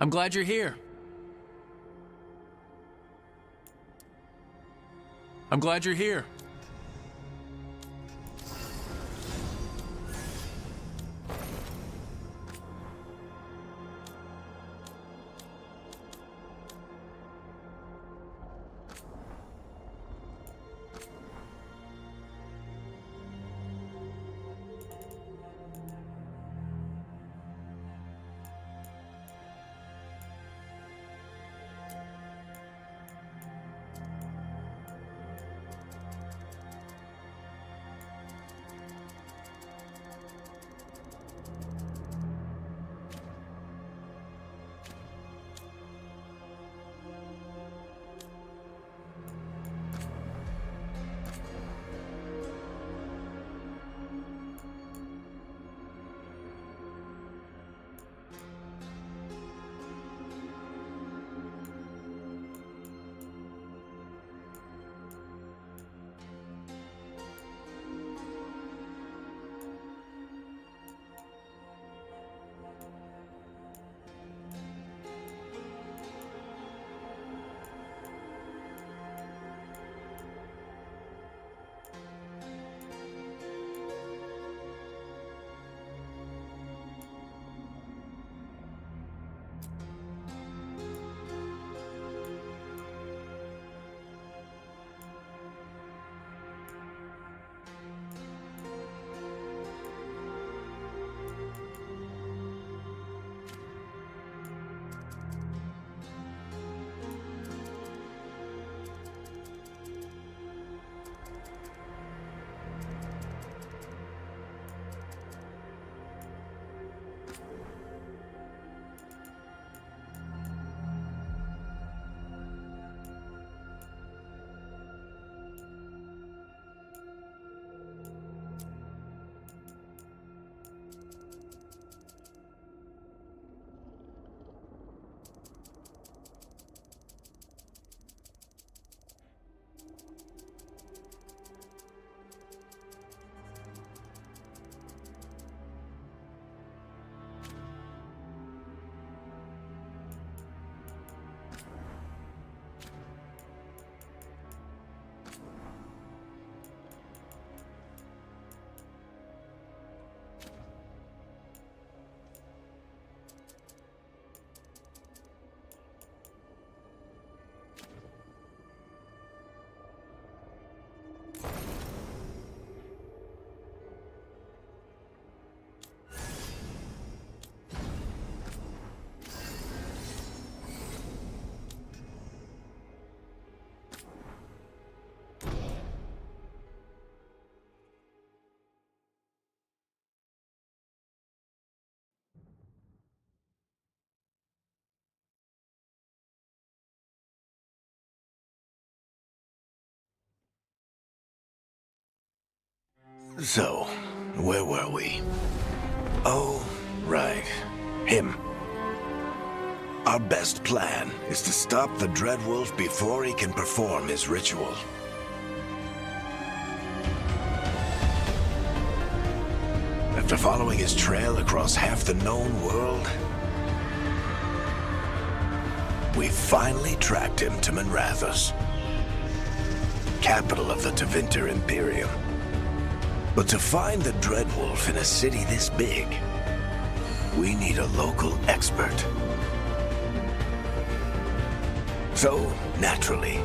I'm glad you're here. I'm glad you're here. So, where were we? Oh, right. Him. Our best plan is to stop the Dreadwolf before he can perform his ritual. After following his trail across half the known world, we finally tracked him to Minrathous, capital of the Tevinter Imperium. But to find the Dreadwolf in a city this big, we need a local expert. So, naturally,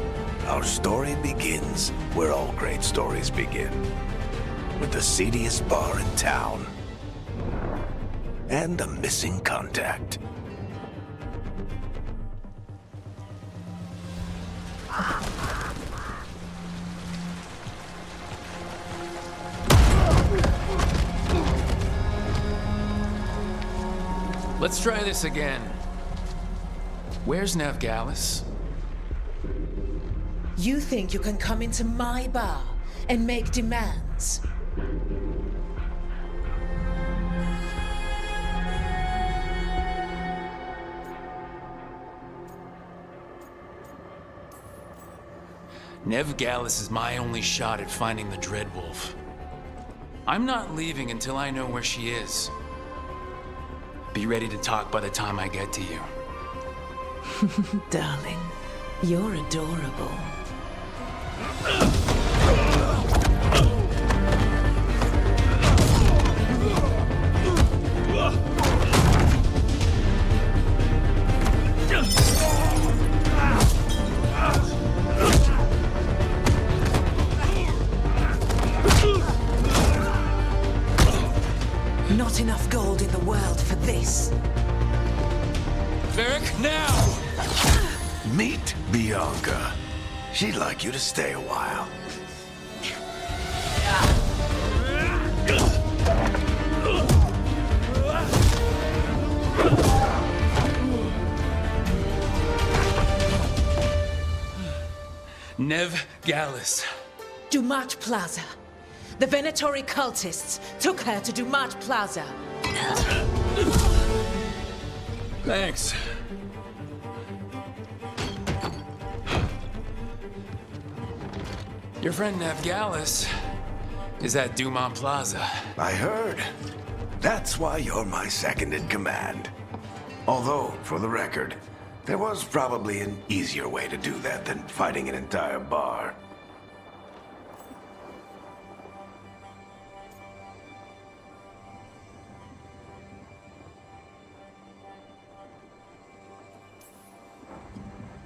our story begins where all great stories begin. With the seediest bar in town. And a missing contact. Let's try this again. Where's VeilGuard? You think you can come into my bar and make demands? VeilGuard is my only shot at finding the Dreadwolf. I'm not leaving until I know where she is. Be ready to talk by the time I get to you. Darling, you're adorable. Not enough gold in the world for this. Varric, now! Meet Bianca. She'd like you to stay a while. Nev Gallus. Dumat Plaza. The Venatori cultists took her to Dumat Plaza. Thanks. Your friend Nev Gallus is at Dumont Plaza. I heard. That's why you're my second in command. Although, for the record, there was probably an easier way to do that than fighting an entire bar.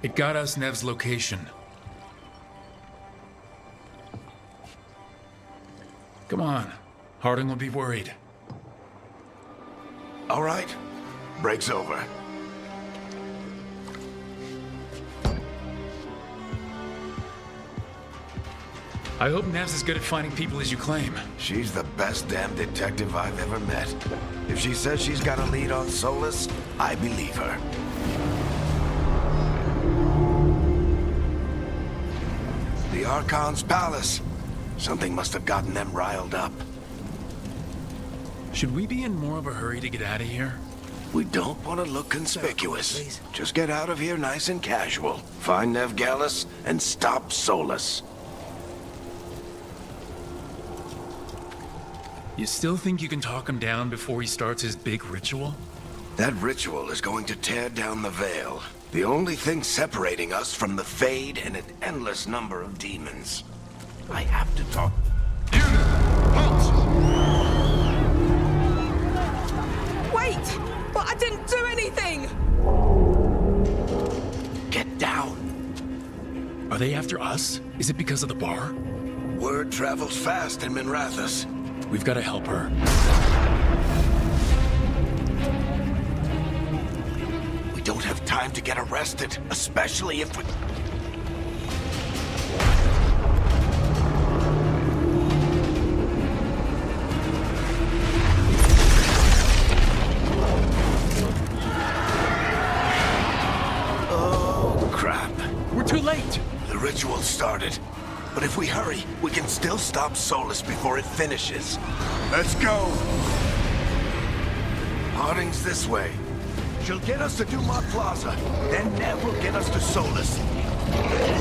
It got us Nev's location. Come on. Harding will be worried. All right. Break's over. I hope Nev's as good at finding people as you claim. She's the best damn detective I've ever met. If she says she's got a lead on Solus, I believe her. The Archon's palace. Something must have gotten them riled up. Should we be in more of a hurry to get out of here? We don't want to look conspicuous. Just get out of here nice and casual. Find Nev Gallus and stop Solus. You still think you can talk him down before he starts his big ritual? That ritual is going to tear down the Veil. The only thing separating us from the Fade and an endless number of demons. I have to talk. Wait! But I didn't do anything! Get down. Are they after us? Is it because of the bar? Word travels fast in Minrathous. We've got to help her. We don't have time to get arrested, especially if we... Oh, crap. We're too late! The ritual started. But if we hurry, we can still stop Solus before it finishes. Let's go! Harding's this way. She'll get us to Dumont Plaza. Then Nev will get us to Solus.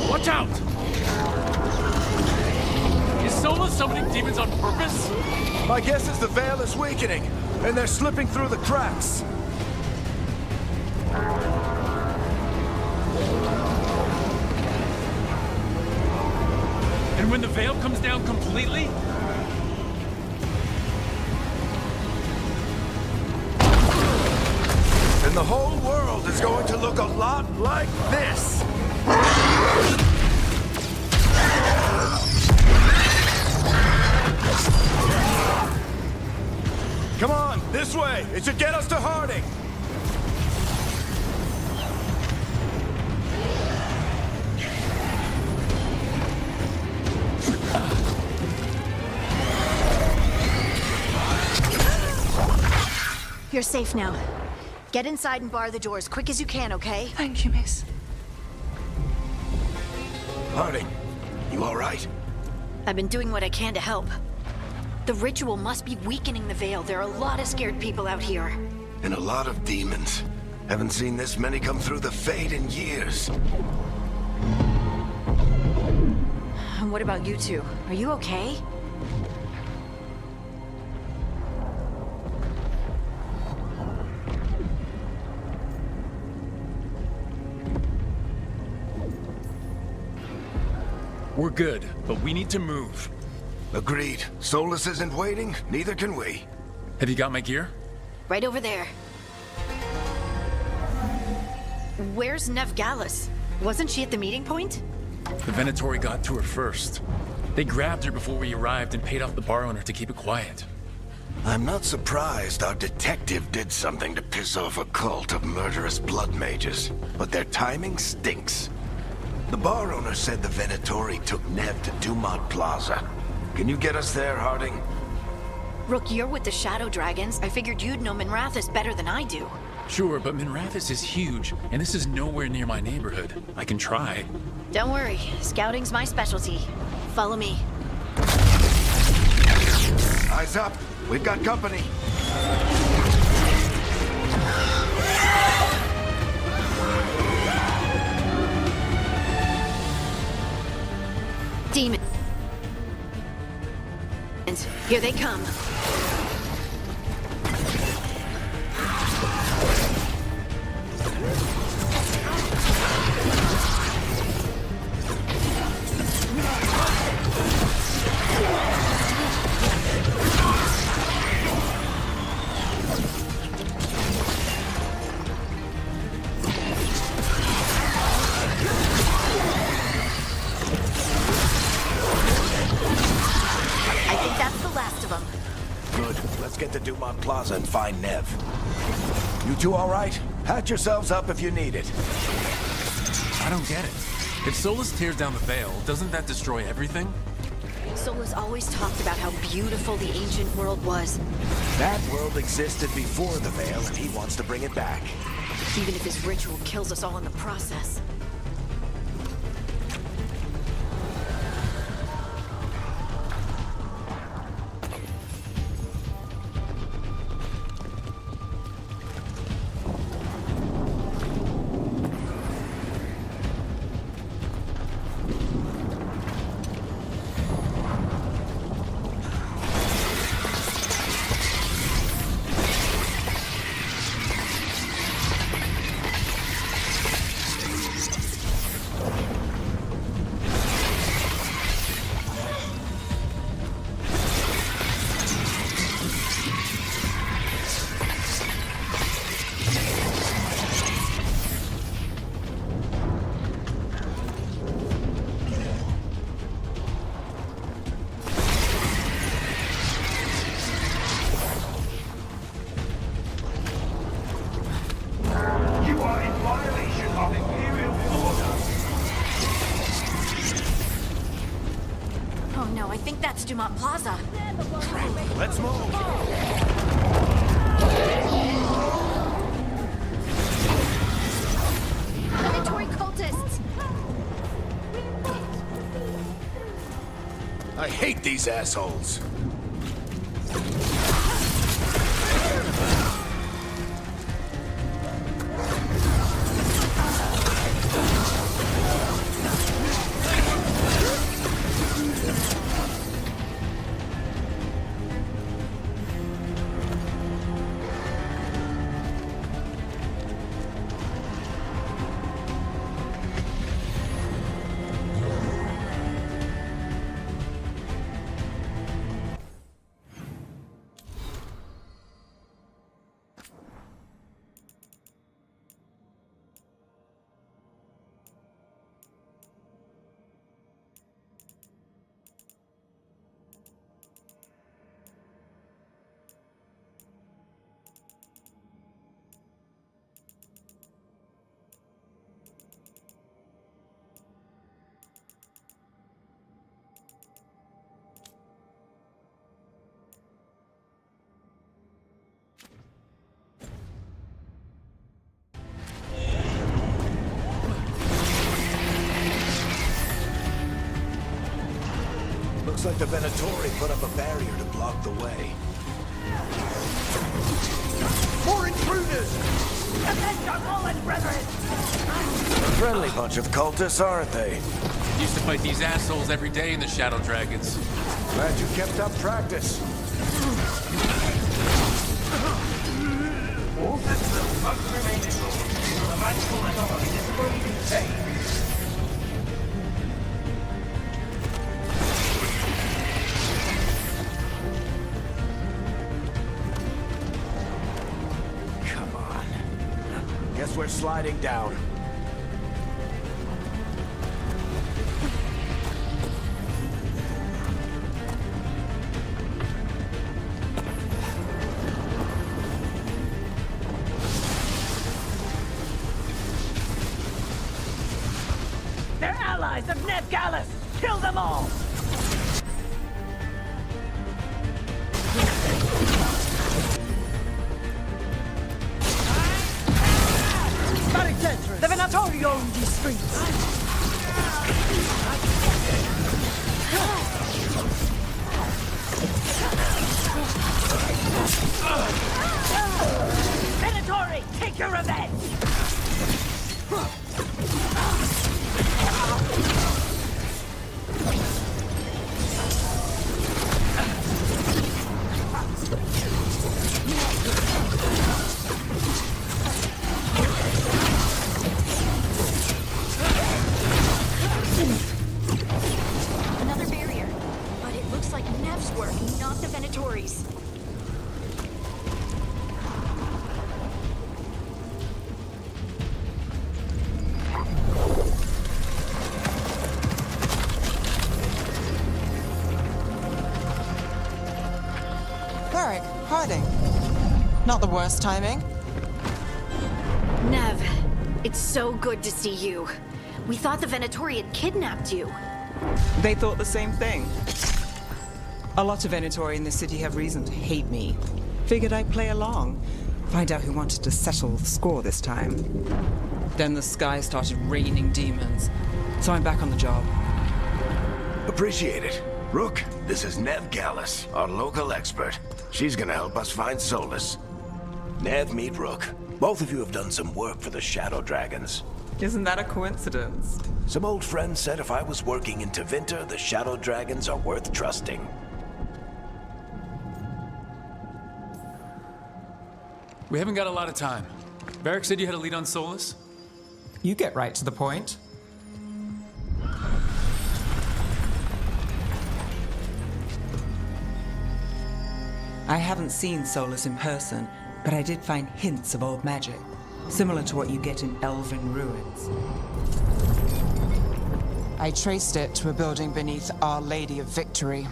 Watch out! Is Solus summoning demons on purpose? My guess is the Veil is weakening, and they're slipping through the cracks. And when the veil comes down completely? And the whole world is going to look a lot like this. Come on, this way. It should get us to Harding. You're safe now. Get inside and bar the door as quick as you can, okay? Thank you, miss. Harding, you all right? I've been doing what I can to help. The ritual must be weakening the Veil. There are a lot of scared people out here. And a lot of demons. Haven't seen this many come through the Fade in years. And what about you two? Are you okay? We're good, but we need to move. Agreed. Solus isn't waiting, neither can we. Have you got my gear? Right over there. Where's Nev Gallus? Wasn't she at the meeting point? The Venatori got to her first. They grabbed her before we arrived and paid off the bar owner to keep it quiet. I'm not surprised our detective did something to piss off a cult of murderous blood mages, but their timing stinks. The bar owner said the Venatori took Nev to Dumont Plaza. Can you get us there, Harding? Rook, you're with the Shadow Dragons. I figured you'd know Minrathous better than I do. Sure, but Minrathous is huge, and this is nowhere near my neighborhood. I can try. Don't worry, scouting's my specialty. Follow me. Eyes up! We've got company! Demons. Here they come. Get to Dumont Plaza and find Nev. You two all right? Patch yourselves up if you need it. I don't get it. If Solus tears down the Veil, doesn't that destroy everything? Solus always talked about how beautiful the ancient world was. That world existed before the Veil, and he wants to bring it back. Even if his ritual kills us all in the process. Dumont Plaza. Let's move. Venatori cultists. I hate these assholes. Looks like the Venatori put up a barrier to block the way. More intruders! A friendly bunch of cultists, aren't they? Used to fight these assholes every day in the Shadow Dragons. Glad you kept up practice. All systems must remain in order until the magical anomaly is fully contained. guess we're sliding down. They're allies of Ned Gallus! Kill them all! The Venatori own these streets! Venatori, take your revenge! Another barrier. But it looks like Nev's work, not the Venatori's. Varric, Harding. Not the worst timing. Nev, it's so good to see you. We thought the Venatori had kidnapped you. They thought the same thing. A lot of Venatori in this city have reason to hate me. Figured I'd play along. Find out who wanted to settle the score this time. Then the sky started raining demons. So I'm back on the job. Appreciate it. Rook, this is Nev Gallus, our local expert. She's gonna help us find Solus. Nev, meet Rook. Both of you have done some work for the Shadow Dragons. Isn't that a coincidence? Some old friends said if I was working in Tevinter, the Shadow Dragons are worth trusting. We haven't got a lot of time. Varric said you had a lead on Solus? You get right to the point. I haven't seen Solus in person, but I did find hints of old magic, similar to what you get in elven ruins. I traced it to a building beneath Our Lady of Victory.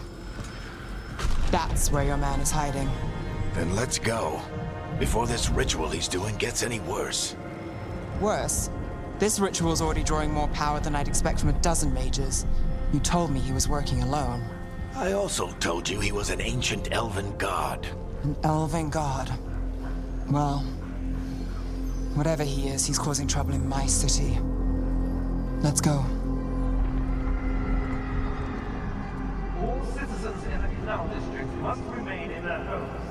That's where your man is hiding. Then let's go. Before this ritual he's doing gets any worse. Worse, this ritual's already drawing more power than I'd expect from a dozen mages. You told me he was working alone. I also told you he was an ancient elven god. An elven god. Well, whatever he is, he's causing trouble in my city. Let's go. All citizens in the Canal District must remain in their homes.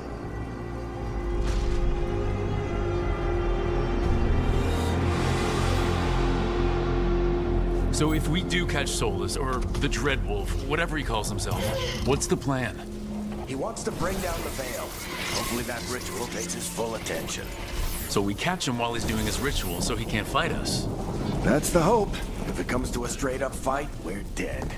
So if we do catch Solus, or the Dreadwolf, whatever he calls himself, what's the plan? He wants to bring down the Veil. Hopefully that ritual takes his full attention. So we catch him while he's doing his ritual so he can't fight us. That's the hope. If it comes to a straight-up fight, we're dead.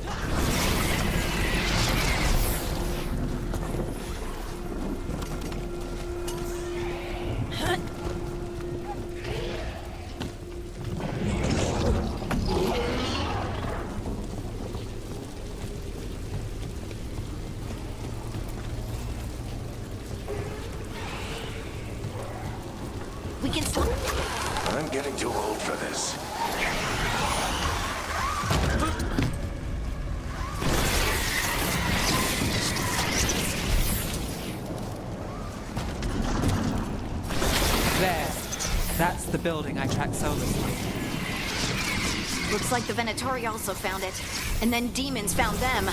We can still... I'm getting too old for this. There. That's the building I tracked Solus to. Looks like the Venatori also found it. And then demons found them.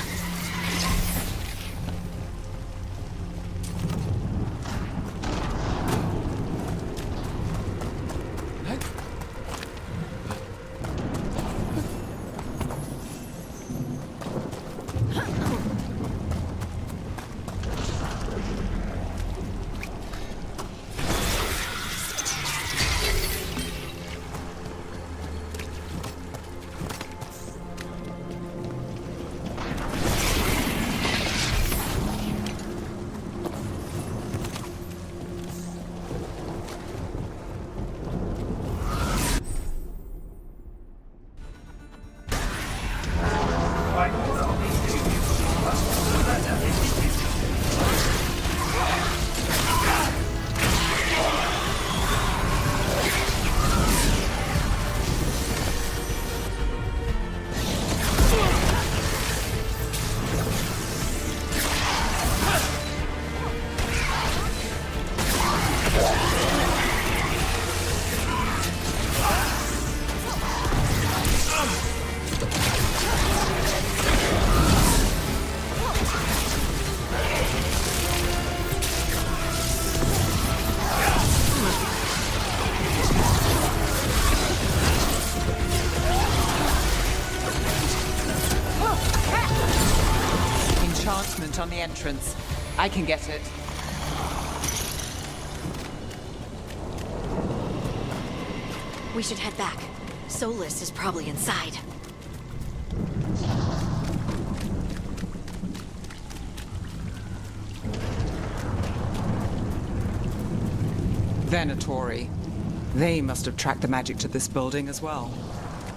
entrance. I can get it. We should head back. Solus is probably inside. Venatori. They must have tracked the magic to this building as well.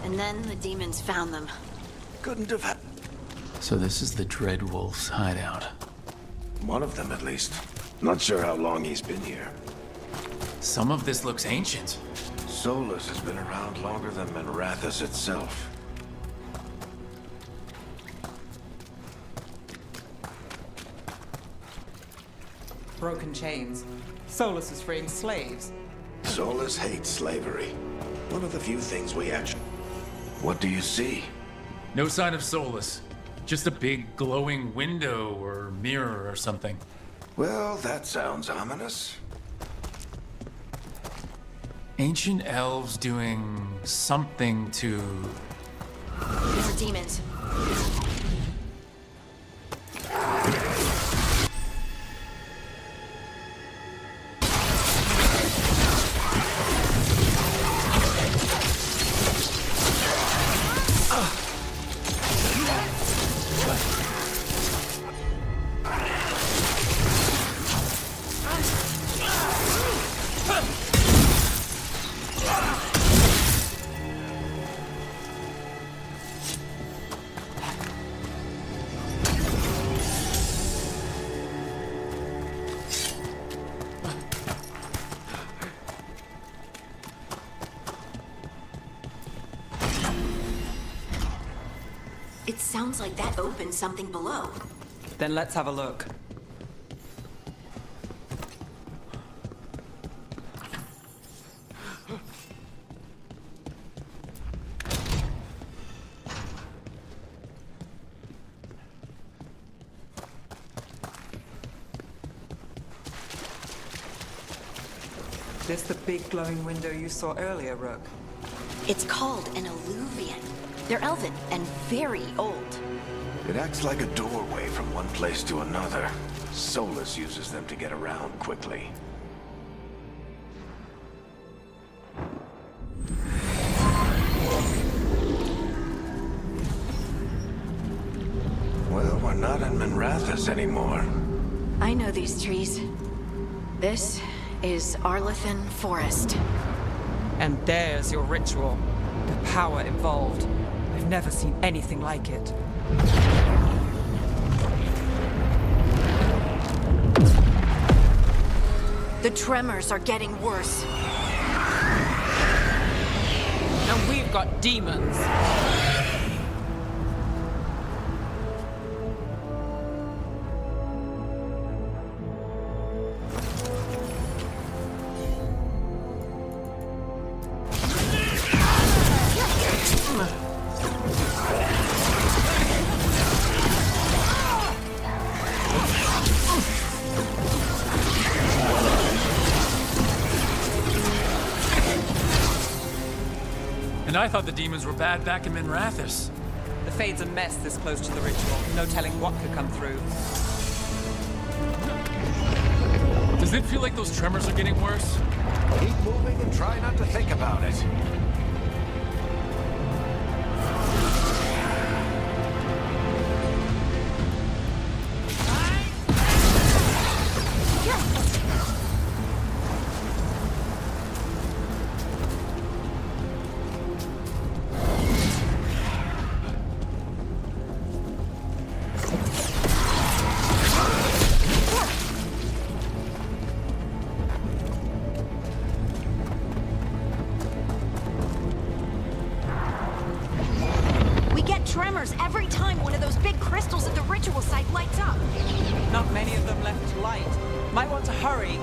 And then the demons found them. Couldn't have had So this is the Dreadwolf's hideout. one of them at least. Not sure how long he's been here. Some of this looks ancient. Solus has been around longer than Minrathous itself. Broken chains. Solus is freeing slaves. Solus hates slavery. One of the few things we actually... What do you see? No sign of Solus. Just a big glowing window or mirror or something. Well, that sounds ominous. Ancient elves doing something to... These are demons. It sounds like that opened something below. Then let's have a look. This the big glowing window you saw earlier, Rook? It's called an alluvian. They're elven and very old. It acts like a doorway from one place to another. Solus uses them to get around quickly. Well, we're not in Minrathous anymore. I know these trees. This is Arlethan Forest. And there's your ritual. The power involved. I've never seen anything like it. The tremors are getting worse. And we've got demons. And I thought the demons were bad back in Minrathous. The Fade's a mess this close to the ritual. No telling what could come through. Does it feel like those tremors are getting worse? Keep moving and try not to think about it. Tremors every time one of those big crystals at the ritual site lights up. Not many of them left to light. Might want to hurry.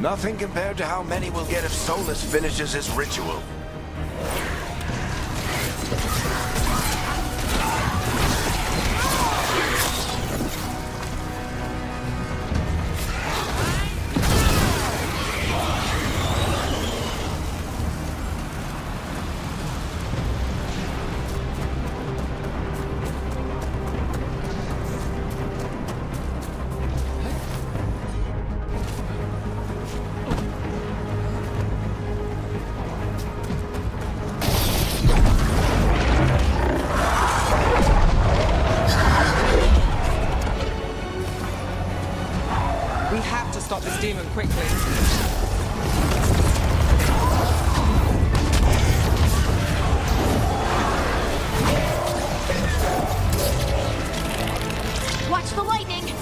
Nothing compared to how many we'll get if Solus finishes his ritual. We have to stop this demon quickly. Watch the lightning!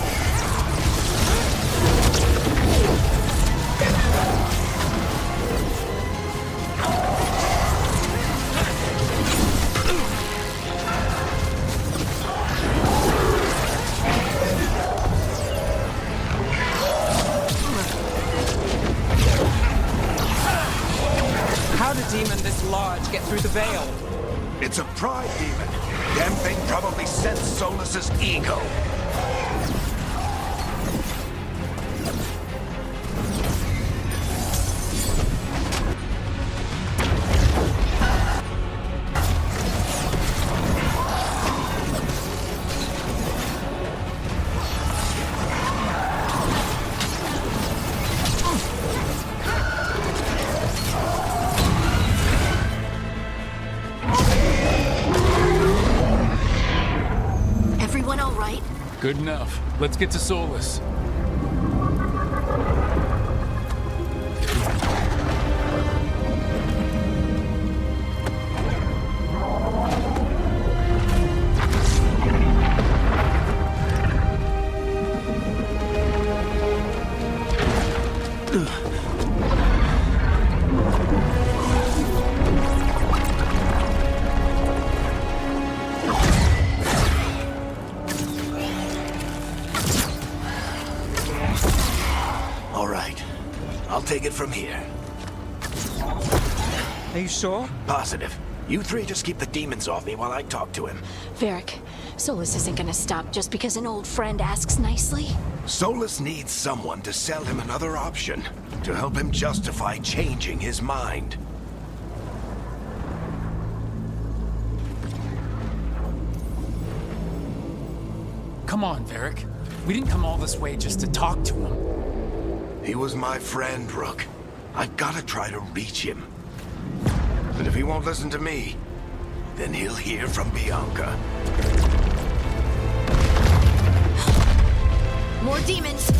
How did a demon this large get through the veil? It's a pride demon. Damn thing probably sensed Solus's ego. Everyone all right? Good enough. Let's get to Solus. All right. I'll take it from here. Are you sure? Positive. You three just keep the demons off me while I talk to him. Varric, Solus isn't gonna stop just because an old friend asks nicely. Solus needs someone to sell him another option, to help him justify changing his mind. Come on, Varric. We didn't come all this way just to talk to him. He was my friend, Rook. I've gotta try to reach him. But if he won't listen to me, then he'll hear from Bianca. More demons!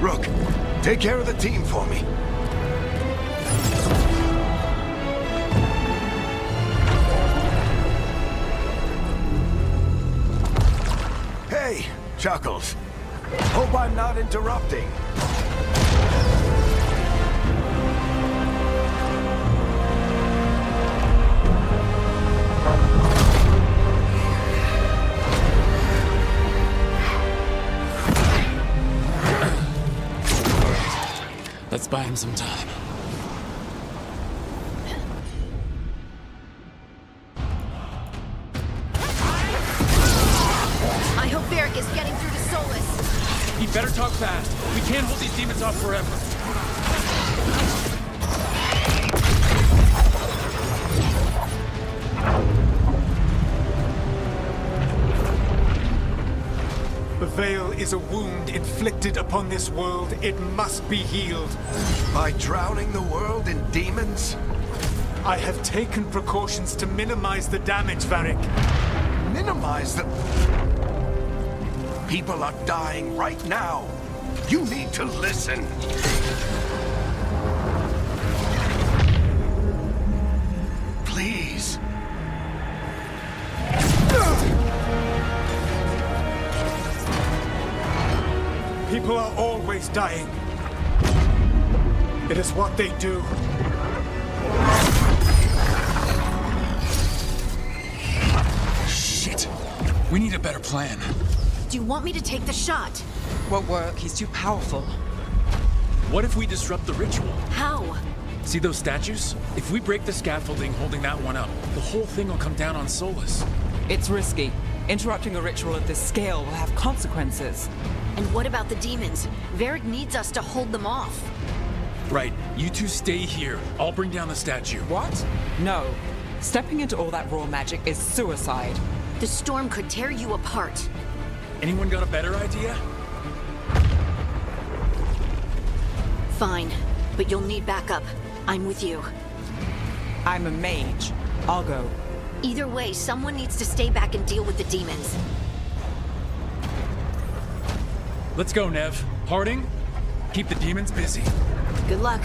Rook, take care of the team for me. Hey, Chuckles. Hope I'm not interrupting. Let's buy him some time. I hope Varric is getting through to Solus. He better talk fast. We can't hold these demons off forever. The Veil is a wound inflicted upon this world. It must be healed. By drowning the world in demons? I have taken precautions to minimize the damage, Varric. Minimize the... People are dying right now. You need to listen. Please. People are always dying. It is what they do. Shit. We need a better plan. Do you want me to take the shot? Won't work. He's too powerful. What if we disrupt the ritual? How? See those statues? If we break the scaffolding holding that one up, the whole thing will come down on Solus. It's risky. Interrupting a ritual of this scale will have consequences. And what about the demons? Varric needs us to hold them off. Right, you two stay here. I'll bring down the statue. What? No. Stepping into all that raw magic is suicide. The storm could tear you apart. Anyone got a better idea? Fine, but you'll need backup. I'm with you. I'm a mage. I'll go. Either way, someone needs to stay back and deal with the demons. Let's go, Nev. Harding, keep the demons busy. Good luck.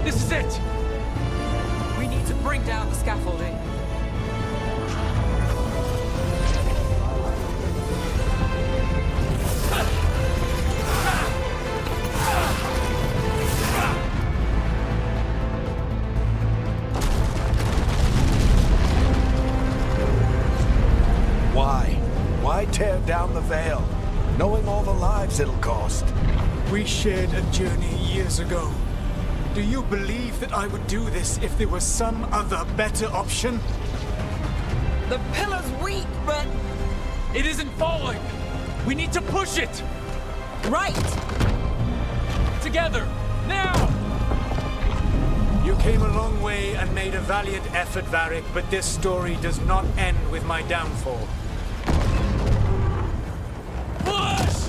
This is it! We need to bring down the scaffolding. Why? Why tear down the Veil, knowing all the lives it'll cost? We shared a journey years ago. Do you believe that I would do this if there was some other better option? The pillar's weak, but... It isn't falling! We need to push it! Right! Together! Now! You came a long way and made a valiant effort, Varric, but this story does not end with my downfall. Push!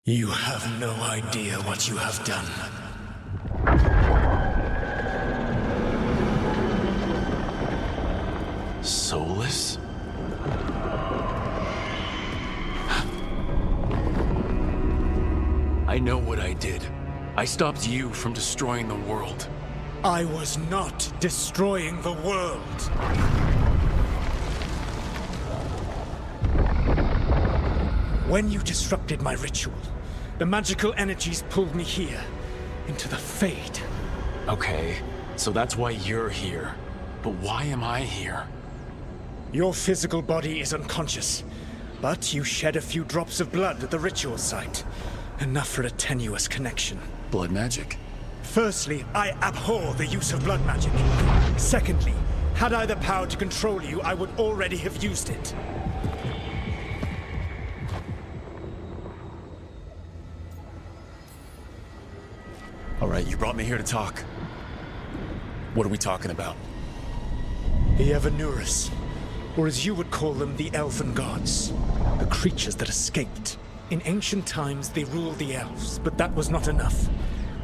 You have no idea what you have done. Solus? I know what I did. I stopped you from destroying the world. I was not destroying the world. When you disrupted my ritual, the magical energies pulled me here, into the Fade. Okay, so that's why you're here. But why am I here? Your physical body is unconscious, but you shed a few drops of blood at the ritual site. Enough for a tenuous connection. Blood magic? Firstly, I abhor the use of blood magic. Secondly, had I the power to control you, I would already have used it. All right, you brought me here to talk. What are we talking about? The Evanurus, or as you would call them, the Elven Gods. The creatures that escaped. In ancient times, they ruled the elves, but that was not enough.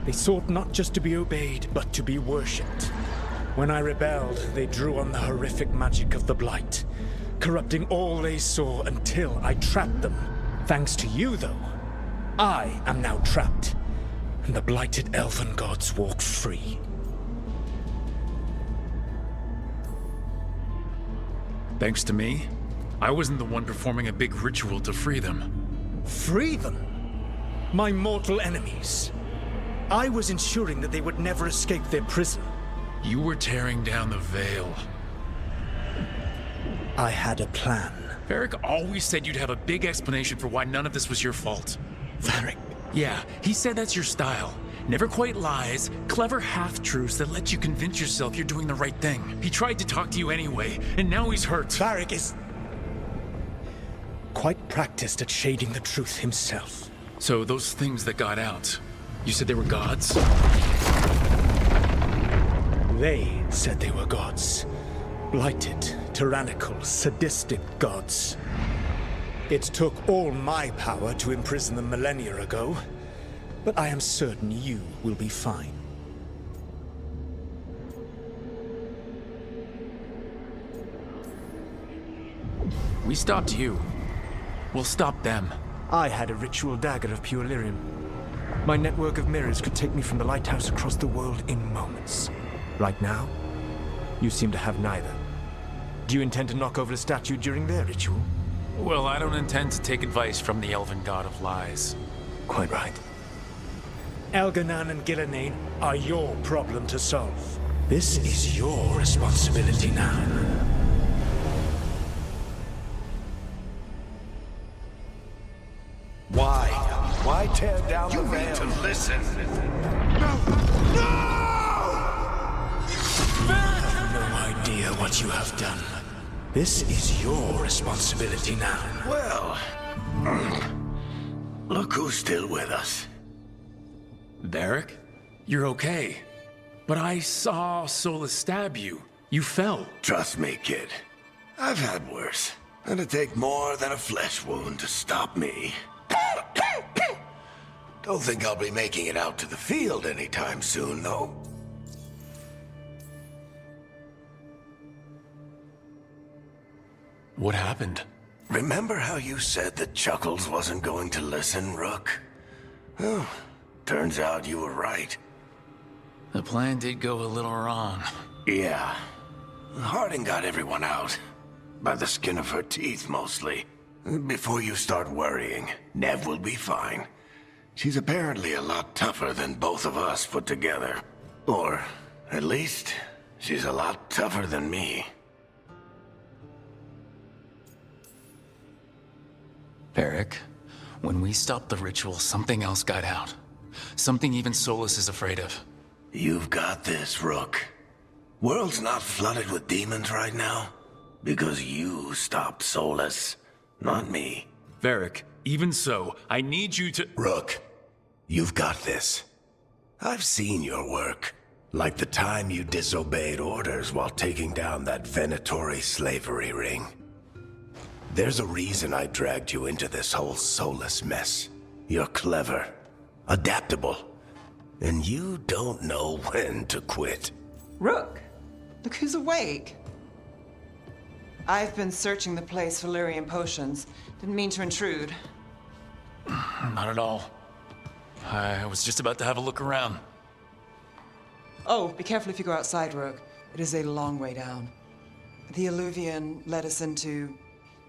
They sought not just to be obeyed, but to be worshipped. When I rebelled, they drew on the horrific magic of the Blight, corrupting all they saw until I trapped them. Thanks to you, though, I am now trapped, and the blighted Elven Gods walk free. Thanks to me? I wasn't the one performing a big ritual to free them. Free them? My mortal enemies. I was ensuring that they would never escape their prison. You were tearing down the Veil. I had a plan. Varric always said you'd have a big explanation for why none of this was your fault. Varric? Yeah, he said that's your style. Never quite lies, clever half-truths that let you convince yourself you're doing the right thing. He tried to talk to you anyway, and now he's hurt. Varric is quite practiced at shading the truth himself. So those things that got out, you said they were gods? They said they were gods. Blighted, tyrannical, sadistic gods. It took all my power to imprison them millennia ago, but I am certain you will be fine. We stopped you. We'll stop them. I had a ritual dagger of pure lyrium. My network of mirrors could take me from the lighthouse across the world in moments. Right now, you seem to have neither. Do you intend to knock over a statue during their ritual? Well, I don't intend to take advice from the Elven God of Lies. Quite right. Elganan and Gillenane are your problem to solve. This is your responsibility now. Why? Why tear down the veil? You need to listen. No idea what you have done. This is your responsibility now. Well, look who's still with us. Varric? You're okay. But I saw Solus stab you. You fell. Trust me, kid. I've had worse. It'd take more than a flesh wound to stop me. Don't think I'll be making it out to the field anytime soon, though. What happened? Remember how you said that Chuckles wasn't going to listen, Rook? Well, turns out you were right. The plan did go a little wrong. Yeah. Harding got everyone out. By the skin of her teeth, mostly. Before you start worrying, Nev will be fine. She's apparently a lot tougher than both of us put together. Or, at least, she's a lot tougher than me. Varric, when we stopped the ritual, something else got out. Something even Solus is afraid of. You've got this, Rook. World's not flooded with demons right now. Because you stopped Solus, not me. Varric, even so, I need you to— Rook, you've got this. I've seen your work. Like the time you disobeyed orders while taking down that Venatori slavery ring. There's a reason I dragged you into this whole Solus mess. You're clever, adaptable, and you don't know when to quit. Rook, look who's awake. I've been searching the place for lyrium potions. Didn't mean to intrude. Not at all. I was just about to have a look around. Oh, be careful if you go outside, Rook. It is a long way down. The Illuvian led us into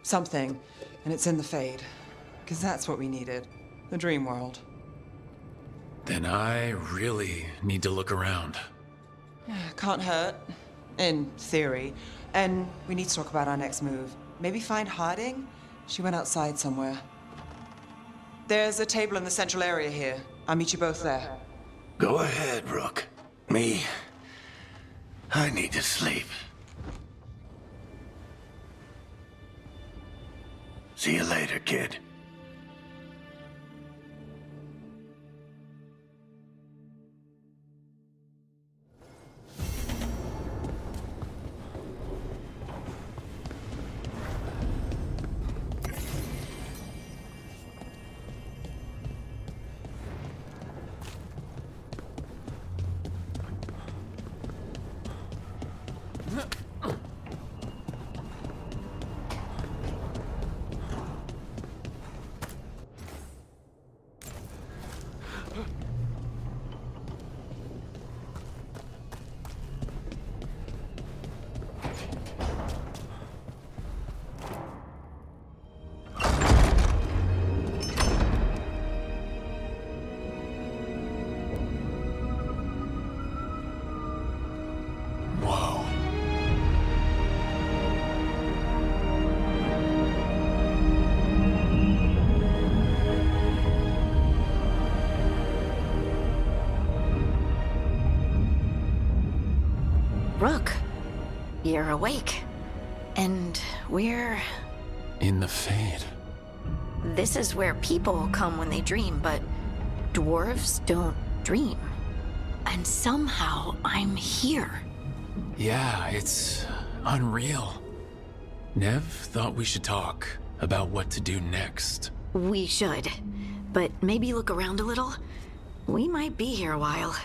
something, and it's in the Fade. Because that's what we needed. The dream world. Then I really need to look around. Can't hurt. In theory. And we need to talk about our next move. Maybe find Harding? She went outside somewhere. There's a table in the central area here. I'll meet you both there. Go ahead, Rook. I need to sleep. See you later, kid. Rook, you're awake. And we're... In the Fade. This is where people come when they dream, but dwarves don't dream. And somehow I'm here. Yeah, it's unreal. Nev thought we should talk about what to do next. We should. But maybe look around a little. We might be here a while.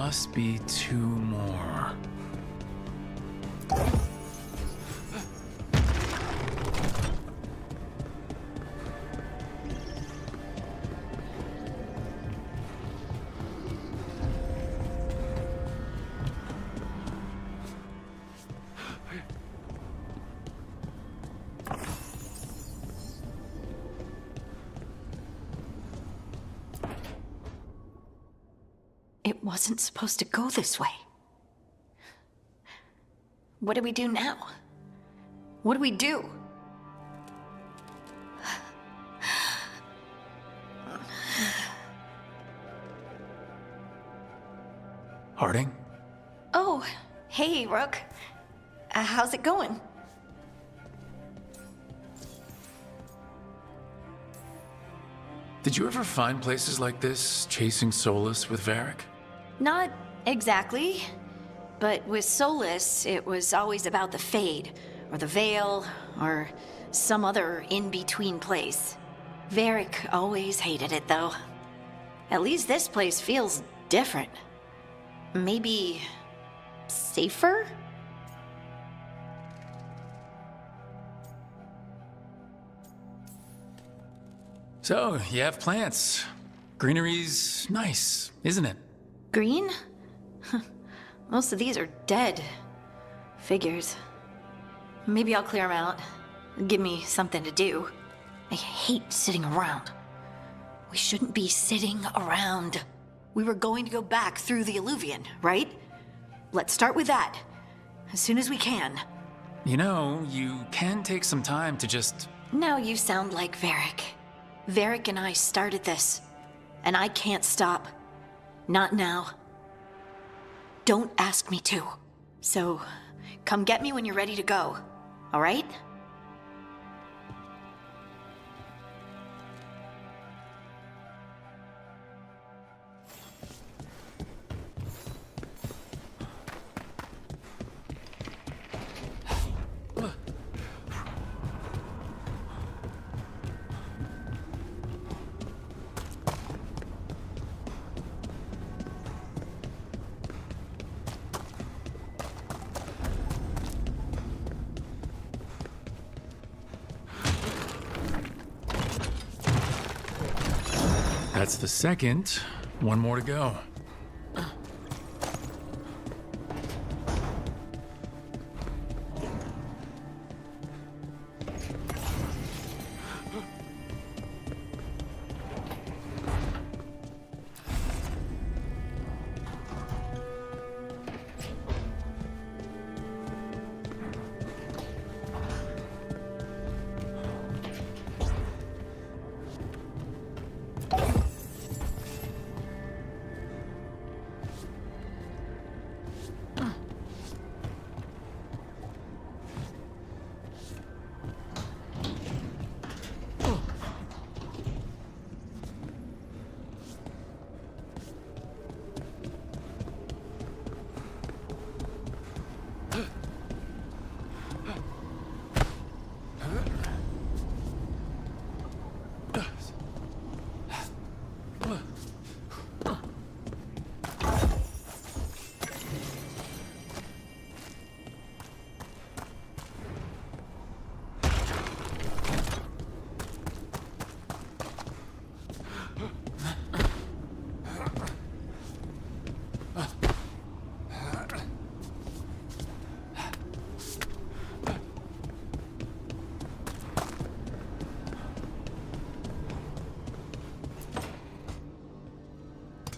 Must be two more. It wasn't supposed to go this way. What do we do now? What do we do? Harding? Oh, hey, Rook. How's it going? Did you ever find places like this, chasing Solus with Varric? Not exactly. But with Solus, it was always about the Fade, or the Veil, or some other in-between place. Varric always hated it, though. At least this place feels different. Maybe safer? So, you have plants. Greenery's nice, isn't it? Green? Most of these are dead. Figures. Maybe I'll clear them out. Give me something to do. I hate sitting around. We shouldn't be sitting around. We were going to go back through the Illuvian, right? Let's start with that. As soon as we can. You know, you can take some time to just... Now you sound like Varric. Varric and I started this. And I can't stop. Not now. Don't ask me to. So, come get me when you're ready to go. All right? That's the second. One more to go.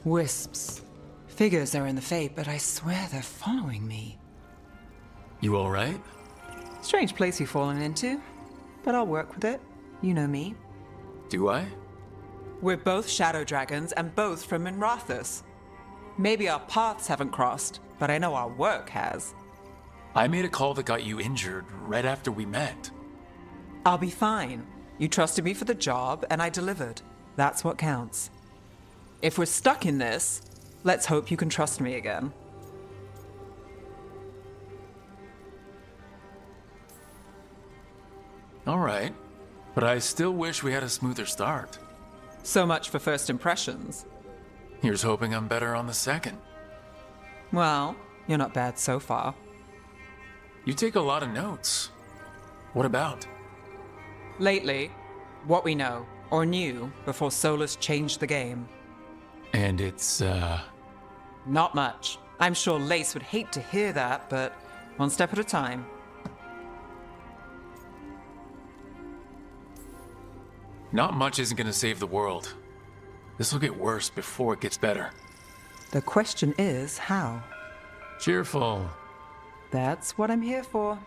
Wisps. Figures are in the Fate, but I swear they're following me. You all right? Strange place you've fallen into, but I'll work with it. You know me. Do I? We're both shadow dragons and both from Minrathous. Maybe our paths haven't crossed, but I know our work has. I made a call that got you injured right after we met. I'll be fine. You trusted me for the job, and I delivered. That's what counts. If we're stuck in this, let's hope you can trust me again. All right, but I still wish we had a smoother start. So much for first impressions. Here's hoping I'm better on the second. Well, you're not bad so far. You take a lot of notes. What about? Lately, what we know, or knew, before Solus changed the game. And it's, Not much. I'm sure Lace would hate to hear that, but one step at a time. Not much isn't gonna save the world. This'll get worse before it gets better. The question is, how? Cheerful. That's what I'm here for.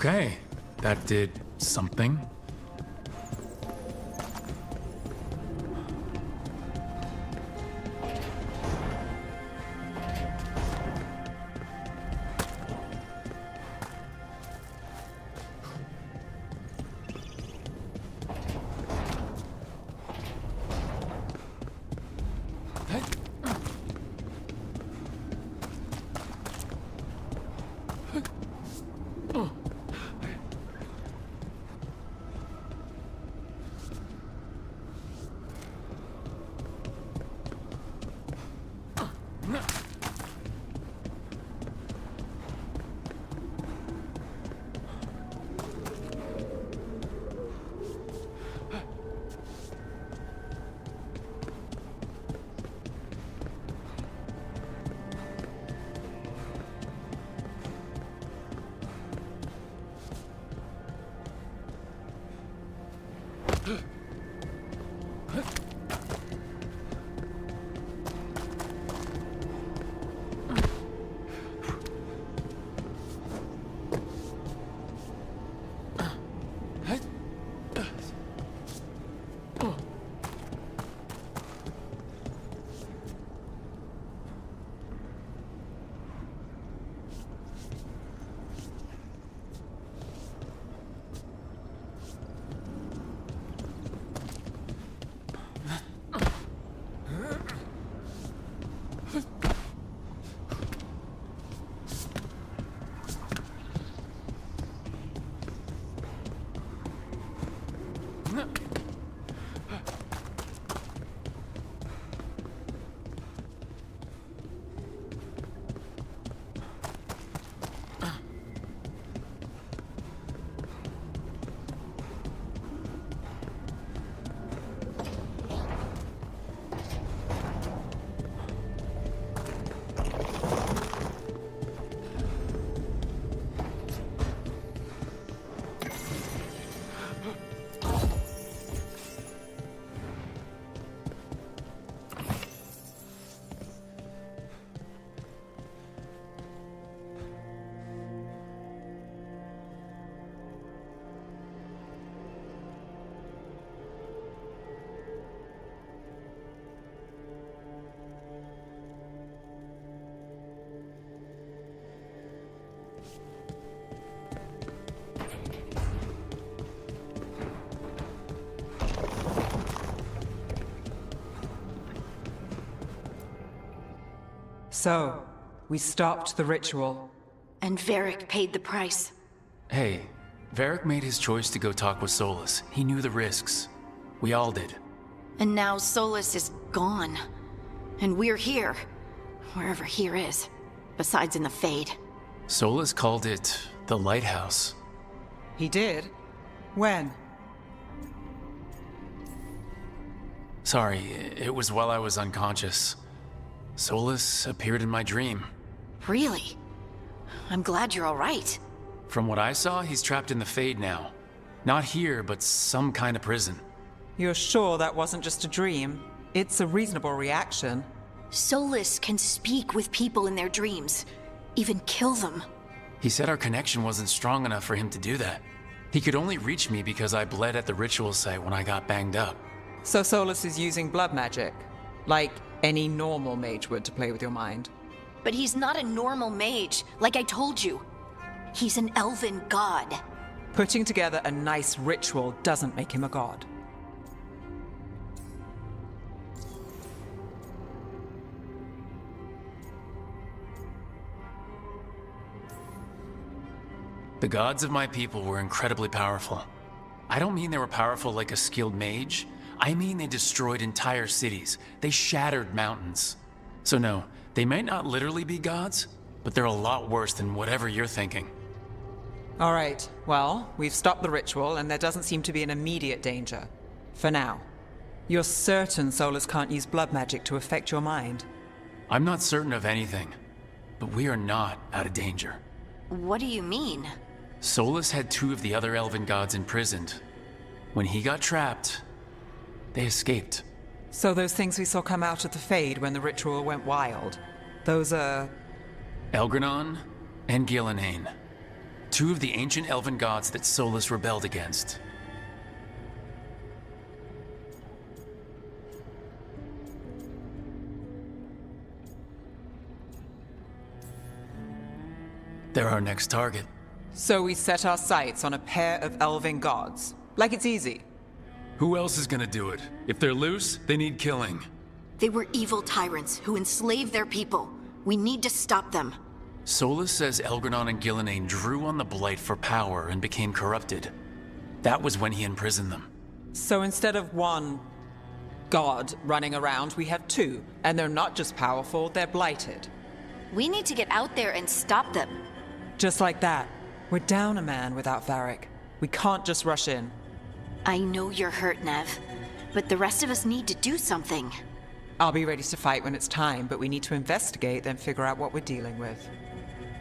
Okay, that did something. So, we stopped the ritual. And Varric paid the price. Hey, Varric made his choice to go talk with Solus. He knew the risks. We all did. And now Solus is gone. And we're here. Wherever here is. Besides in the Fade. Solus called it the Lighthouse. He did? When? Sorry, it was while I was unconscious. Solus appeared in my dream. Really? I'm glad you're all right. From what I saw, he's trapped in the Fade now. Not here, but some kind of prison. You're sure that wasn't just a dream? It's a reasonable reaction. Solus can speak with people in their dreams. Even kill them. He said our connection wasn't strong enough for him to do that. He could only reach me because I bled at the ritual site when I got banged up. So Solus is using blood magic? Like any normal mage would to play with your mind? But he's not a normal mage, like I told you. He's an elven god. Putting together a nice ritual doesn't make him a god. The gods of my people were incredibly powerful. I don't mean they were powerful like a skilled mage. I mean they destroyed entire cities. They shattered mountains. So no, they might not literally be gods, but they're a lot worse than whatever you're thinking. All right, well, we've stopped the ritual and there doesn't seem to be an immediate danger. For now. You're certain Solus can't use blood magic to affect your mind? I'm not certain of anything, but we are not out of danger. What do you mean? Solus had 2 of the other elven gods imprisoned. When he got trapped, they escaped. So those things we saw come out of the Fade when the ritual went wild, those are... Elgranon and Gillenane. 2 of the ancient elven gods that Solus rebelled against. They're our next target. So we set our sights on a pair of elven gods. Like it's easy. Who else is gonna do it? If they're loose, they need killing. They were evil tyrants who enslaved their people. We need to stop them. Solus says Elgranon and Gillenane drew on the Blight for power and became corrupted. That was when he imprisoned them. So instead of one god running around, we have 2. And they're not just powerful, they're blighted. We need to get out there and stop them. Just like that. We're down a man without Varric. We can't just rush in. I know you're hurt, Nev, but the rest of us need to do something. I'll be ready to fight when it's time, but we need to investigate, then figure out what we're dealing with.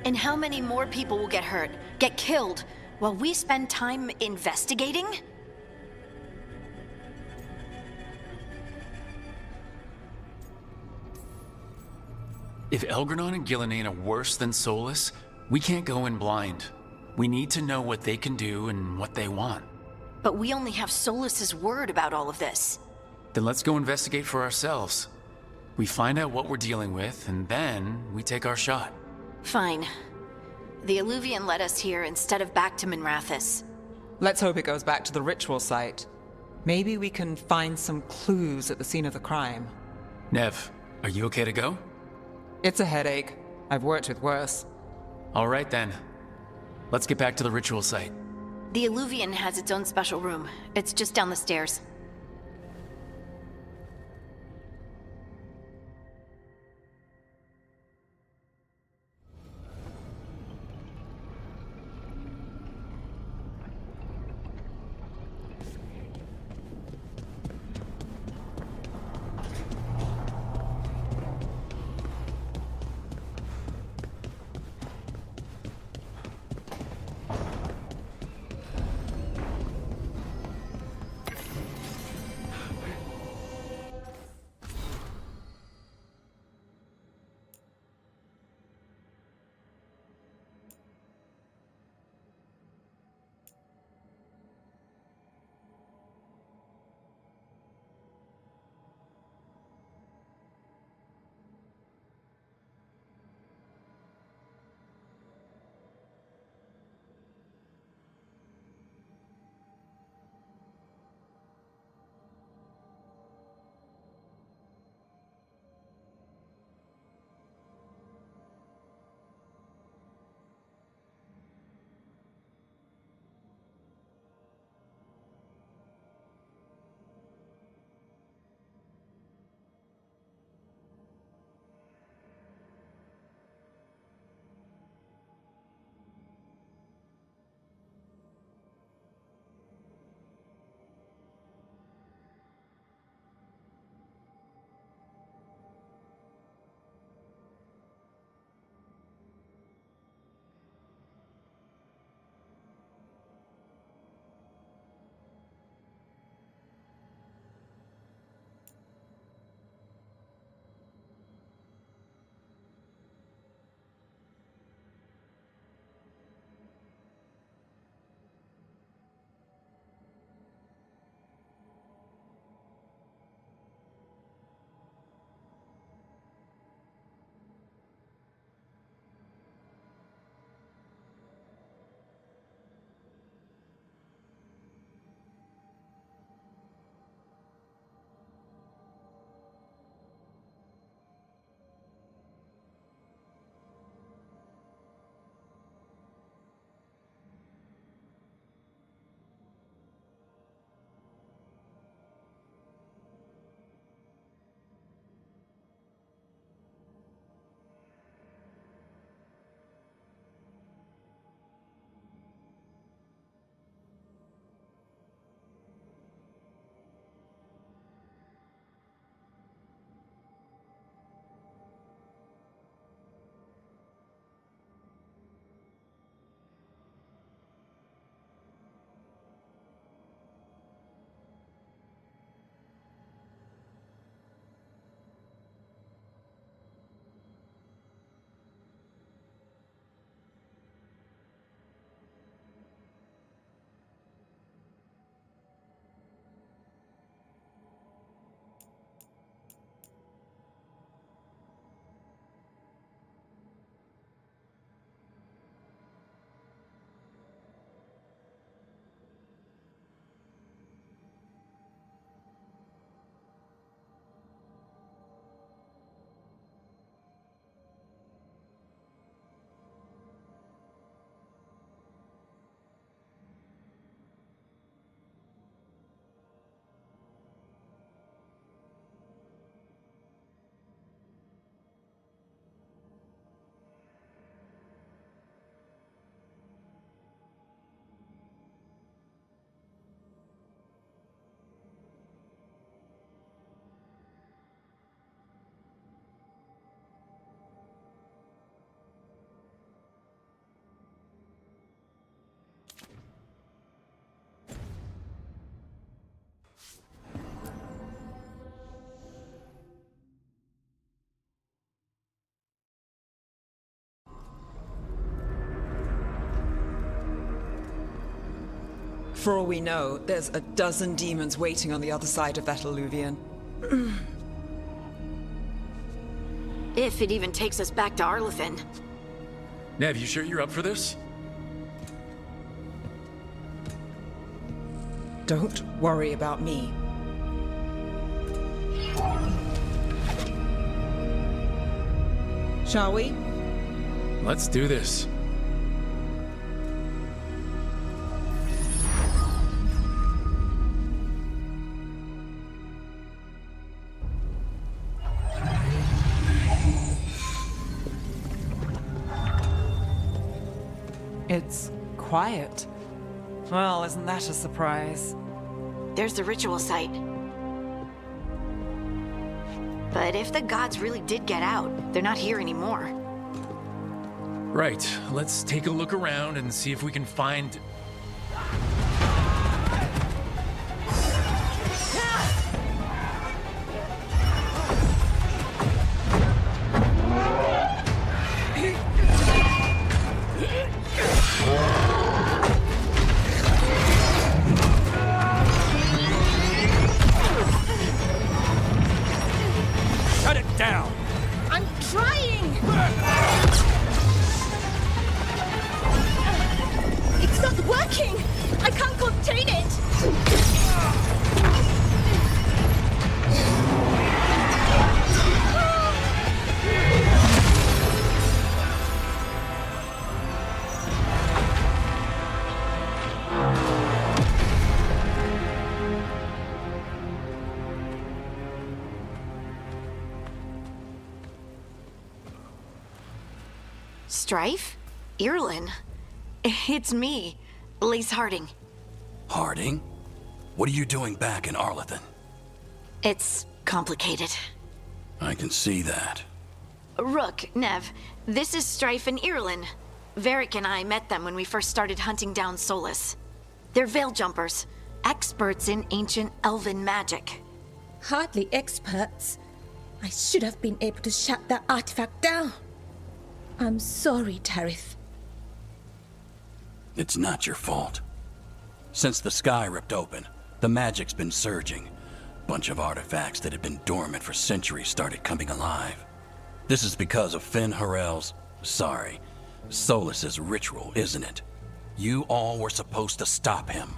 And how many more people will get hurt, get killed, while we spend time investigating? If Elgranon and Gillenane are worse than Solus, we can't go in blind. We need to know what they can do and what they want. But we only have Solus's word about all of this. Then let's go investigate for ourselves. We find out what we're dealing with, and then we take our shot. Fine. The Illuvian led us here instead of back to Minrathous. Let's hope it goes back to the ritual site. Maybe we can find some clues at the scene of the crime. Nev, are you okay to go? It's a headache. I've worked with worse. All right then. Let's get back to the ritual site. The Illuvian has its own special room. It's just down the stairs. For all we know, there's a dozen demons waiting on the other side of that alluvion. If it even takes us back to Arlethan. Nev, you sure you're up for this? Don't worry about me. Shall we? Let's do this. It's quiet. Well, isn't that a surprise? There's the ritual site. But if the gods really did get out, they're not here anymore. Right, let's take a look around and see if we can find... Shut it down! I'm trying! It's not working! I can't contain it! Strife? Irlin? It's me, Lace Harding. Harding? What are you doing back in Arlethan? It's complicated. I can see that. Rook, Nev, this is Strife and Irlin. Varric and I met them when we first started hunting down Solus. They're veil jumpers, experts in ancient elven magic. Hardly experts. I should have been able to shut that artifact down. I'm sorry, Tarith. It's not your fault. Since the sky ripped open, the magic's been surging. Bunch of artifacts that had been dormant for centuries started coming alive. This is because of Solus's ritual, isn't it? You all were supposed to stop him.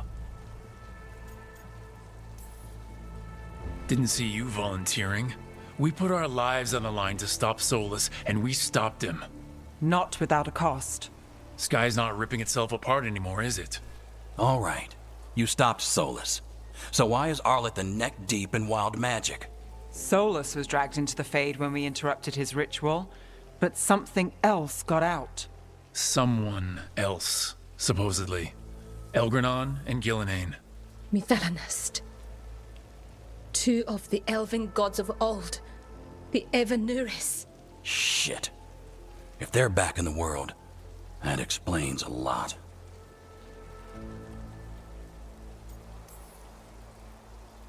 Didn't see you volunteering. We put our lives on the line to stop Solus, and we stopped him. Not without a cost. Sky's not ripping itself apart anymore, is it? All right, you stopped Solus. So why is Arlethan neck deep in wild magic? Solus was dragged into the Fade when we interrupted his ritual, but something else got out. Someone else, supposedly. Elgranon and Gillenane. Mithalanast. Two of the elven gods of old. The Evanuris. Shit. If they're back in the world, that explains a lot.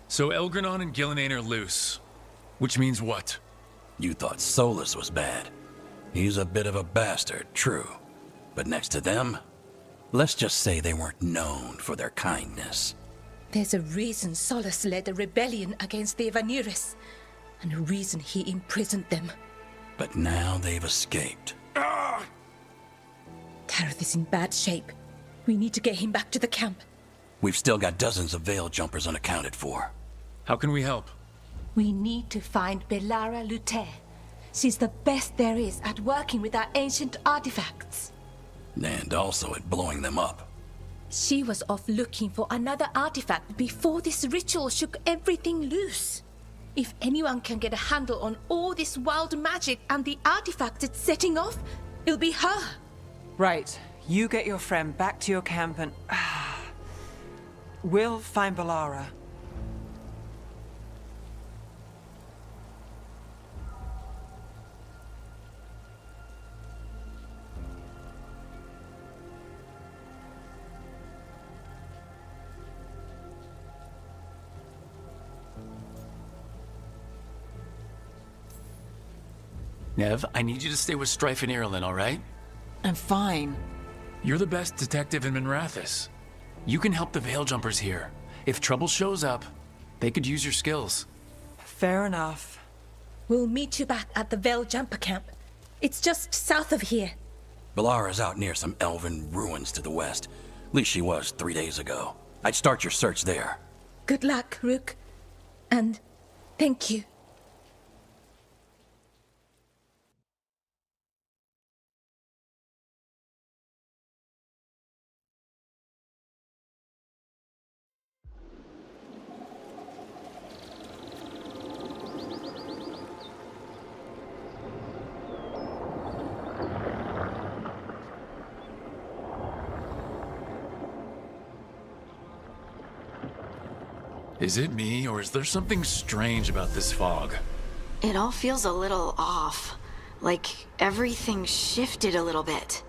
So Elgranon and Gillenane are loose. Which means what? You thought Solus was bad. He's a bit of a bastard, true. But next to them, let's just say they weren't known for their kindness. There's a reason Solus led a rebellion against the Evanuris, and a reason he imprisoned them. But now they've escaped. Tarith is in bad shape. We need to get him back to the camp. We've still got dozens of veil jumpers unaccounted for. How can we help? We need to find Belara Luthe. She's the best there is at working with our ancient artifacts. And also at blowing them up. She was off looking for another artifact before this ritual shook everything loose. If anyone can get a handle on all this wild magic and the artifacts it's setting off, it'll be her. Right. You get your friend back to your camp and... we'll find Belara. Nev, I need you to stay with Strife and Irlin, all right? I'm fine. You're the best detective in Minrathous. You can help the Veil Jumpers here. If trouble shows up, they could use your skills. Fair enough. We'll meet you back at the Veil Jumper Camp. It's just south of here. Belara's out near some elven ruins to the west. At least she was 3 days ago. I'd start your search there. Good luck, Rook. And thank you. Is it me, or is there something strange about this fog? It all feels a little off. Like everything shifted a little bit.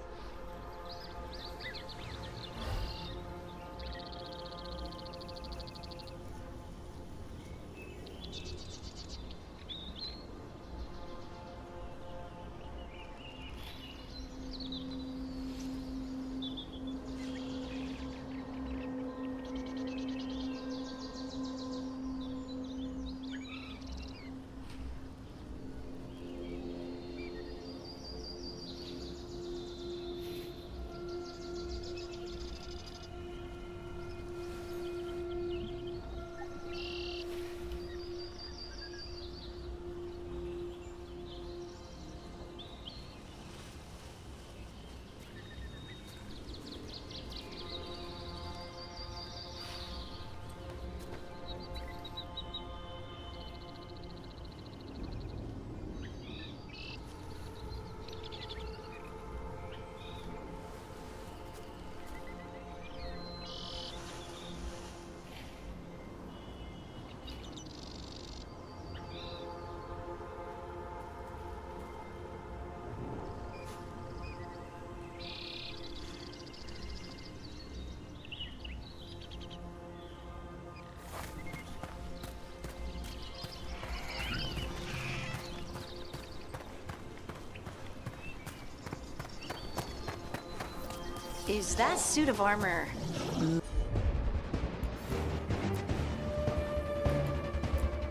Is that suit of armor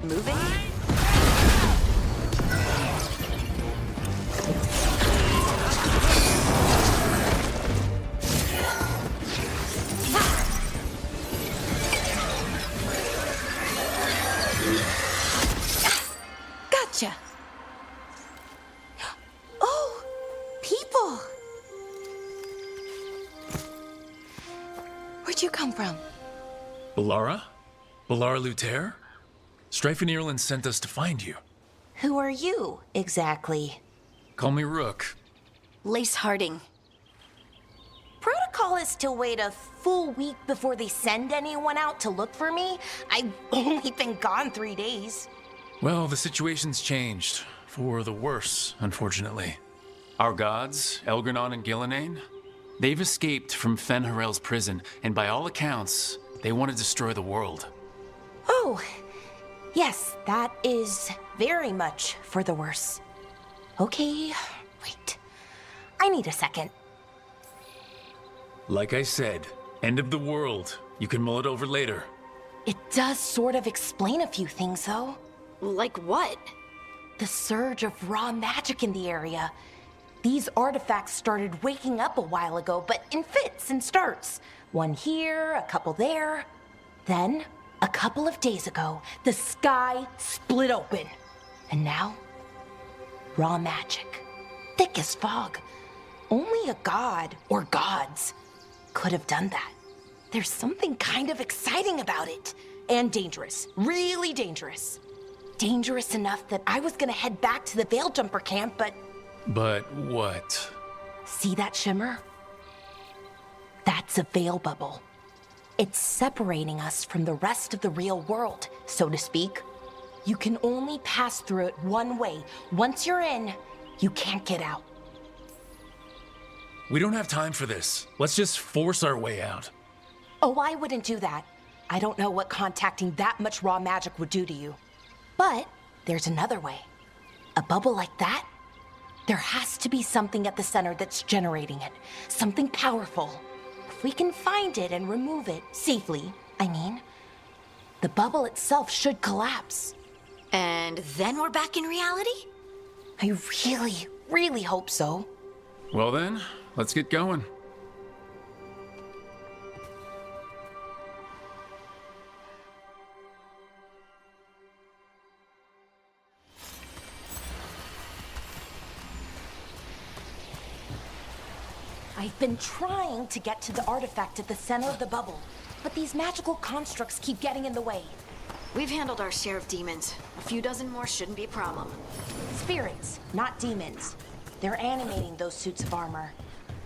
moving? Gotcha. Oh, people. Where'd you come from? Belara? Belara Luther? Strife and Ireland sent us to find you. Who are you, exactly? Call me Rook. Lace Harding. Protocol is to wait a full week before they send anyone out to look for me. I've only been gone 3 days. Well, the situation's changed. For the worse, unfortunately. Our gods, Elgranon and Gillenane, they've escaped from Fen'Harel's prison, and by all accounts, they want to destroy the world. Oh, yes, that is very much for the worse. Okay, wait. I need a second. Like I said, end of the world. You can mull it over later. It does sort of explain a few things, though. Like what? The surge of raw magic in the area. These artifacts started waking up a while ago, but in fits and starts. One here, a couple there. Then, a couple of days ago, the sky split open. And now, raw magic. Thick as fog. Only a god, or gods, could have done that. There's something kind of exciting about it. And dangerous. Really dangerous. Dangerous enough that I was gonna head back to the Veil Jumper camp, but... But what? See that shimmer? That's a veil bubble. It's separating us from the rest of the real world, so to speak. You can only pass through it one way. Once you're in, you can't get out. We don't have time for this. Let's just force our way out. Oh, I wouldn't do that. I don't know what contacting that much raw magic would do to you. But there's another way. A bubble like that? There has to be something at the center that's generating it. Something powerful. if we can find it and remove it safely, I mean, the bubble itself should collapse. And then we're back in reality? I really, really hope so. Well then, let's get going. I've been trying to get to the artifact at the center of the bubble, but these magical constructs keep getting in the way. We've handled our share of demons. A few dozen more shouldn't be a problem. Spirits, not demons. They're animating those suits of armor.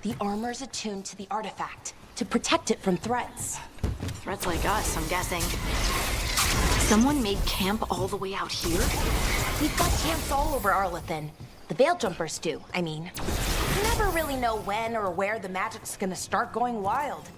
The armor's attuned to the artifact to protect it from threats. Threats like us, I'm guessing. Someone made camp all the way out here? We've got camps all over Arlethan. The Veil Jumpers do, I mean. You never really know when or where the magic's gonna start going wild.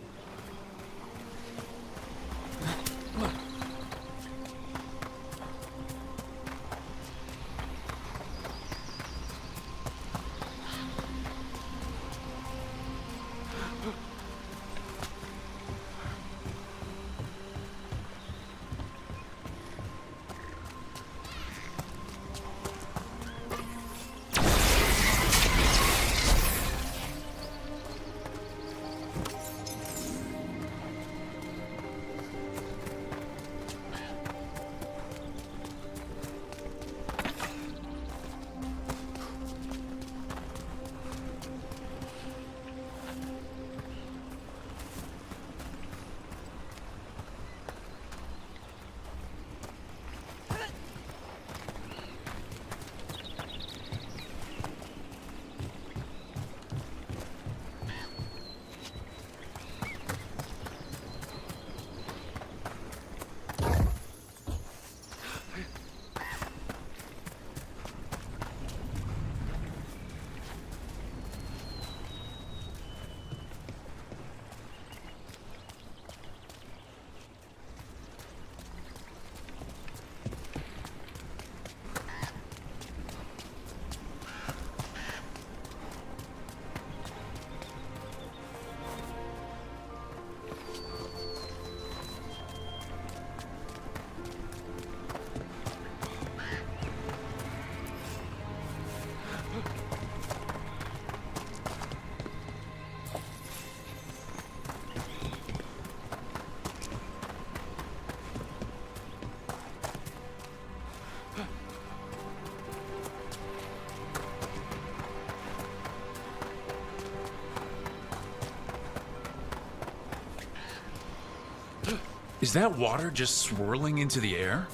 Is that water just swirling into the air?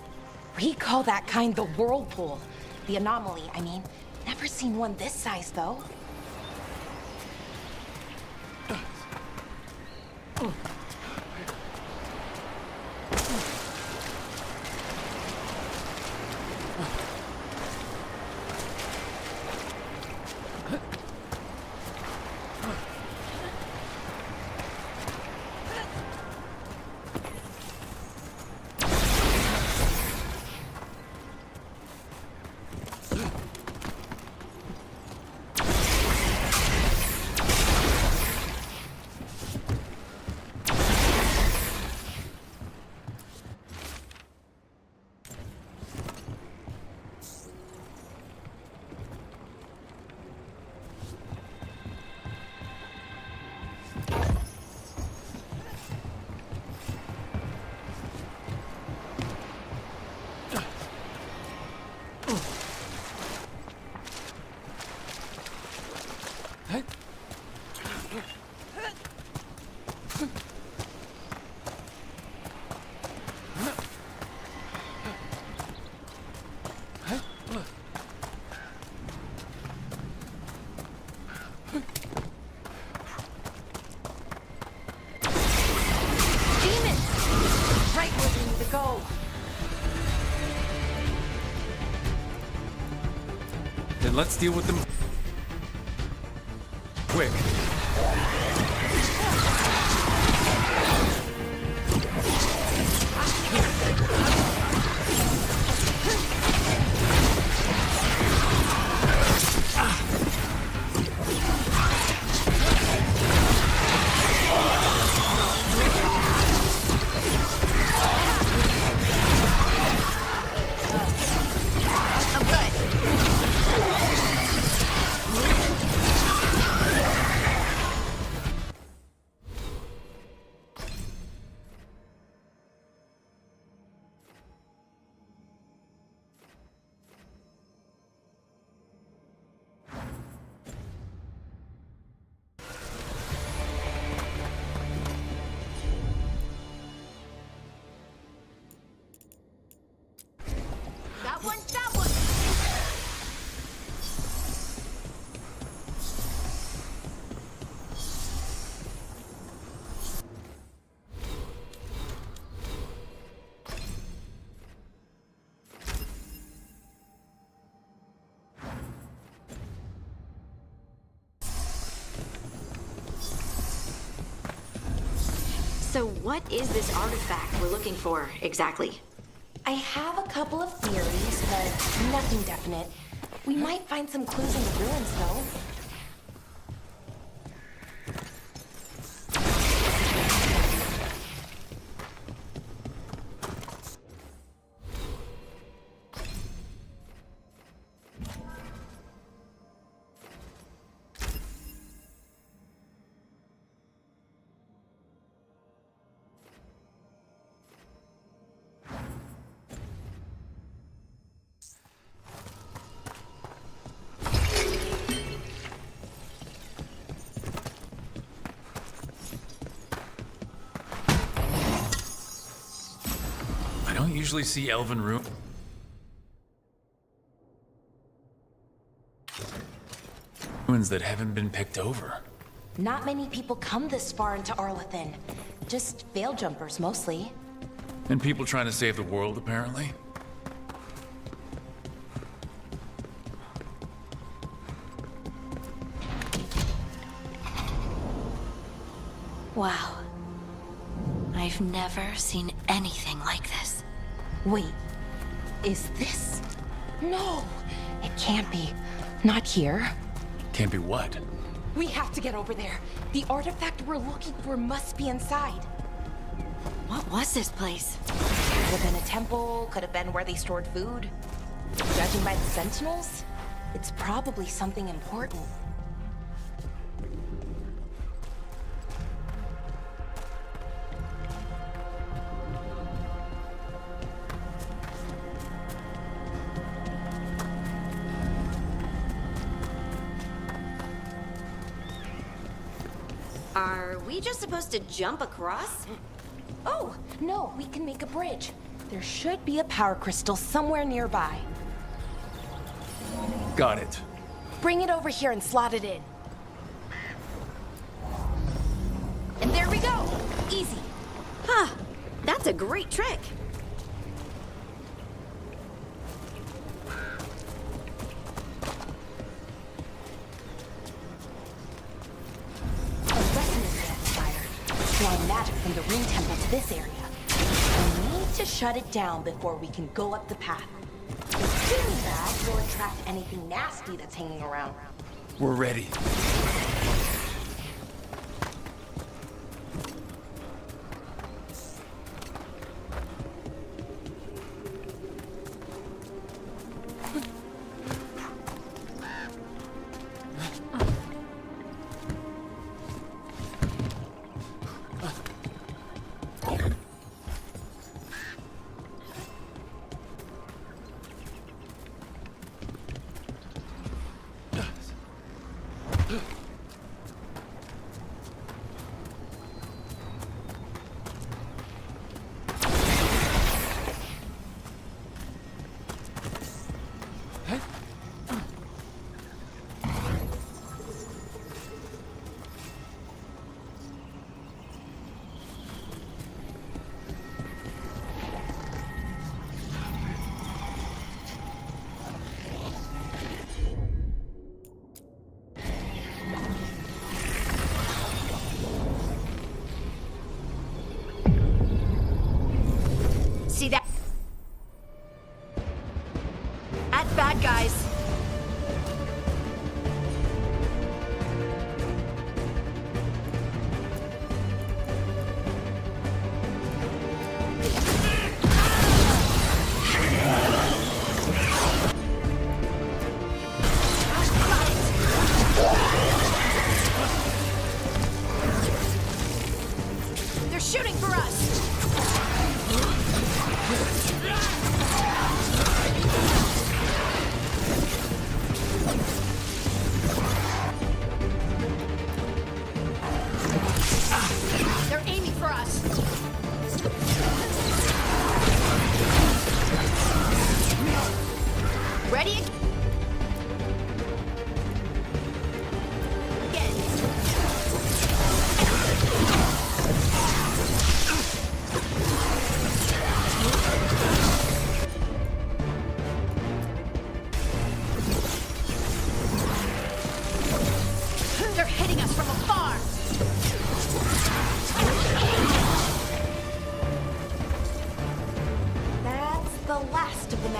We call that kind the whirlpool. The anomaly, I mean. Never seen one this size, though. Then let's deal with them quick. So what is this artifact we're looking for, exactly? I have a couple of theories, but nothing definite. We might find some clues in the ruins, though. I don't usually see elven ruins that haven't been picked over. Not many people come this far into Arlathan. Just veil jumpers, mostly. And people trying to save the world, apparently. Wow. I've never seen anything like this. Wait, is this? No, it can't be. Not here. Can't be what? We have to get over there. The artifact we're looking for must be inside. What was this place? Could have been a temple, could have been where they stored food. Judging by the sentinels, it's probably something important. Are we just supposed to jump across? Oh, no, we can make a bridge. There should be a power crystal somewhere nearby. Got it. Bring it over here and slot it in. And there we go! Easy. Huh. That's a great trick. Drawing magic from the rune temple to this area. We need to shut it down before we can go up the path. If doing that will attract anything nasty that's hanging around. We're ready.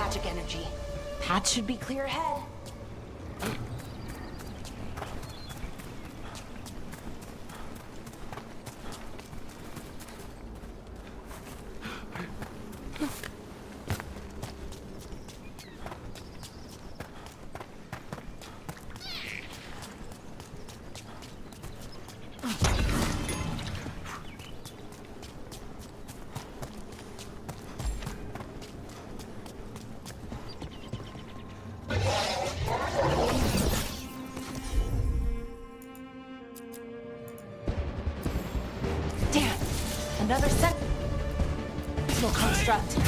magic energy. Path should be clear ahead. Damn, another sentinel construct.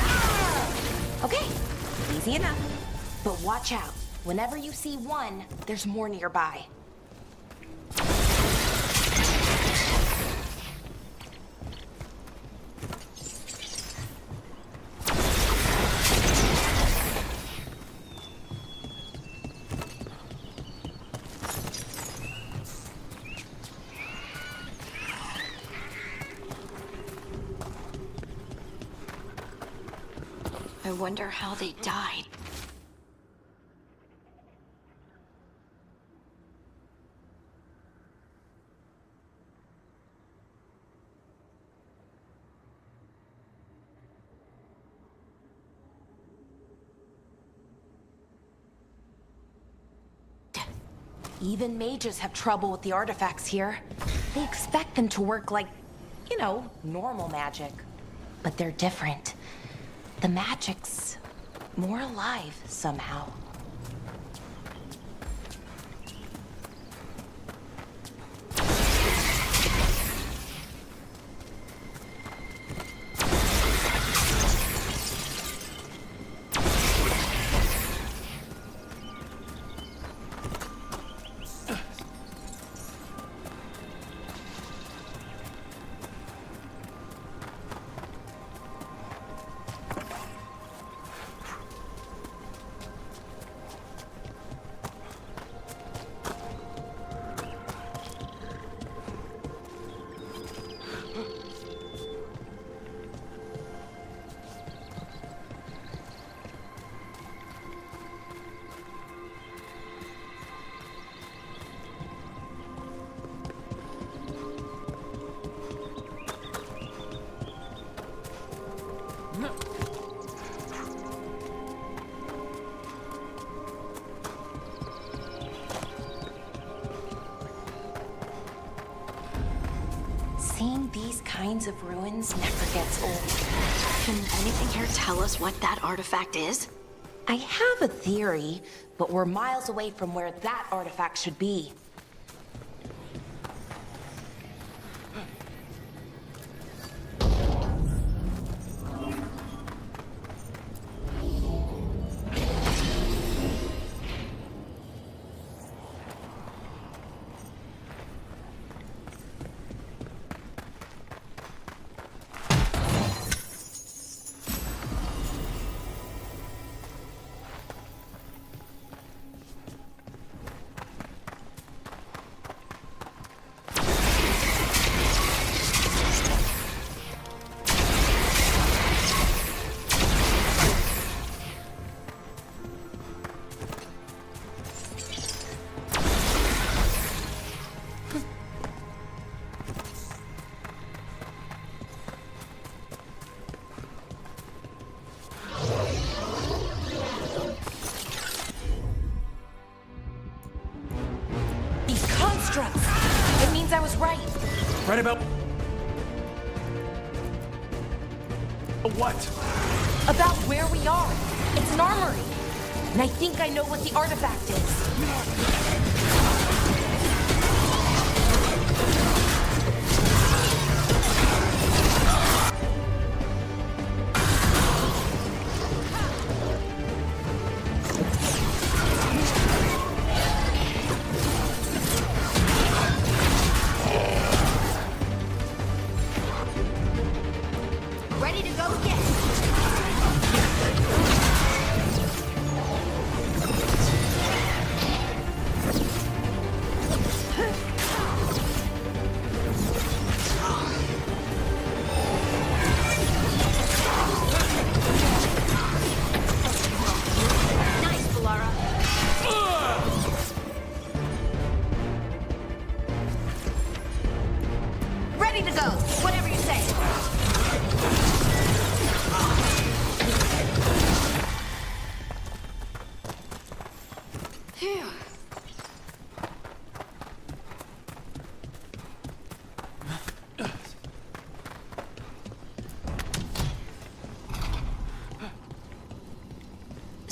Okay, easy enough. But watch out. Whenever you see one, there's more nearby. I wonder how they died. Even mages have trouble with the artifacts here. They expect them to work like, you know, normal magic. But they're different. The magic's more alive somehow. Seeing these kinds of ruins never gets old. Can anything here tell us what that artifact is? I have a theory, but we're miles away from where that artifact should be. It means I was right. Right about... what? About where we are. It's an armory. And I think I know what the artifact is. Ready to go again.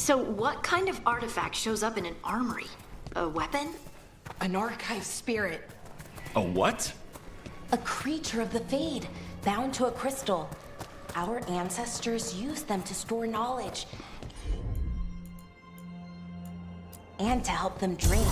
So what kind of artifact shows up in an armory? A weapon? An archive spirit. A what? A creature of the Fade, bound to a crystal. Our ancestors used them to store knowledge and to help them dream.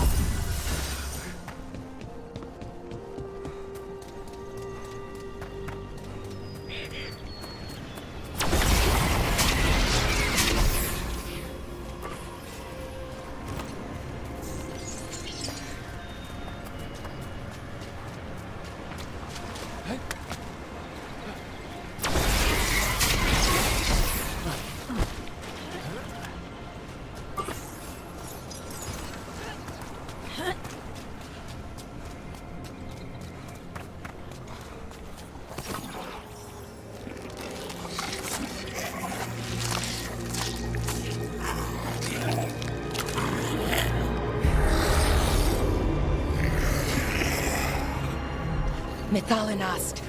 Mythalinast.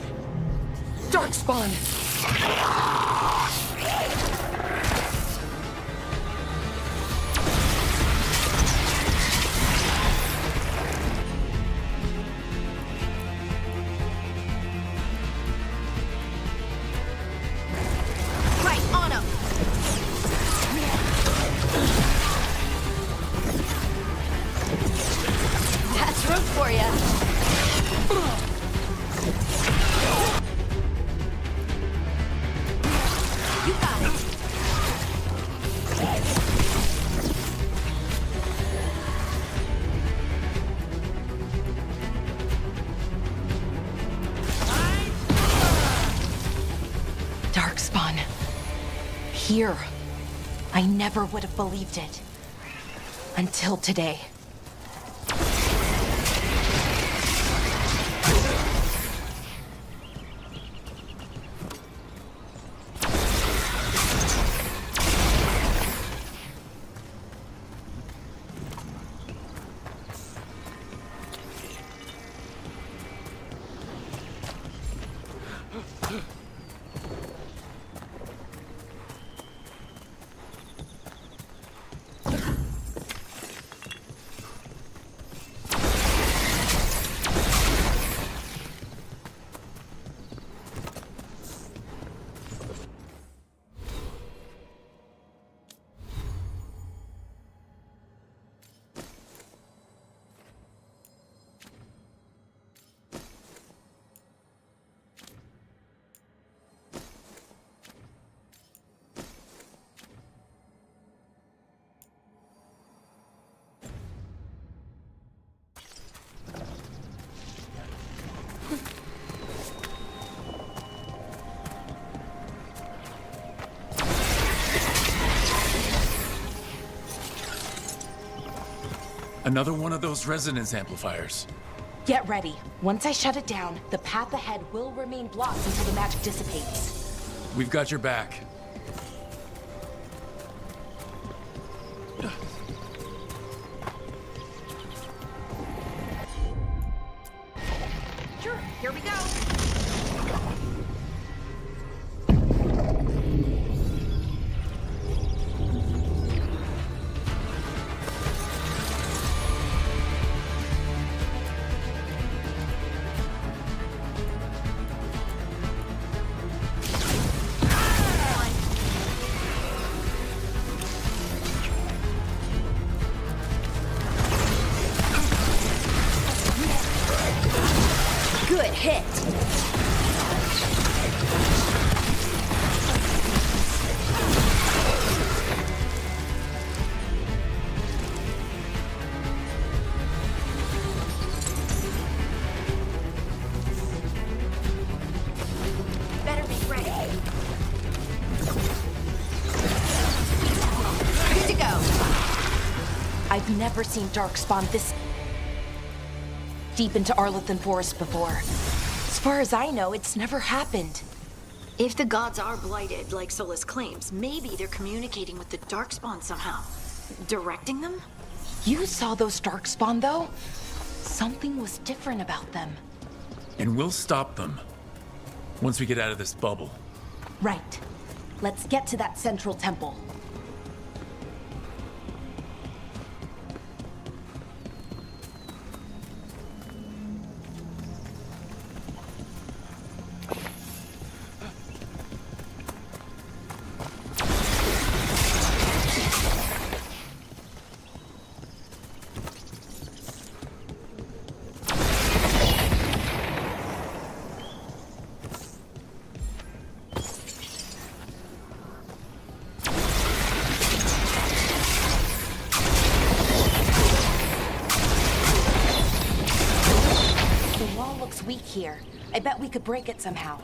Darkspawn. Right, on him! That's room for you. You got it. Darkspawn. Here. I never would have believed it. Until today. Another one of those resonance amplifiers. Get ready. Once I shut it down, the path ahead will remain blocked until the magic dissipates. We've got your back. Sure, here we go. Good hit. Better be ready. Good to go. I've never seen Darkspawn this deep into Arlethan Forest before. As far as I know, it's never happened. If the gods are blighted, like Solus claims, maybe they're communicating with the Darkspawn somehow. Directing them? You saw those Darkspawn, though? Something was different about them. And we'll stop them. Once we get out of this bubble. Right. Let's get to that central temple. I bet we could break it somehow.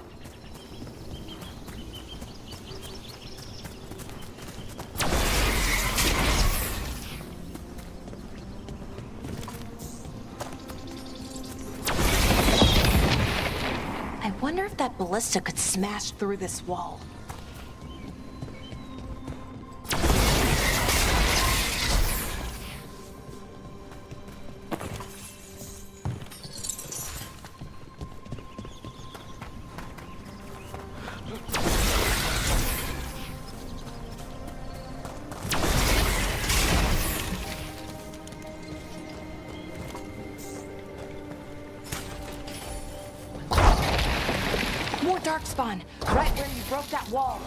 I wonder if that ballista could smash through this wall. More darkspawn, right where you broke that wall.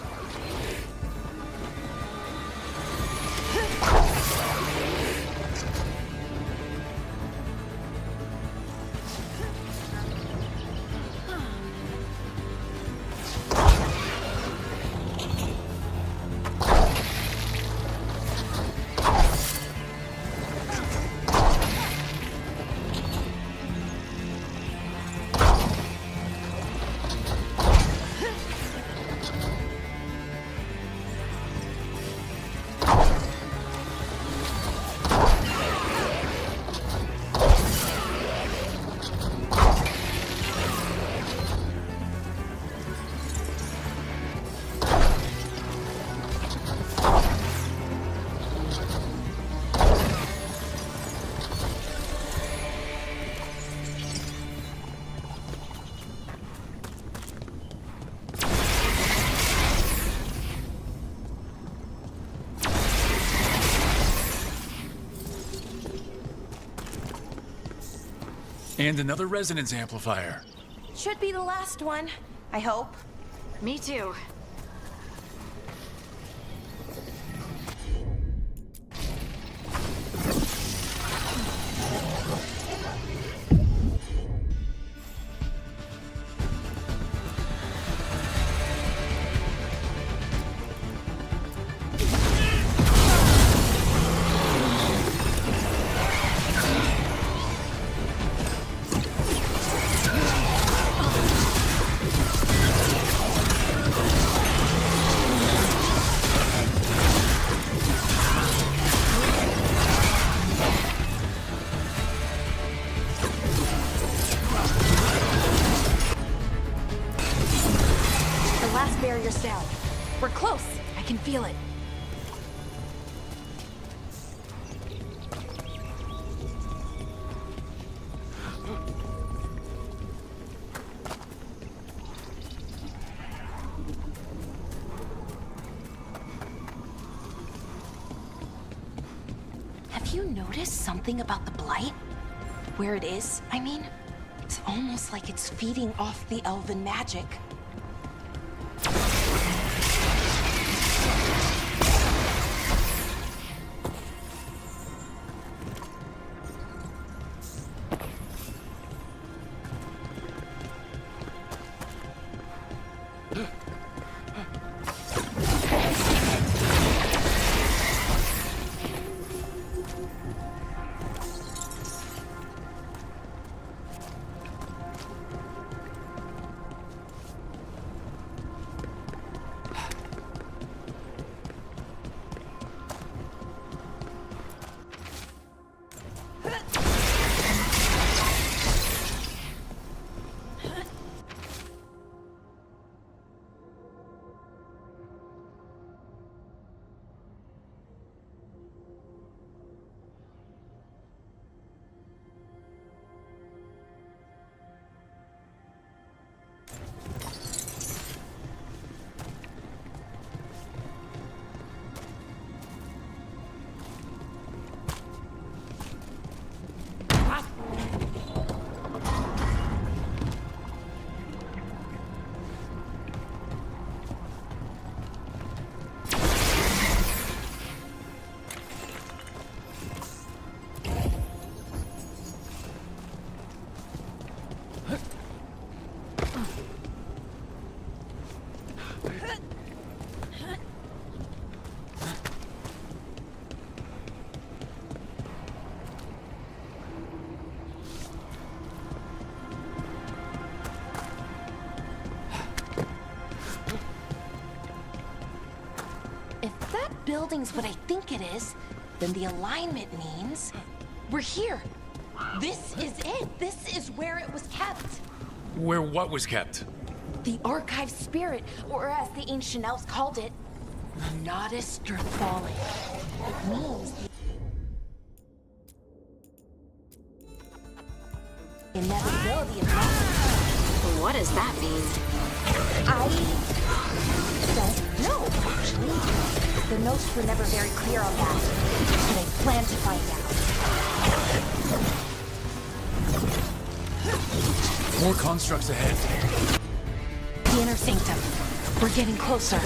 And another resonance amplifier. Should be the last one, I hope. Me too. Barrier's down. We're close. I can feel it. Have you noticed something about the blight? Where it is, I mean? It's almost like it's feeding off the elven magic. If that building's what I think it is, then the alignment means we're here. This is it. This is where it was kept. Where what was kept? The archive spirit, or as the ancient elves called it, Nodus Fallen. It means the inevitability of life. What does that mean? I don't know, actually. The notes were never very clear on that, but I plan to find out. More constructs ahead. The inner sanctum. We're getting closer.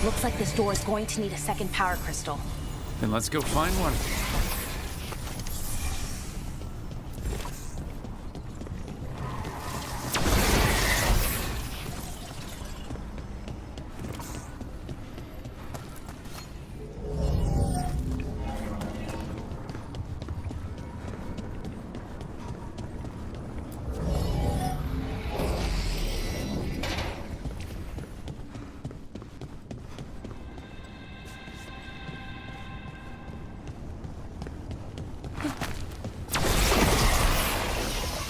Looks like this door is going to need a second power crystal. Then let's go find one.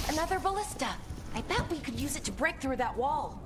Another ballista. I bet we could use it to break through that wall.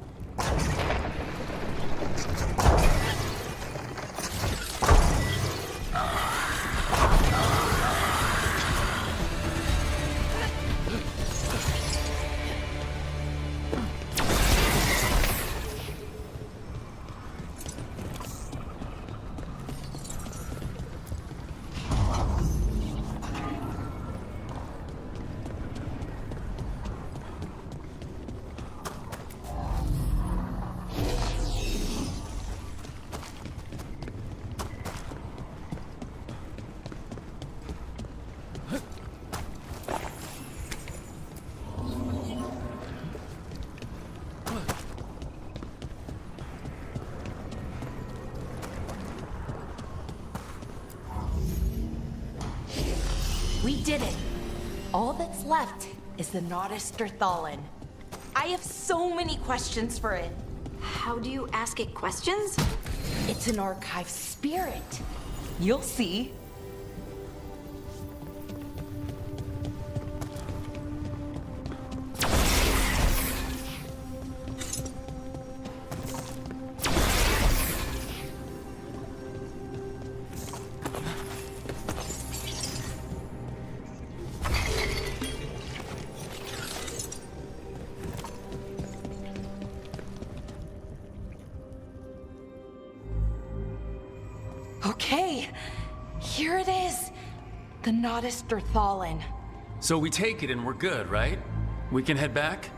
We did it. All that's left is the Nodus Fallen. I have so many questions for it. How do you ask it questions? It's an archive spirit. You'll see. Okay, here it is. The Nodus Fallen. So we take it and we're good, right? We can head back?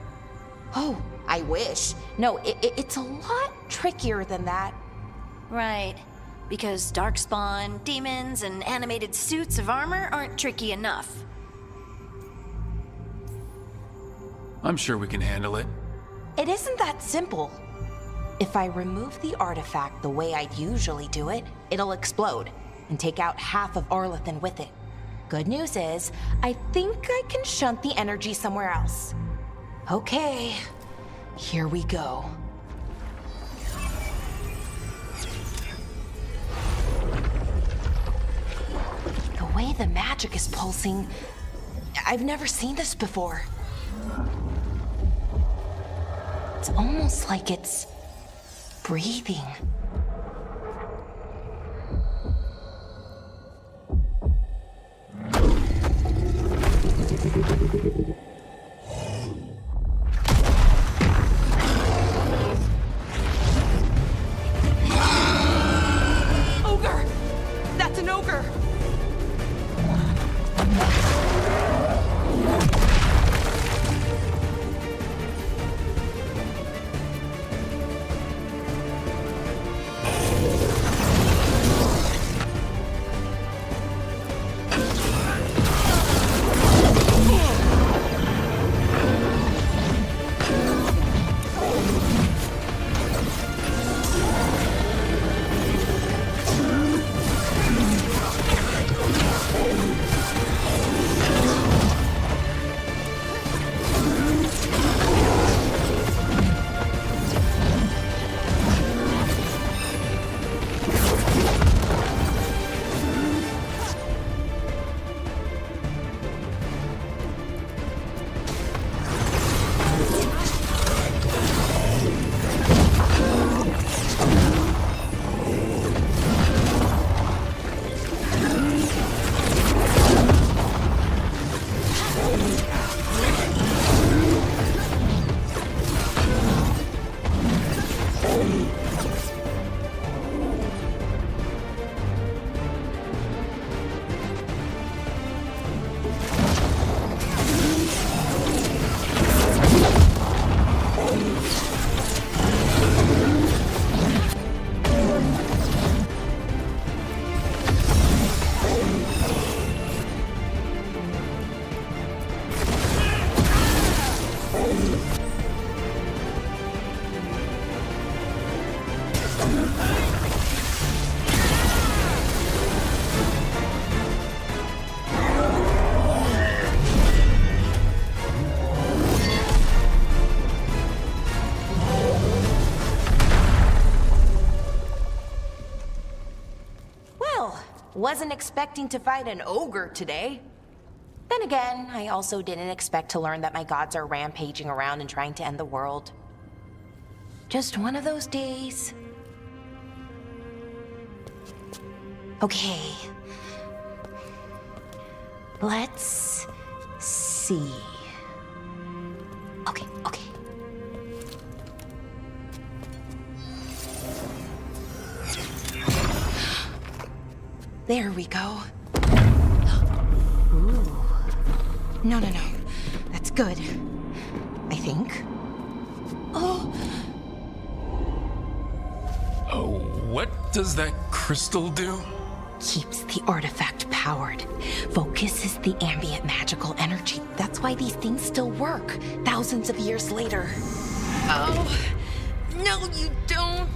Oh, I wish. No, it's a lot trickier than that. Right. Because darkspawn, demons, and animated suits of armor aren't tricky enough. I'm sure we can handle it. It isn't that simple. If I remove the artifact the way I'd usually do it, it'll explode and take out half of Arlathan with it. Good news is, I think I can shunt the energy somewhere else. Okay, here we go. The way the magic is pulsing, I've never seen this before. It's almost like it's breathing. Ogre! That's an ogre! wasn't expecting to fight an ogre today. Then again, I also didn't expect to learn that my gods are rampaging around and trying to end the world. Just one of those days. Okay. Let's see. Okay. There we go. Ooh. No. That's good. I think. Oh, What does that crystal do? keeps the artifact powered. Focuses the ambient magical energy. That's why these things still work, thousands of years later. Oh, no, you don't.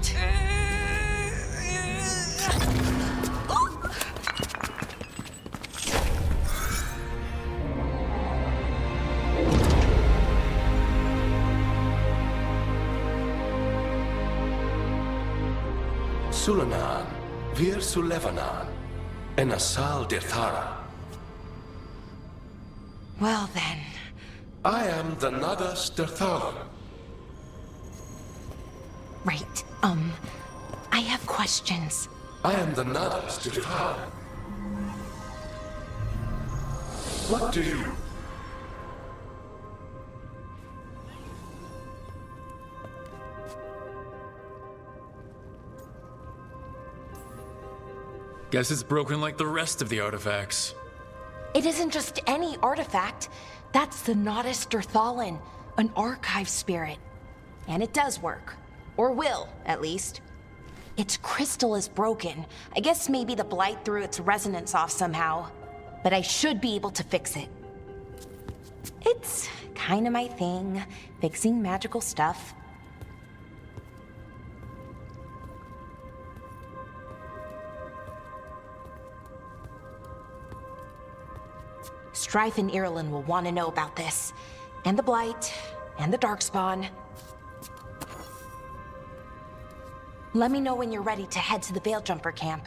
Sulanan, Vir Sulevanan, and Asal Dirthara. Well then. I am the Nadas Dirthalan. Right, I have questions. I am the Nadas Dirthalan. What do you... Guess it's broken like the rest of the artifacts. It isn't just any artifact. That's the Nadas Dirthalan, an archive spirit. And it does work. Or will, at least. Its crystal is broken. I guess maybe the blight threw its resonance off somehow. But I should be able to fix it. It's kind of my thing, fixing magical stuff. Strife and Irulan will want to know about this. And the Blight, and the Darkspawn. Let me know when you're ready to head to the Veiljumper camp.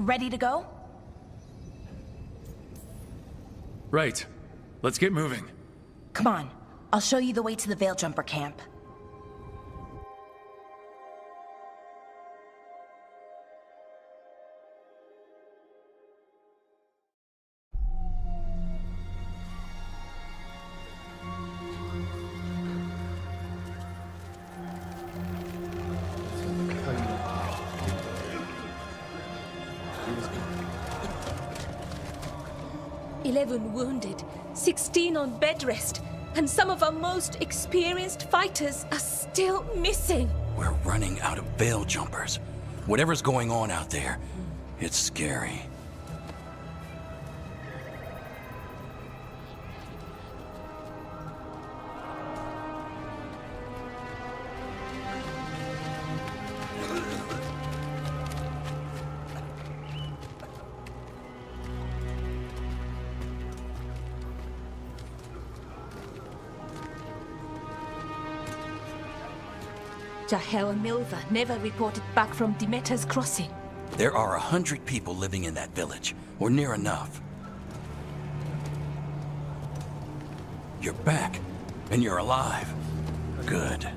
Ready to go? Right. Let's get moving. Come on. I'll show you the way to the Veil Jumper camp. "11 wounded, 16 on bed rest, and some of our most experienced fighters are still missing." We're running out of Veil Jumpers. Whatever's going on out there, it's scary. Jahel and Milva never reported back from Demeter's crossing. There are 100 people living in that village, or near enough. You're back, and you're alive. Good.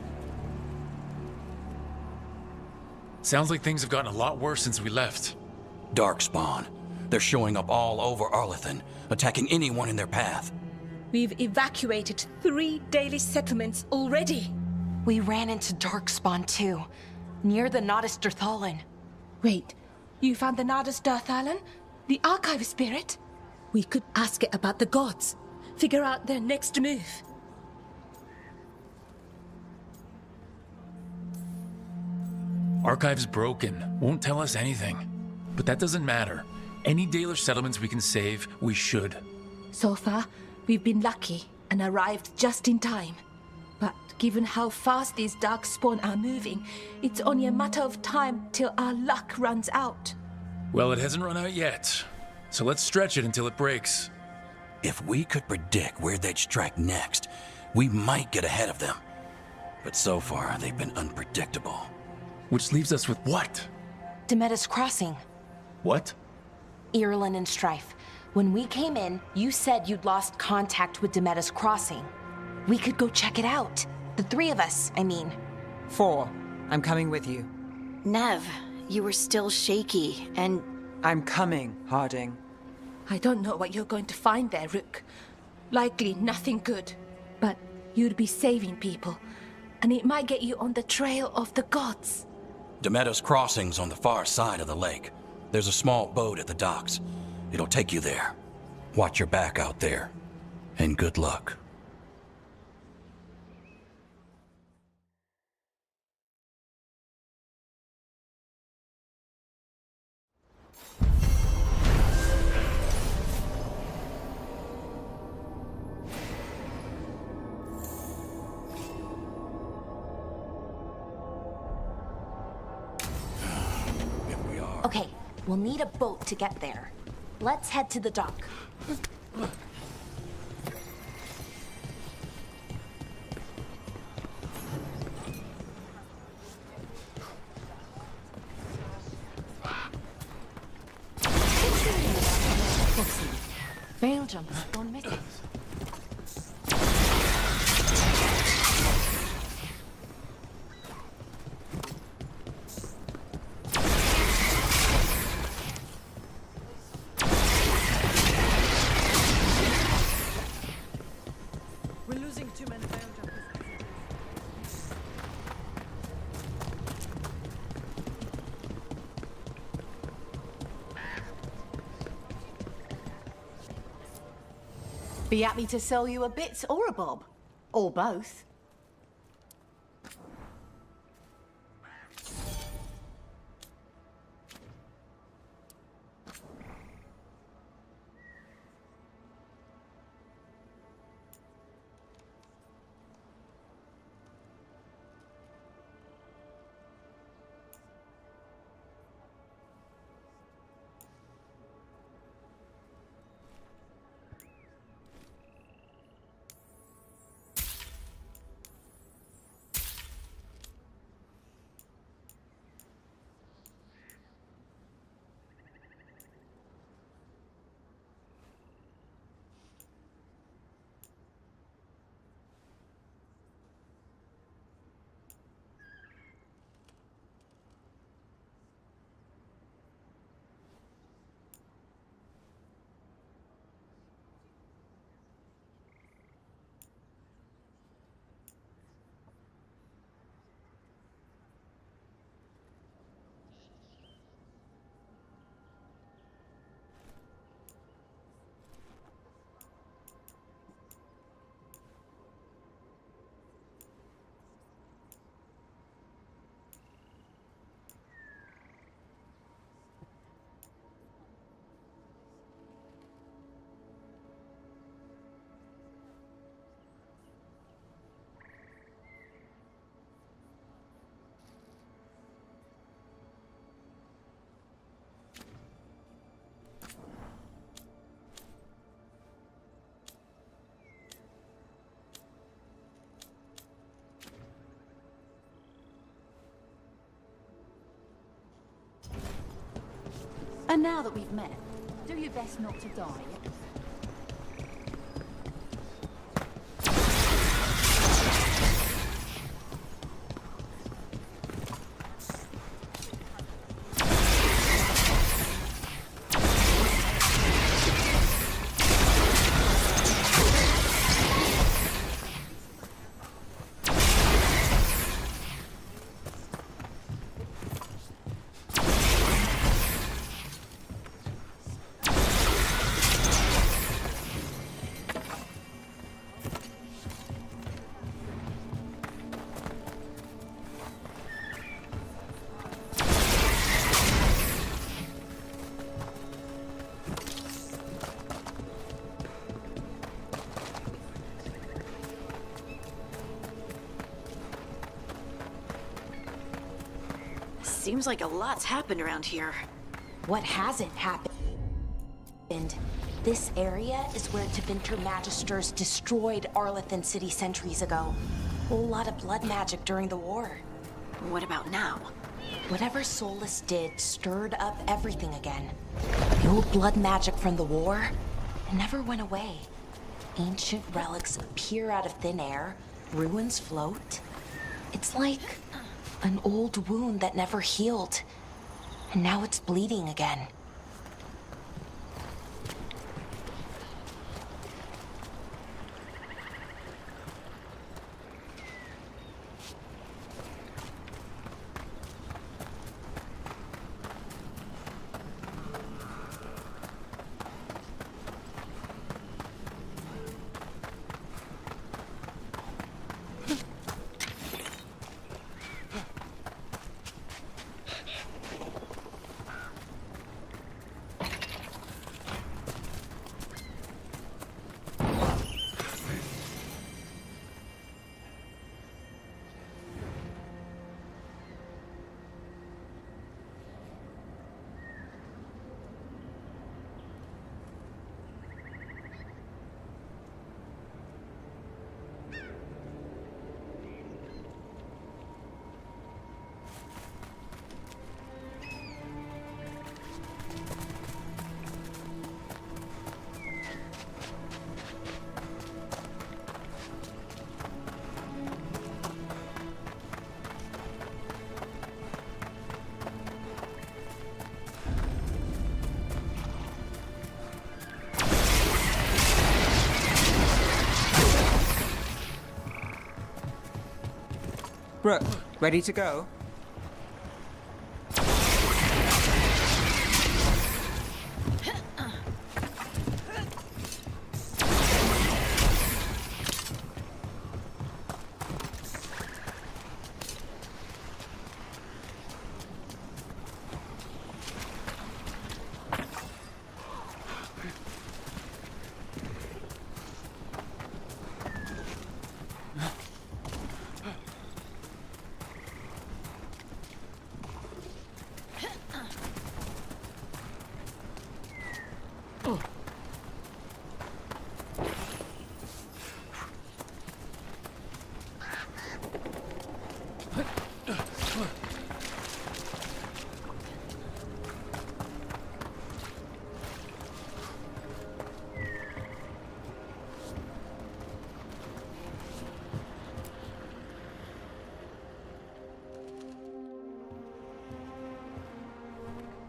Sounds like things have gotten a lot worse since we left. Darkspawn. They're showing up all over Arlethan, attacking anyone in their path. We've evacuated 3 daily settlements already. We ran into Darkspawn too, near the Nodus Dirthalin. Wait, you found the Nodus Dirthalin? The archive spirit? We could ask it about the gods. Figure out their next move. Archive's broken. Won't tell us anything. But that doesn't matter. Any Dalish settlements we can save, we should. So far, we've been lucky and arrived just in time. But given how fast these Darkspawn are moving, it's only a matter of time till our luck runs out. Well, it hasn't run out yet. So let's stretch it until it breaks. If we could predict where they'd strike next, we might get ahead of them. But so far, they've been unpredictable. Which leaves us with what? Demeter's Crossing. What? Irulan and Strife. When we came in, you said you'd lost contact with Demeter's Crossing. We could go check it out. The 3 of us, I mean. 4. I'm coming with you. Nev, you were still shaky, and... I'm coming, Harding. I don't know what you're going to find there, Rook. Likely nothing good. But you'd be saving people, and it might get you on the trail of the gods. Demeter's Crossing's on the far side of the lake. There's a small boat at the docks. It'll take you there. Watch your back out there. And good luck. Okay, we'll need a boat to get there. Let's head to the dock. Veil Jumper's gone missing. We're losing too many Veil Jumpers. Be happy to sell you a bit or a bob. Or both. And now that we've met, do your best not to die. Seems like a lot's happened around here. What hasn't happened? This area is where Tevinter Magisters destroyed Arlethan City centuries ago. Whole lot of blood magic during the war. What about now? Whatever Solus did stirred up everything again. The old blood magic from the war, it never went away. Ancient relics appear out of thin air, ruins float. It's like an old wound that never healed, and now it's bleeding again. Brooke, ready to go?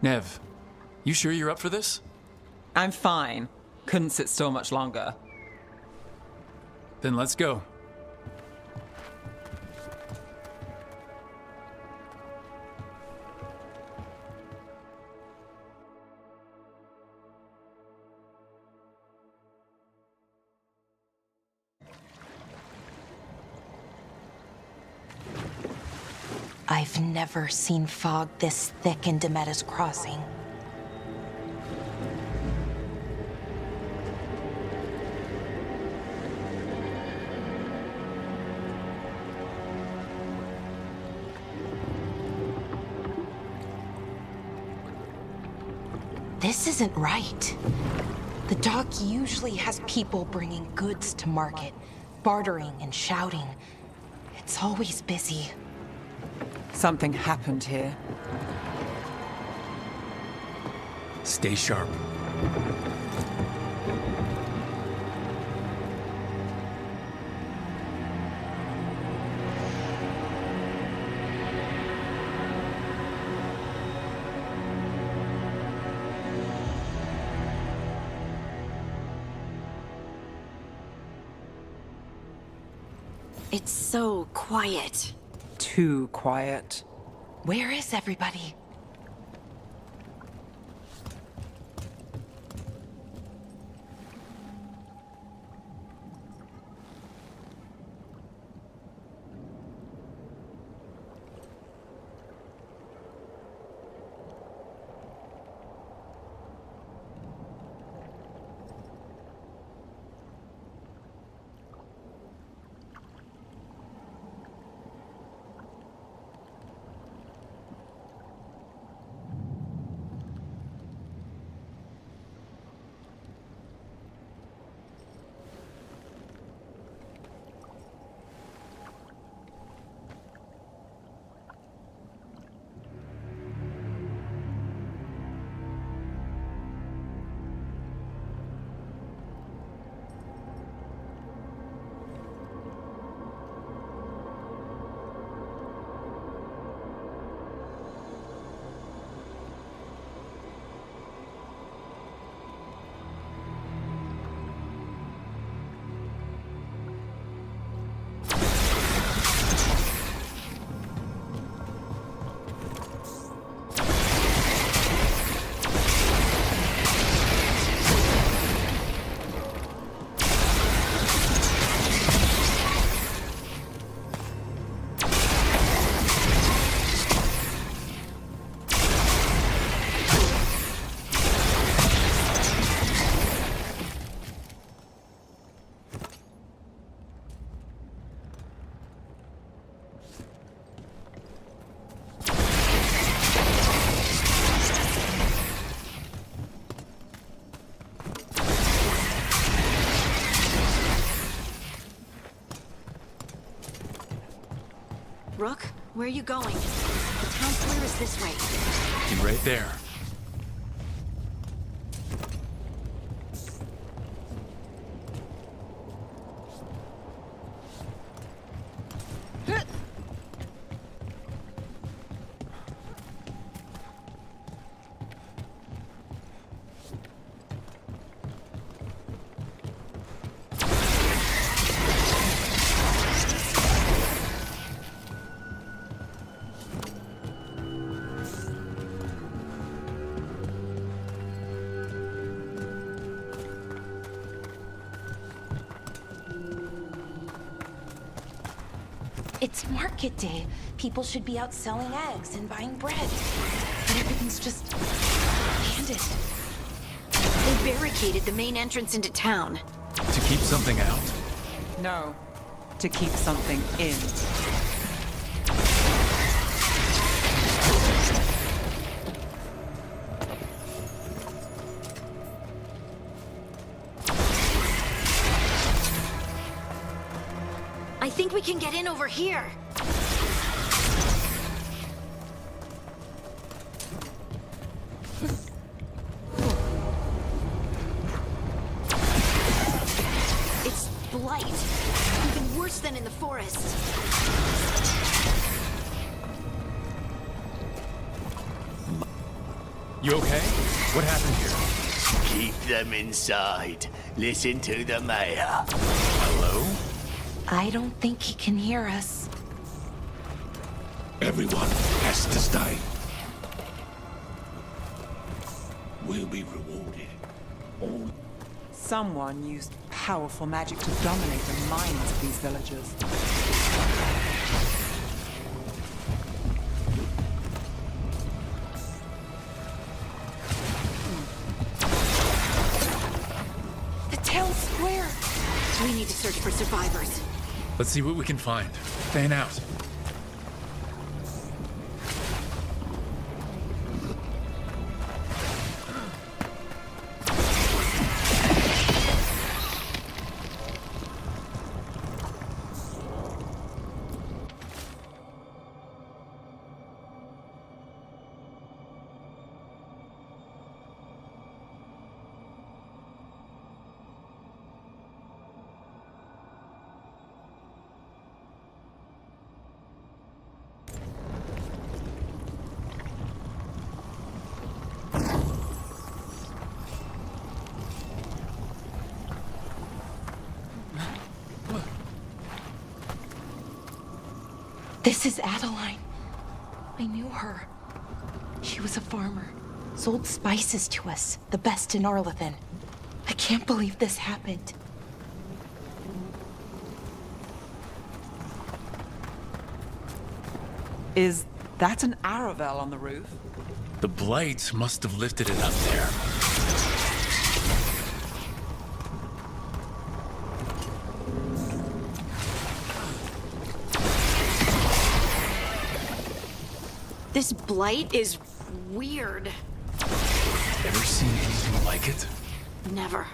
Nev, you sure you're up for this? I'm fine. Couldn't sit still much longer. Then let's go. I've never seen fog this thick in Demetta's Crossing. This isn't right. The dock usually has people bringing goods to market, bartering and shouting. It's always busy. Something happened here. Stay sharp. It's so quiet. Too quiet. Where is everybody? Rook, where are you going? The town square is this way. Be right there. It's market day. People should be out selling eggs and buying bread. But everything's just abandoned. They barricaded the main entrance into town. To keep something out? No. To keep something in. I think we can get in over here. It's blight. Even worse than in the forest. You okay? What happened here? Keep them inside. Listen to the mayor. Hello? I don't think he can hear us. Everyone has to stay. We'll be rewarded. All Someone used powerful magic to dominate the minds of these villagers. The town square! We need to search for survivors. Let's see what we can find. Fan out. This is Adeline. I knew her. She was a farmer. Sold spices to us, the best in Arlathan. I can't believe this happened. Is that an Aravel on the roof? The blights must have lifted it up there. This blight is weird. Ever seen anything like it? Never.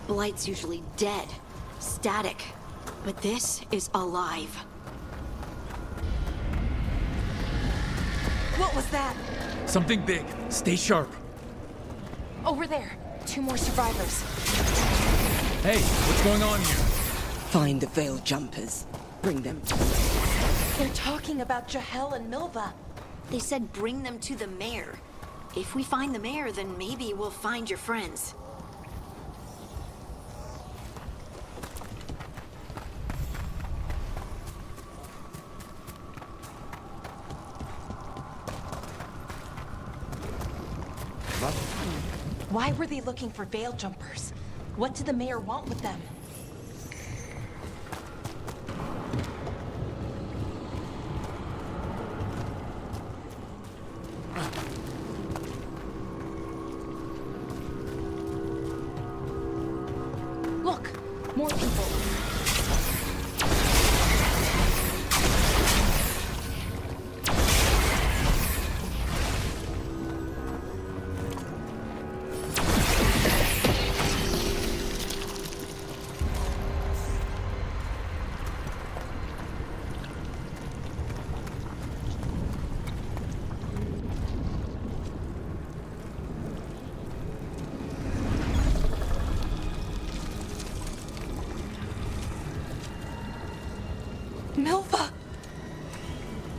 Blight's usually dead, static. But this is alive. What was that? Something big. Stay sharp. Over there. 2 more survivors. Hey, what's going on here? Find the Veil Jumpers. Bring them to me. They're talking about Jahel and Milva. They said bring them to the mayor. If we find the mayor, then maybe we'll find your friends. Why were they looking for Veil Jumpers? What did the mayor want with them? Look, more people. Milva!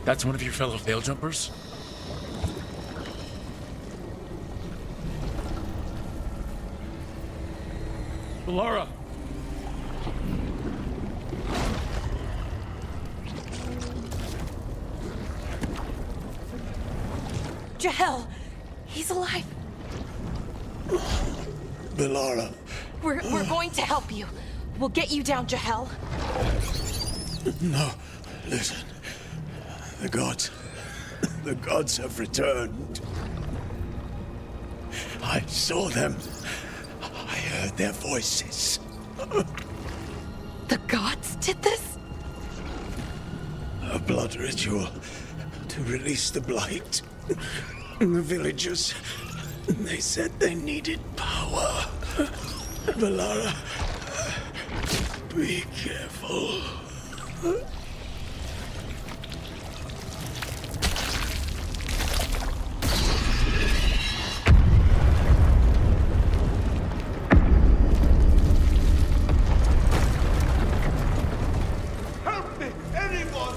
That's one of your fellow Veil Jumpers? Laura! Jahel! He's alive! Belara. We're going to help you. We'll get you down, Jahel. No, listen. The gods have returned. I saw them. I heard their voices. The gods did this? A blood ritual to release the blight. The villagers, they said they needed power. Belara, be careful. Help me! Anyone!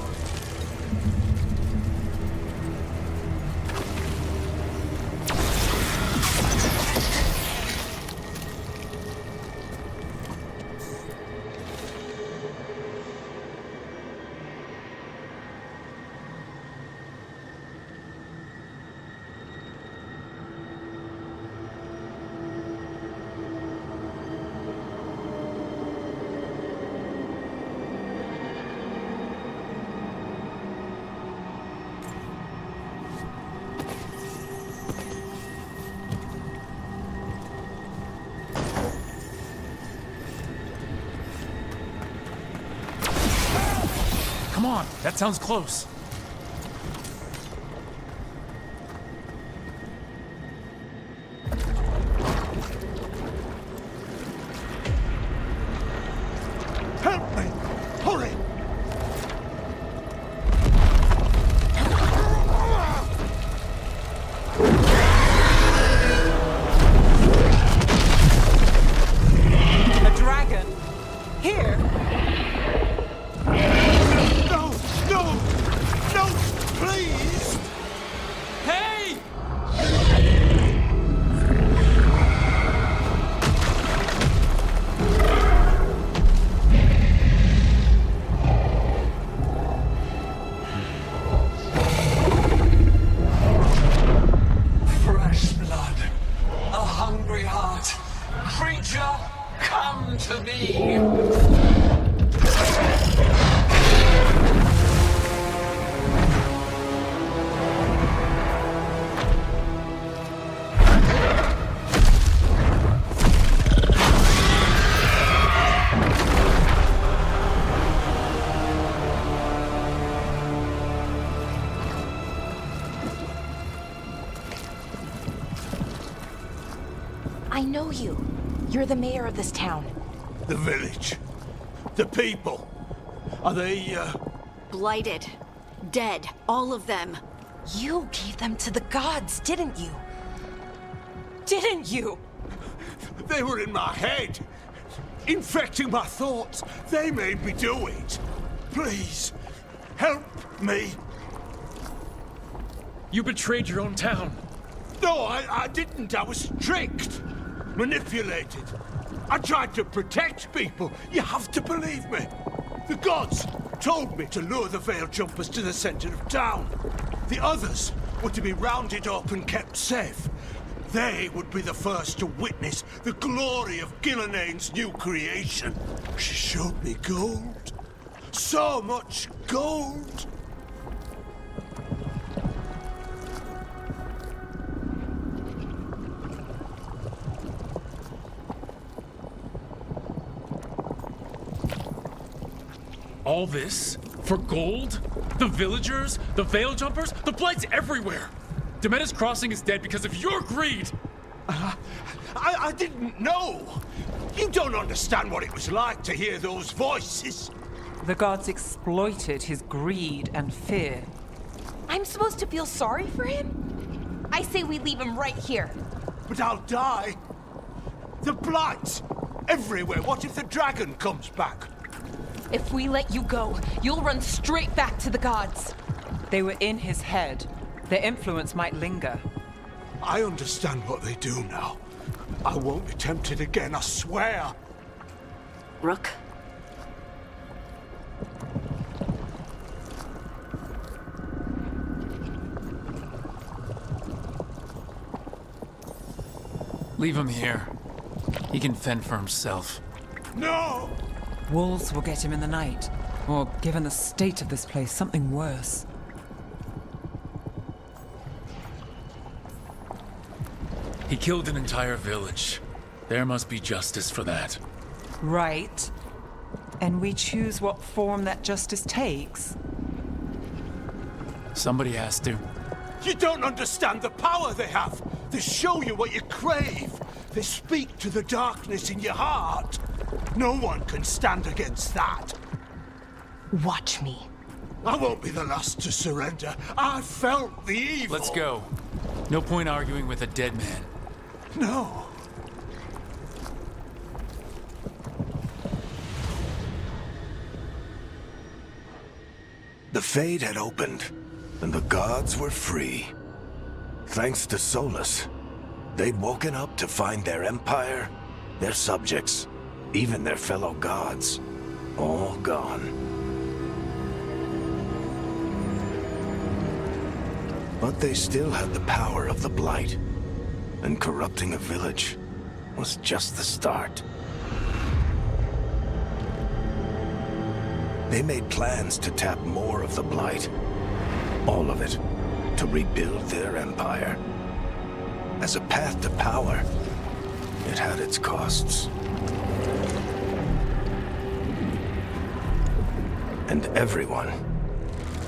Come on, that sounds close. Help me! Hurry! A dragon? Here? No! No! I know you. You're the mayor of this town. The village. The people. Are they, Blighted. Dead. All of them. You gave them to the gods, didn't you? Didn't you? They were in my head. Infecting my thoughts. They made me do it. Please, help me. You betrayed your own town. No, I didn't. I was tricked. Manipulated. I tried to protect people. You have to believe me. The gods told me to lure the Veil Jumpers to the center of town. The others were to be rounded up and kept safe. They would be the first to witness the glory of Gillenane's new creation. She showed me gold. So much gold. All this? For gold? The villagers? The Veil Jumpers? The Blight's everywhere! Demeter's Crossing is dead because of your greed! I didn't know. You don't understand what it was like to hear those voices. The gods exploited his greed and fear. I'm supposed to feel sorry for him? I say we leave him right here. But I'll die. The Blight! Everywhere. What if the dragon comes back? If we let you go, you'll run straight back to the gods. They were in his head. Their influence might linger. I understand what they do now. I won't be tempted again, I swear. Rook? Leave him here. He can fend for himself. No! Wolves will get him in the night. Or, given the state of this place, something worse. He killed an entire village. There must be justice for that. Right. And we choose what form that justice takes. Somebody has to. You don't understand the power they have. They show you what you crave. They speak to the darkness in your heart. No one can stand against that. Watch me. I won't be the last to surrender. I felt the evil. Let's go. No point arguing with a dead man. No. The Fade had opened, and the gods were free. Thanks to Solus, they'd woken up to find their empire, their subjects, even their fellow gods, all gone. But they still had the power of the Blight, and corrupting a village was just the start. They made plans to tap more of the Blight, all of it, to rebuild their empire. As a path to power, it had its costs. And everyone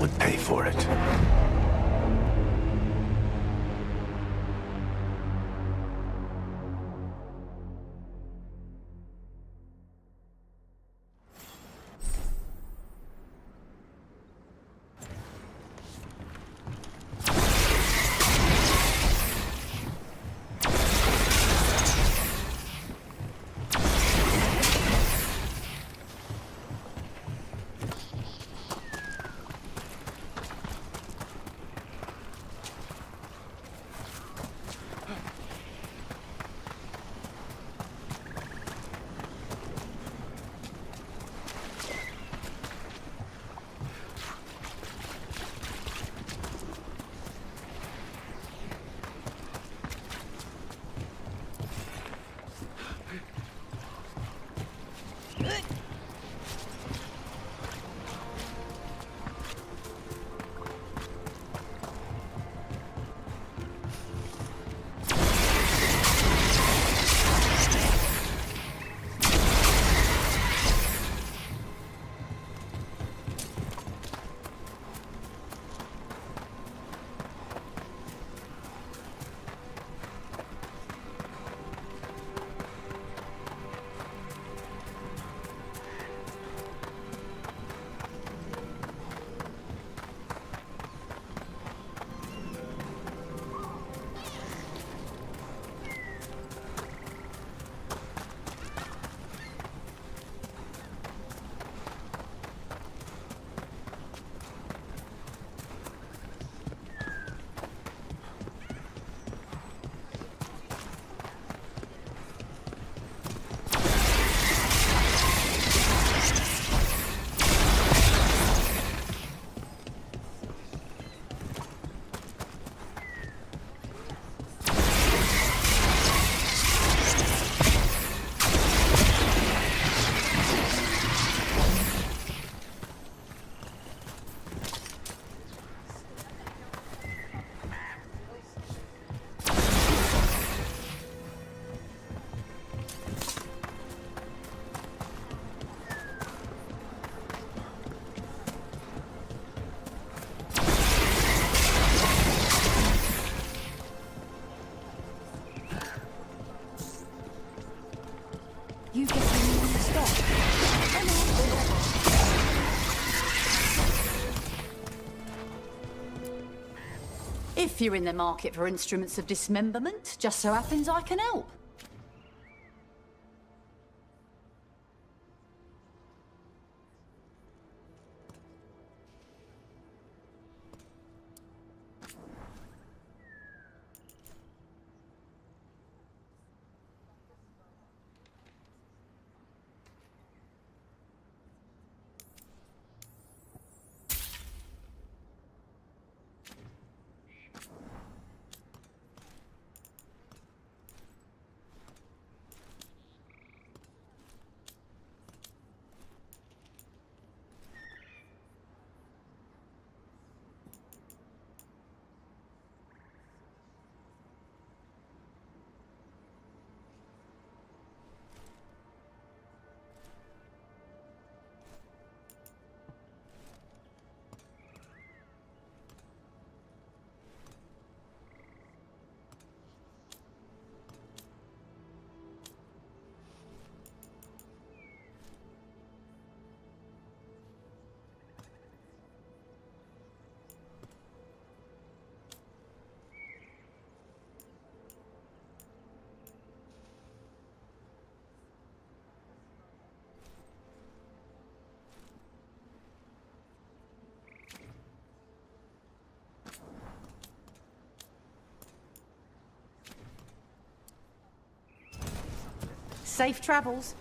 would pay for it. If you're in the market for instruments of dismemberment, just so happens I can help. Safe travels.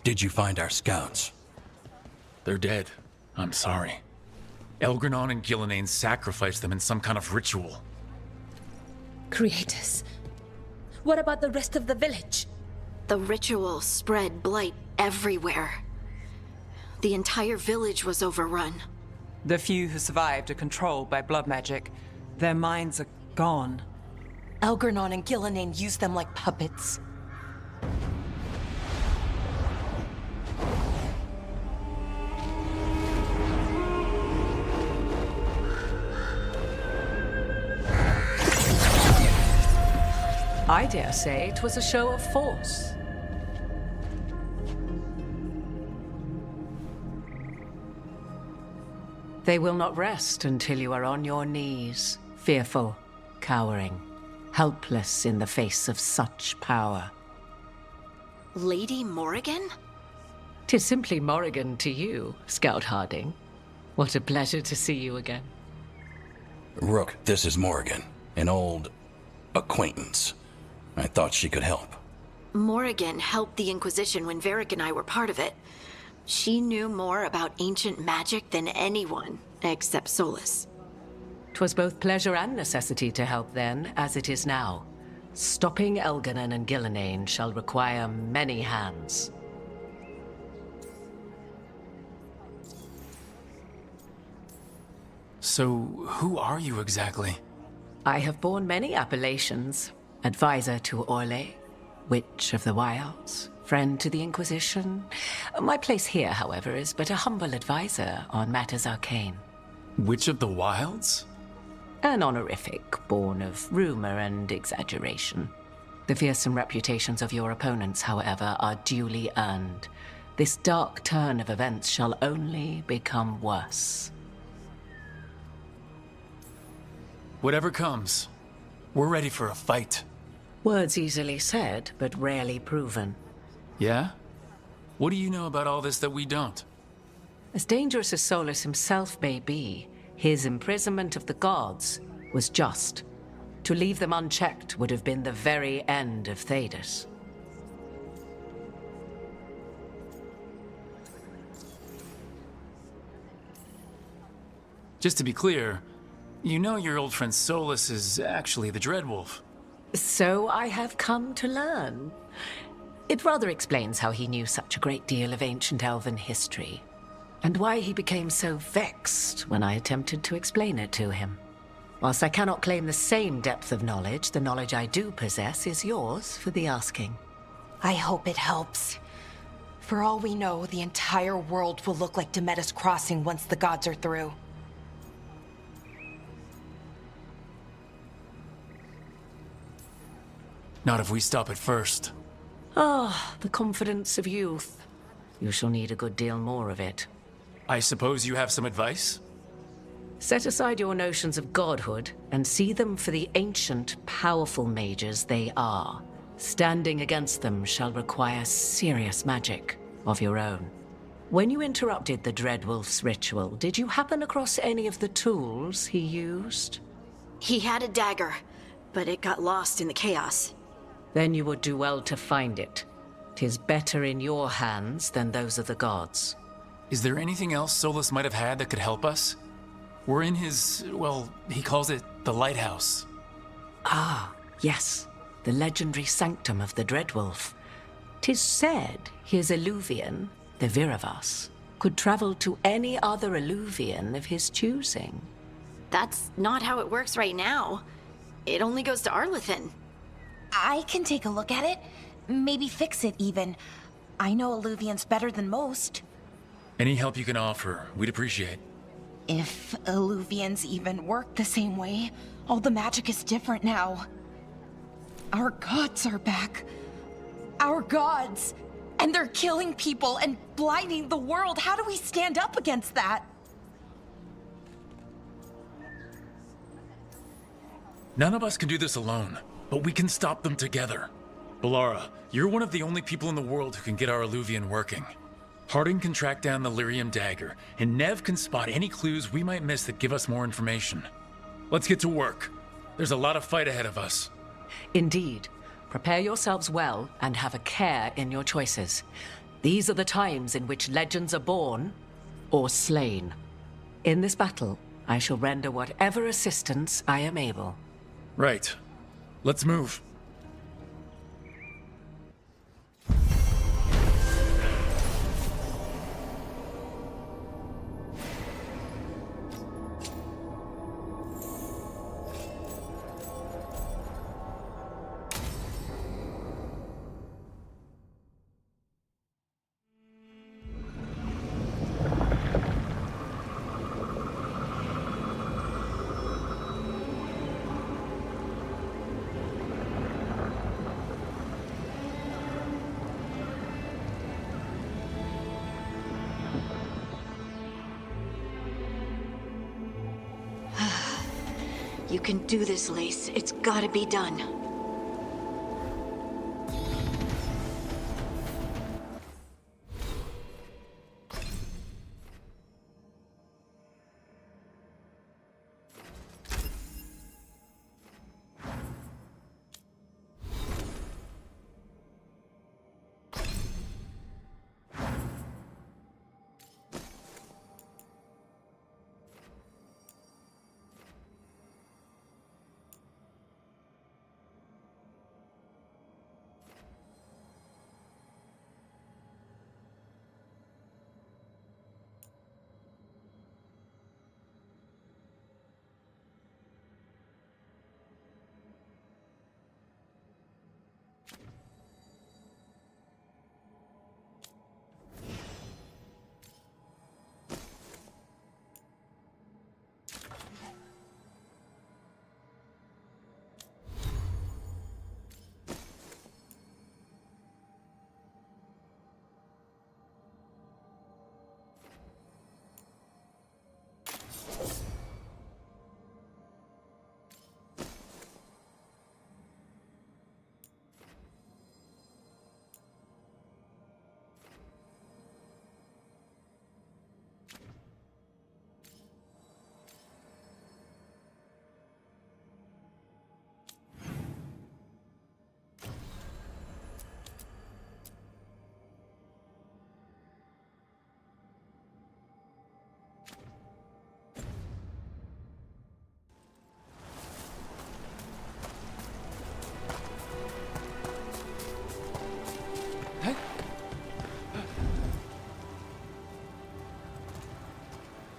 Did you find our scouts? They're dead. I'm sorry. Elgranon and Gillenane sacrificed them in some kind of ritual. Creators. What about the rest of the village? The ritual spread blight everywhere. The entire village was overrun. The few who survived are controlled by blood magic. Their minds are gone. Elgranon and Gillenane used them like puppets. I dare say it was a show of force. They will not rest until you are on your knees, fearful, cowering, helpless in the face of such power. Lady Morrigan? 'Tis simply Morrigan to you, Scout Harding. What a pleasure to see you again. Rook, this is Morrigan, an old acquaintance. I thought she could help. Morrigan helped the Inquisition when Varric and I were part of it. She knew more about ancient magic than anyone, except Solus. 'Twas both pleasure and necessity to help then, as it is now. Stopping Elganon and Gillenane shall require many hands. So, who are you exactly? I have borne many appellations. Advisor to Orle, Witch of the Wilds, friend to the Inquisition. My place here, however, is but a humble advisor on matters arcane. Witch of the Wilds? An honorific born of rumor and exaggeration. The fearsome reputations of your opponents, however, are duly earned. This dark turn of events shall only become worse. Whatever comes, we're ready for a fight. Words easily said, but rarely proven. Yeah? What do you know about all this that we don't? As dangerous as Solus himself may be, his imprisonment of the gods was just. To leave them unchecked would have been the very end of Thedas. Just to be clear, you know your old friend Solus is actually the Dreadwolf. So I have come to learn. It rather explains how he knew such a great deal of ancient elven history, and why he became so vexed when I attempted to explain it to him. Whilst I cannot claim the same depth of knowledge, the knowledge I do possess is yours for the asking. I hope it helps. For all we know, the entire world will look like Demetus Crossing once the gods are through. Not if we stop it first. Ah, the confidence of youth. You shall need a good deal more of it. I suppose you have some advice? Set aside your notions of godhood and see them for the ancient, powerful mages they are. Standing against them shall require serious magic of your own. When you interrupted the Dreadwolf's ritual, did you happen across any of the tools he used? He had a dagger, but it got lost in the chaos. Then you would do well to find it. 'Tis better in your hands than those of the gods. Is there anything else Solus might have had that could help us? We're in his, well, he calls it the lighthouse. Ah, yes. The legendary sanctum of the Dreadwolf. 'Tis said his Illuvian, the Viravas, could travel to any other Illuvian of his choosing. That's not how it works right now. It only goes to Arlethan. I can take a look at it. Maybe fix it, even. I know Illuvians better than most. Any help you can offer, we'd appreciate. If Illuvians even work the same way, all the magic is different now. Our gods are back. Our gods! And they're killing people and blinding the world. How do we stand up against that? None of us can do this alone, but we can stop them together. Balara, you're one of the only people in the world who can get our Illuvian working. Harding can track down the Lyrium dagger, and Nev can spot any clues we might miss that give us more information. Let's get to work. There's a lot of fight ahead of us. Indeed. Prepare yourselves well and have a care in your choices. These are the times in which legends are born or slain. In this battle, I shall render whatever assistance I am able. Right. Let's move. You can do this, Lace. It's gotta be done.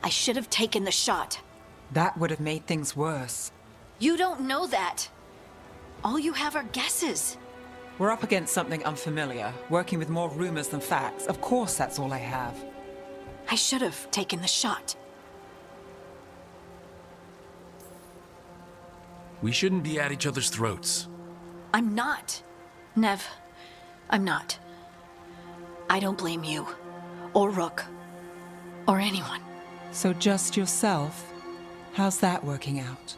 I should have taken the shot. That would have made things worse. You don't know that. All you have are guesses. We're up against something unfamiliar, working with more rumors than facts. Of course, that's all I have. I should have taken the shot. We shouldn't be at each other's throats. I'm not. Nev, I'm not. I don't blame you, or Rook, or anyone. So just yourself? How's that working out?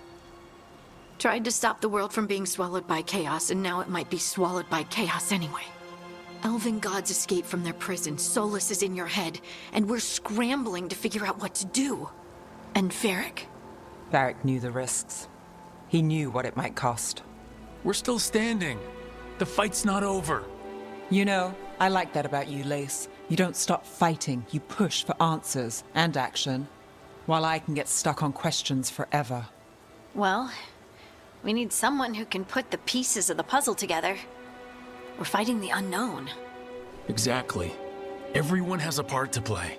Tried to stop the world from being swallowed by chaos, and now it might be swallowed by chaos anyway. Elven gods escaped from their prison, Solus is in your head, and we're scrambling to figure out what to do. And Varric? Varric knew the risks. He knew what it might cost. We're still standing. The fight's not over. You know, I like that about you, Lace. You don't stop fighting, you push for answers and action, while I can get stuck on questions forever. Well, we need someone who can put the pieces of the puzzle together. We're fighting the unknown. Exactly. Everyone has a part to play.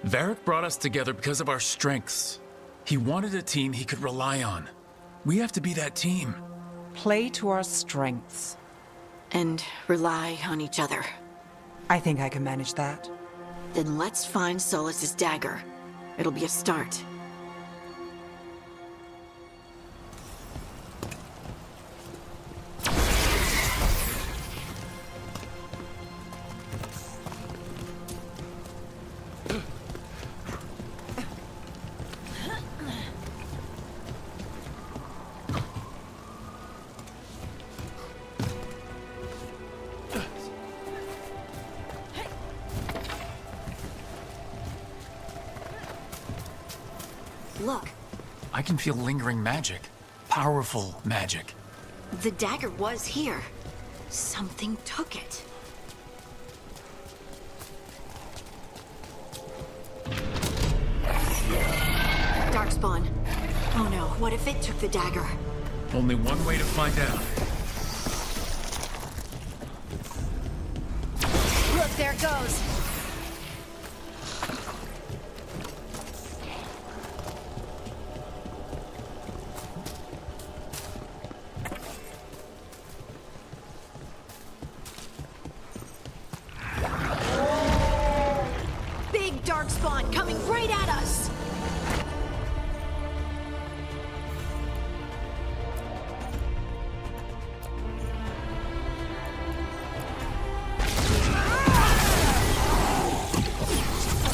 Varric brought us together because of our strengths. He wanted a team he could rely on. We have to be that team. Play to our strengths. And rely on each other. I think I can manage that. Then let's find Solus's dagger. It'll be a start. Look. I can feel lingering magic. Powerful magic. The dagger was here. Something took it. Darkspawn. Oh no, what if it took the dagger? Only one way to find out. Look, there it goes. Darkspawn coming right at us!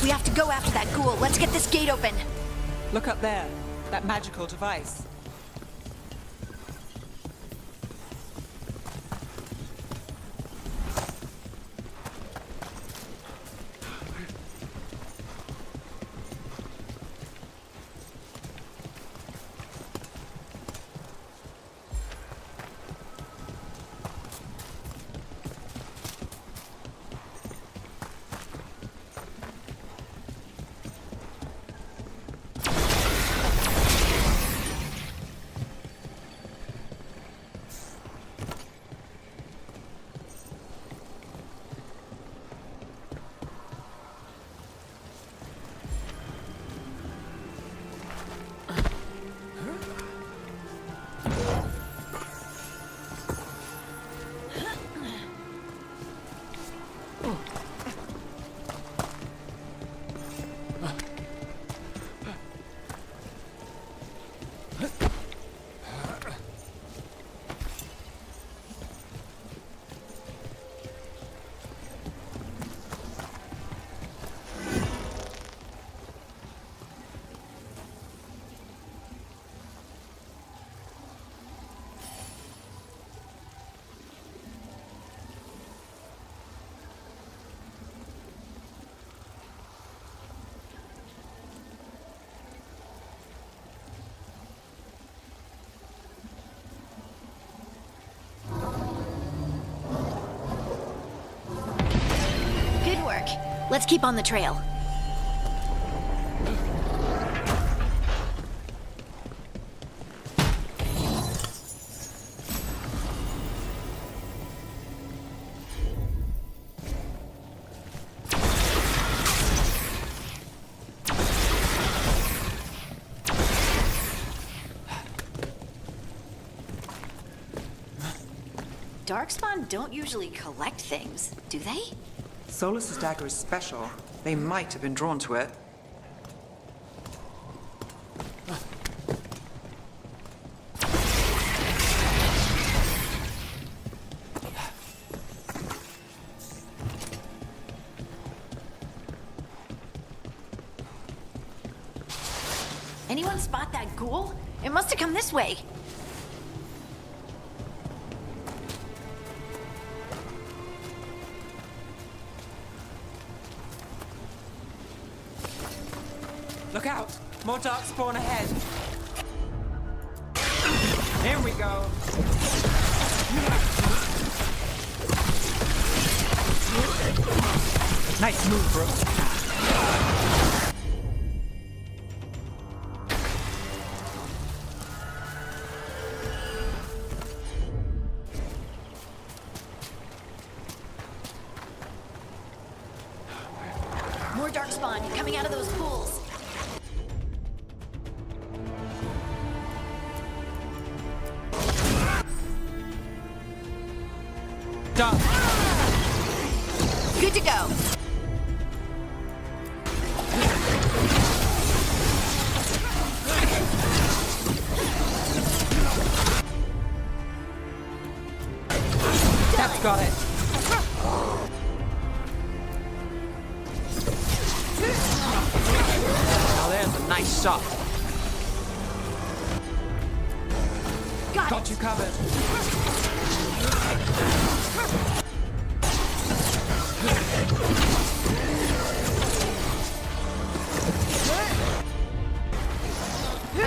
We have to go after that ghoul. Let's get this gate open. Look up there. That magical device. Let's keep on the trail. Darkspawn don't usually collect things, do they? Solus's dagger is special. They might have been drawn to it. Anyone spot that ghoul? It must have come this way. Look out! More dark spawn ahead. Here we go. Nice move, bro. More darkspawn coming out of those pools. Done. Good to go. That's got it. Now there's a nice shot. Got you covered.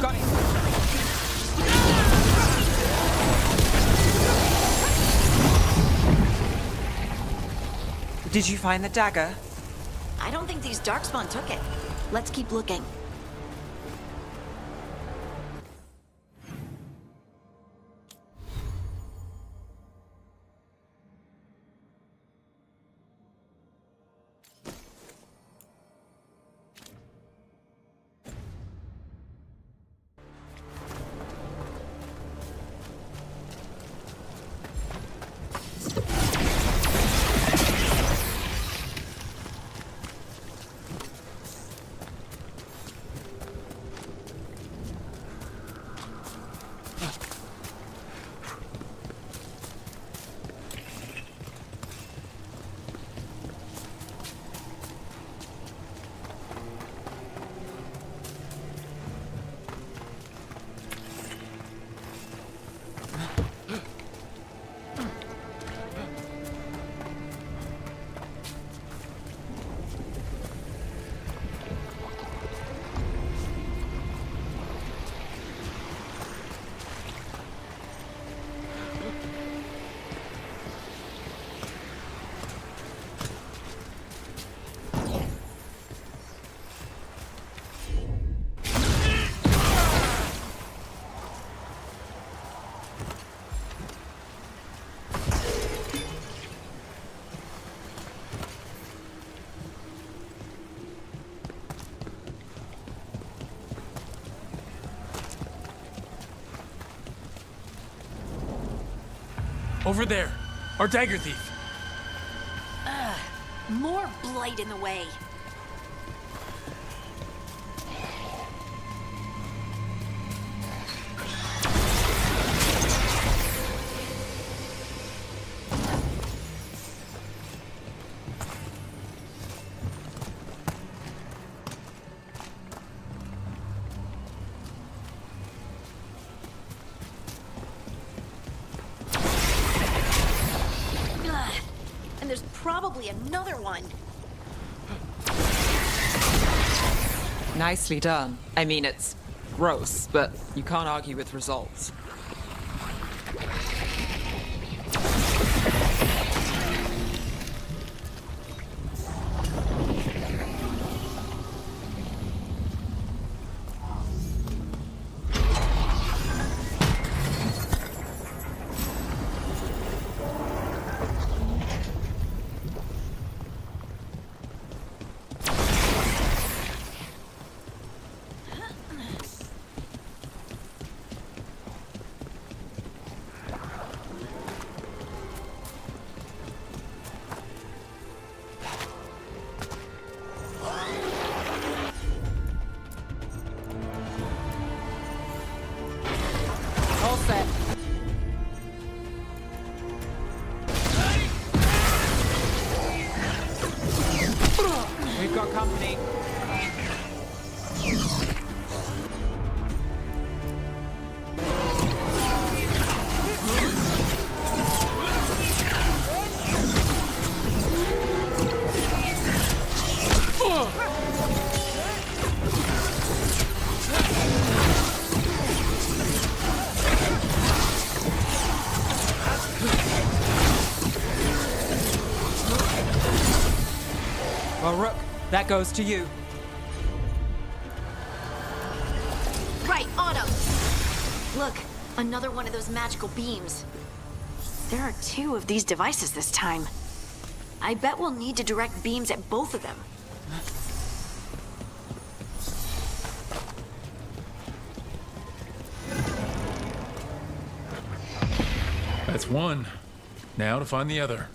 Got it. Did you find the dagger? I don't think these darkspawn took it. Let's keep looking. Over there, our dagger thief. More blight in the way. And there's probably another one. Nicely done. I mean, it's gross, but you can't argue with results. All set. We've got company. Well, Rook, that goes to you. Right, on 'em! Look, another one of those magical beams. There are 2 of these devices this time. I bet we'll need to direct beams at both of them. That's one. Now to find the other.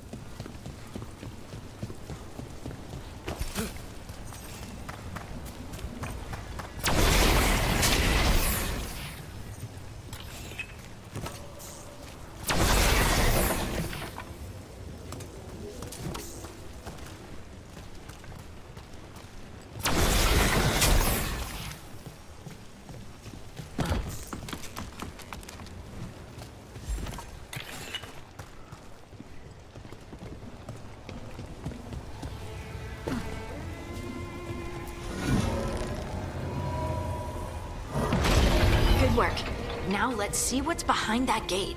Good work. Now let's see what's behind that gate.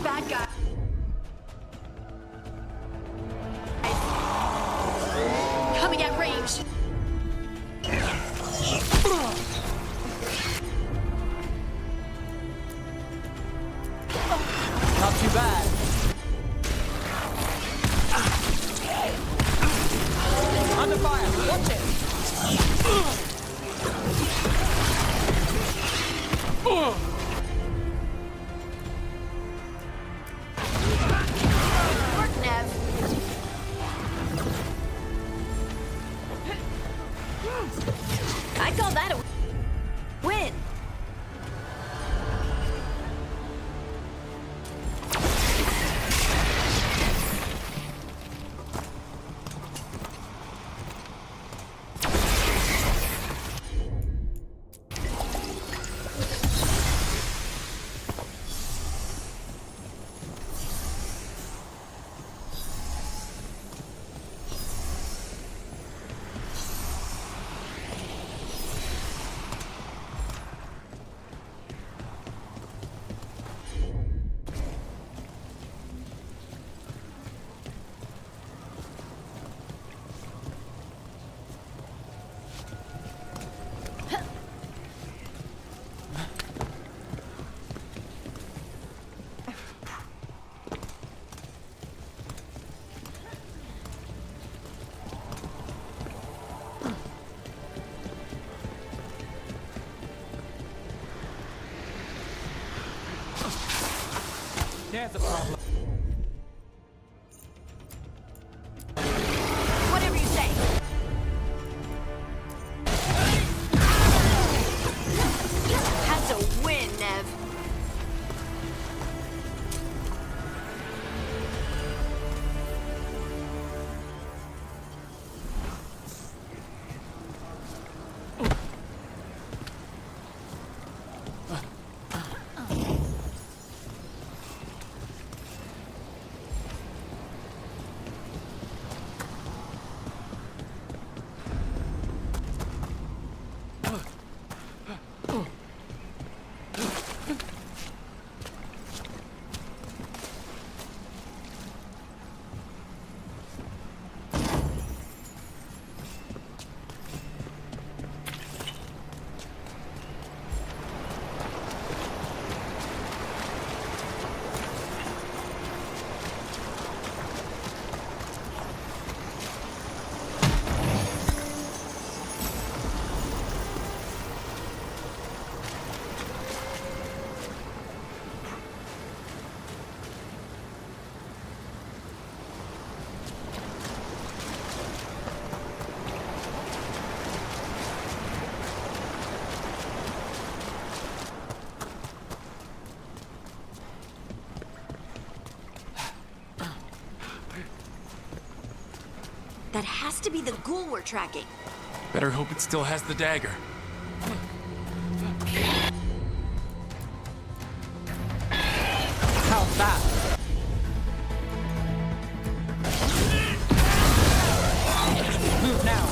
Bad guy. Coming at range. Not too bad. Under fire. Watch it. I call that a win. There's a problem. Whatever you say. Had to win, Nev. That has to be the ghoul we're tracking. Better hope it still has the dagger. How's that? Move now.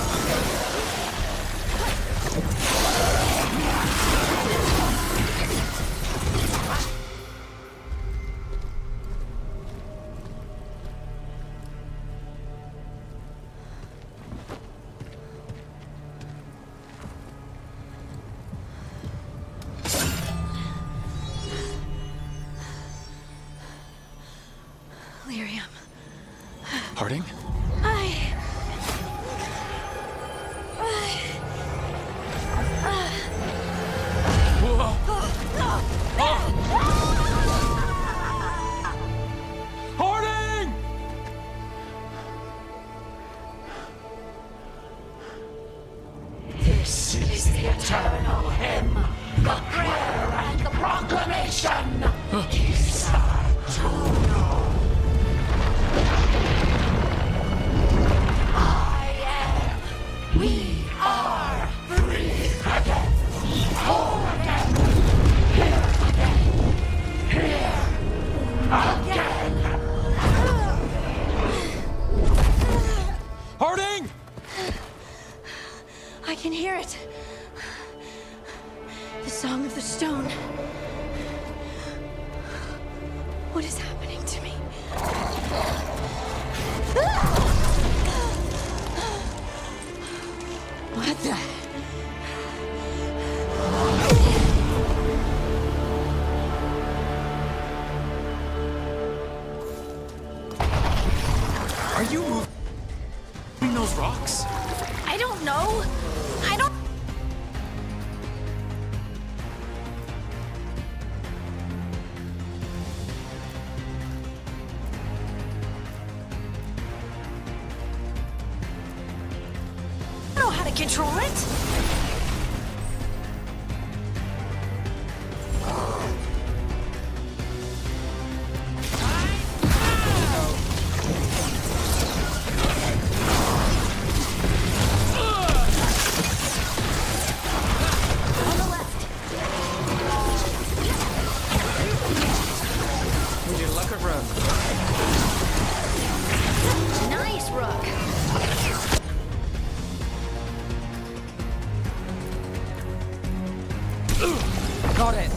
Lyrium. Harding? Harding! This is the eternal hymn, the prayer and the proclamation. We are free again. Whole again. Here again. Here again. Harding! I can hear it. The Song of the Stone. What is happening to me? What the? Are you moving those rocks? I don't know. I don't. Know how to control it. Would you luck a rook? Nice, Rook. Got it.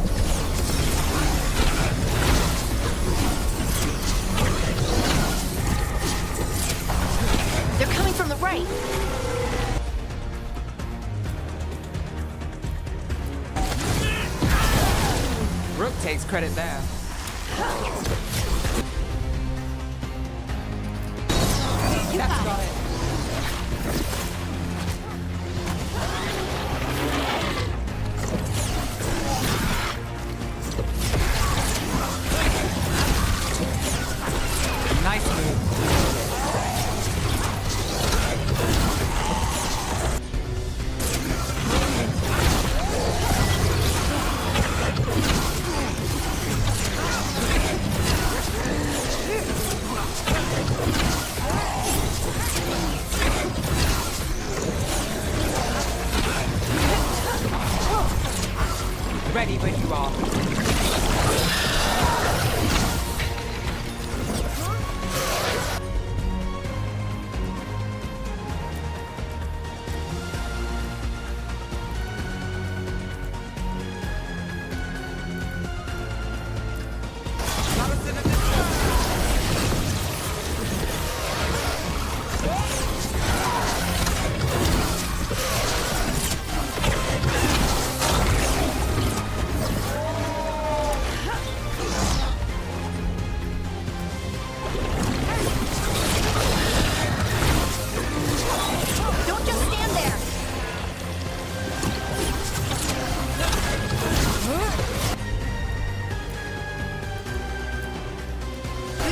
They're coming from the right. Rook takes credit there. That's got it.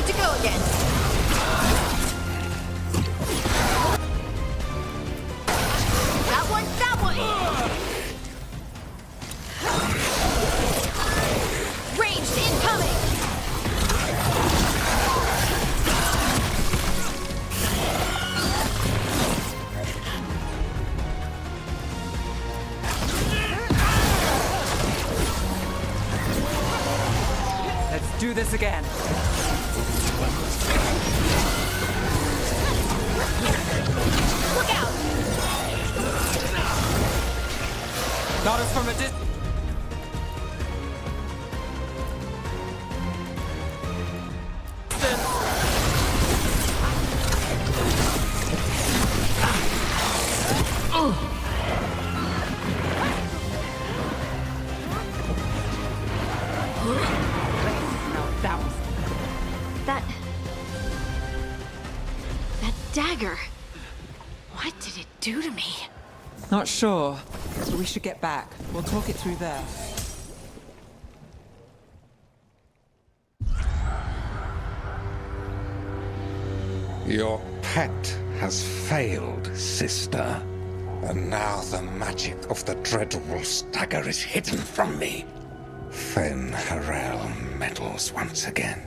to go again. That one, that one! Ranged incoming! Let's do this again. Look out! Got us from a distance. That dagger. What did it do to me? Not sure, but we should get back. We'll talk it through there. Your pet has failed, sister. And now the magic of the Dreadwolf's dagger is hidden from me. Fen Harel meddles once again.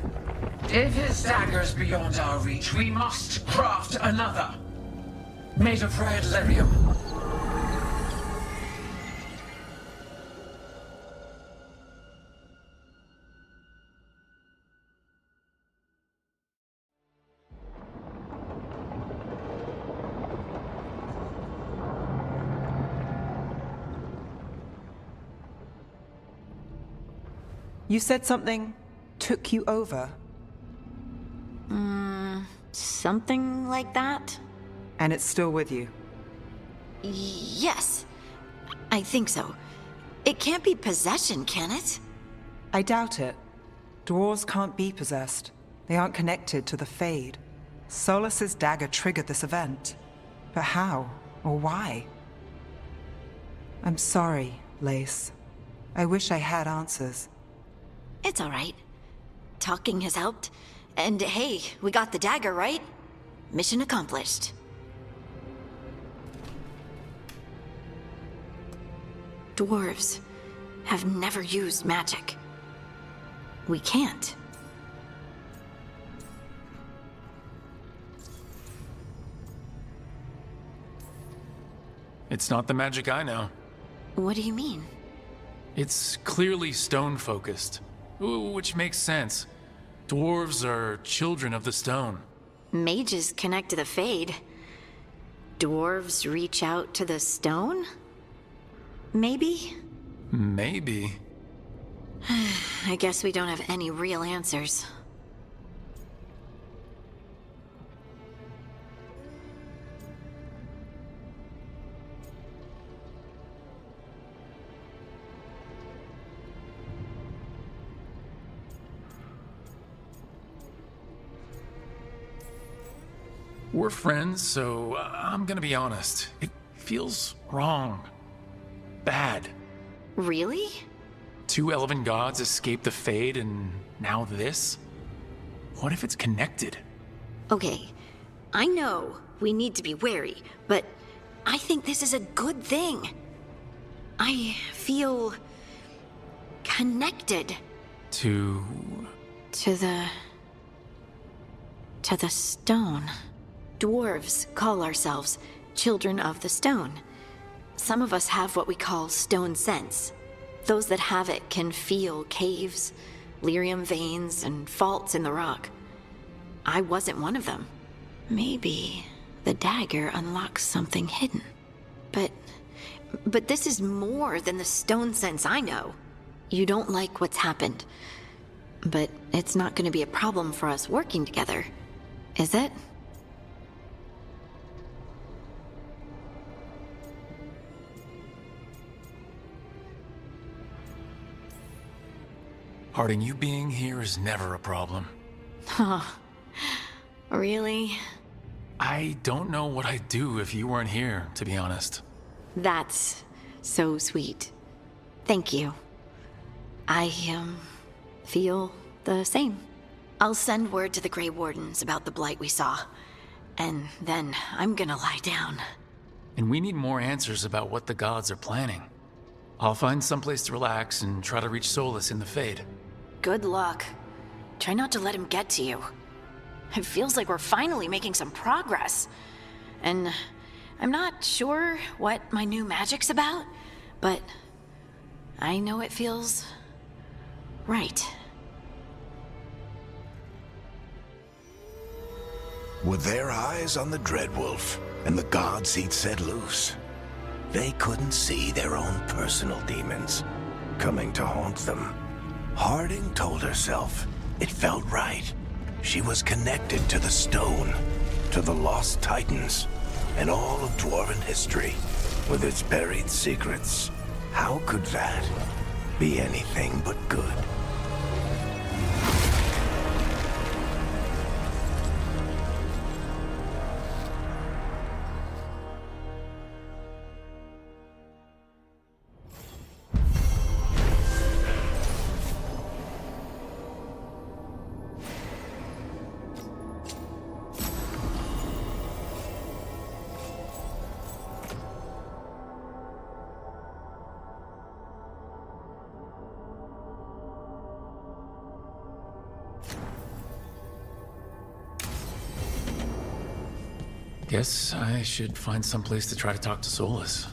If his dagger's beyond our reach, we must craft another. Made of red lyrium. You said something took you over. Something like that? And it's still with you. Yes. I think so. It can't be possession, can it? I doubt it. Dwarves can't be possessed. They aren't connected to the Fade. Solus's dagger triggered this event. But how? Or why? I'm sorry, Lace. I wish I had answers. It's all right. Talking has helped. And hey, we got the dagger, right? Mission accomplished. Dwarves have never used magic. We can't. It's not the magic I know. What do you mean? It's clearly stone-focused, which makes sense. Dwarves are children of the stone. Mages connect to the Fade. Dwarves reach out to the stone? Maybe? Maybe. I guess we don't have any real answers. We're friends, so I'm gonna be honest. It feels wrong. Bad. Really? 2 elven gods escaped the Fade, and now this? What if it's connected? Okay, I know we need to be wary, but I think this is a good thing. I feel connected. To the stone. Dwarves call ourselves children of the stone. Some of us have what we call stone sense. Those that have it can feel caves, lyrium veins, and faults in the rock. I wasn't one of them. Maybe the dagger unlocks something hidden. But this is more than the stone sense I know. You don't like what's happened. But it's not going to be a problem for us working together, is it? Harding, you being here is never a problem. Huh. Really? I don't know what I'd do if you weren't here, to be honest. That's so sweet. Thank you. I, feel the same. I'll send word to the Grey Wardens about the blight we saw. And then I'm gonna lie down. And we need more answers about what the gods are planning. I'll find someplace to relax and try to reach Solus in the Fade. Good luck. Try not to let him get to you. It feels like we're finally making some progress. And I'm not sure what my new magic's about, but I know it feels right. With their eyes on the Dreadwolf and the gods he'd set loose, they couldn't see their own personal demons coming to haunt them. Harding told herself it felt right. She was connected to the stone, to the lost titans, and all of dwarven history, with its buried secrets. How could that be anything but good? Guess I should find someplace to try to talk to Solus.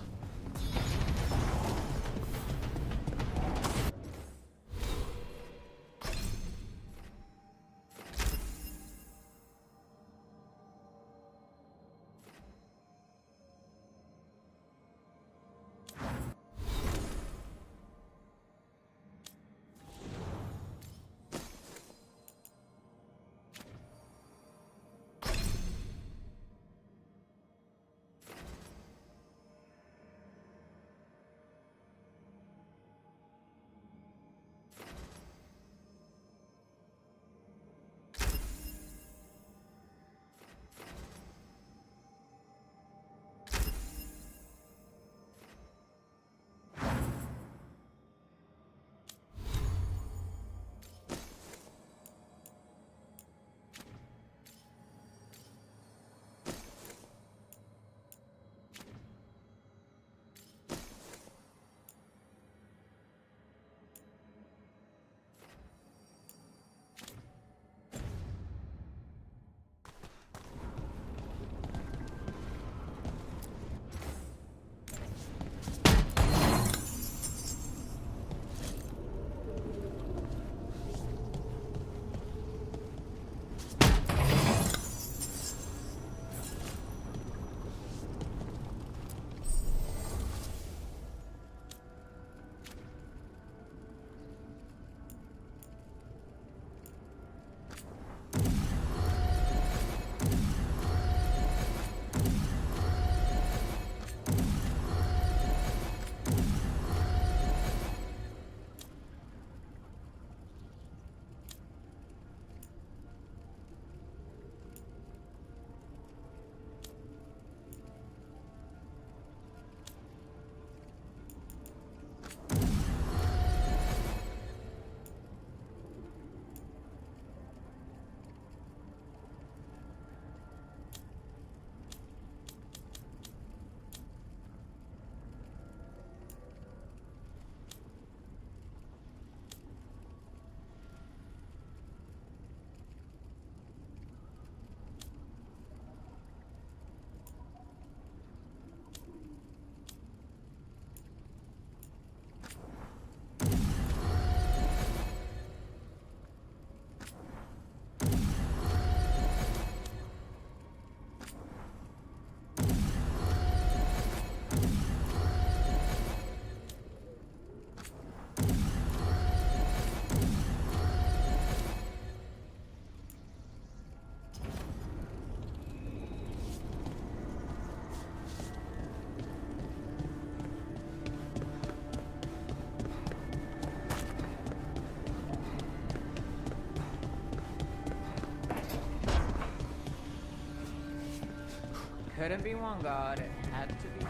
Couldn't be one god, it had to be.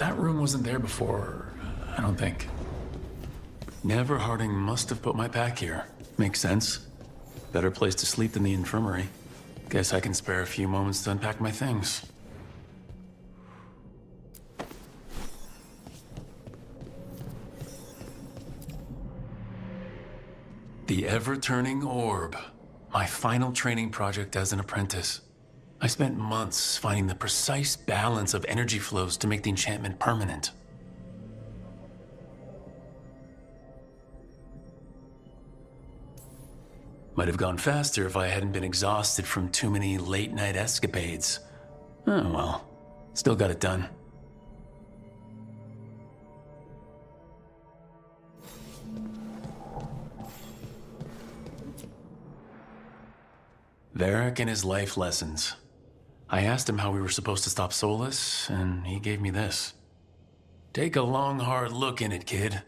that room wasn't there before, I don't think. Never Harding must have put my pack here. Makes sense. Better place to sleep than the infirmary. Guess I can spare a few moments to unpack my things. The ever-turning orb. My final training project as an apprentice. I spent months finding the precise balance of energy flows to make the enchantment permanent. Might have gone faster if I hadn't been exhausted from too many late-night escapades. Oh well, still got it done. Varric and his life lessons. I asked him how we were supposed to stop Solus, and he gave me this. Take a long, hard look in it, kid.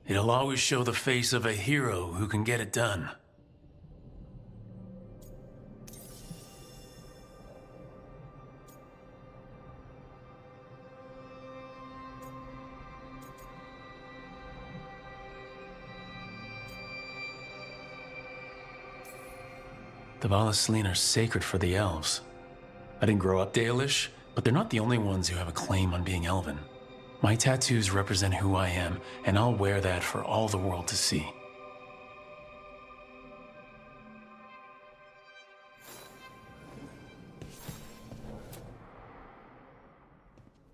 It'll always show the face of a hero who can get it done. The Valesleen are sacred for the elves. I didn't grow up Dalish, but they're not the only ones who have a claim on being elven. My tattoos represent who I am, and I'll wear that for all the world to see.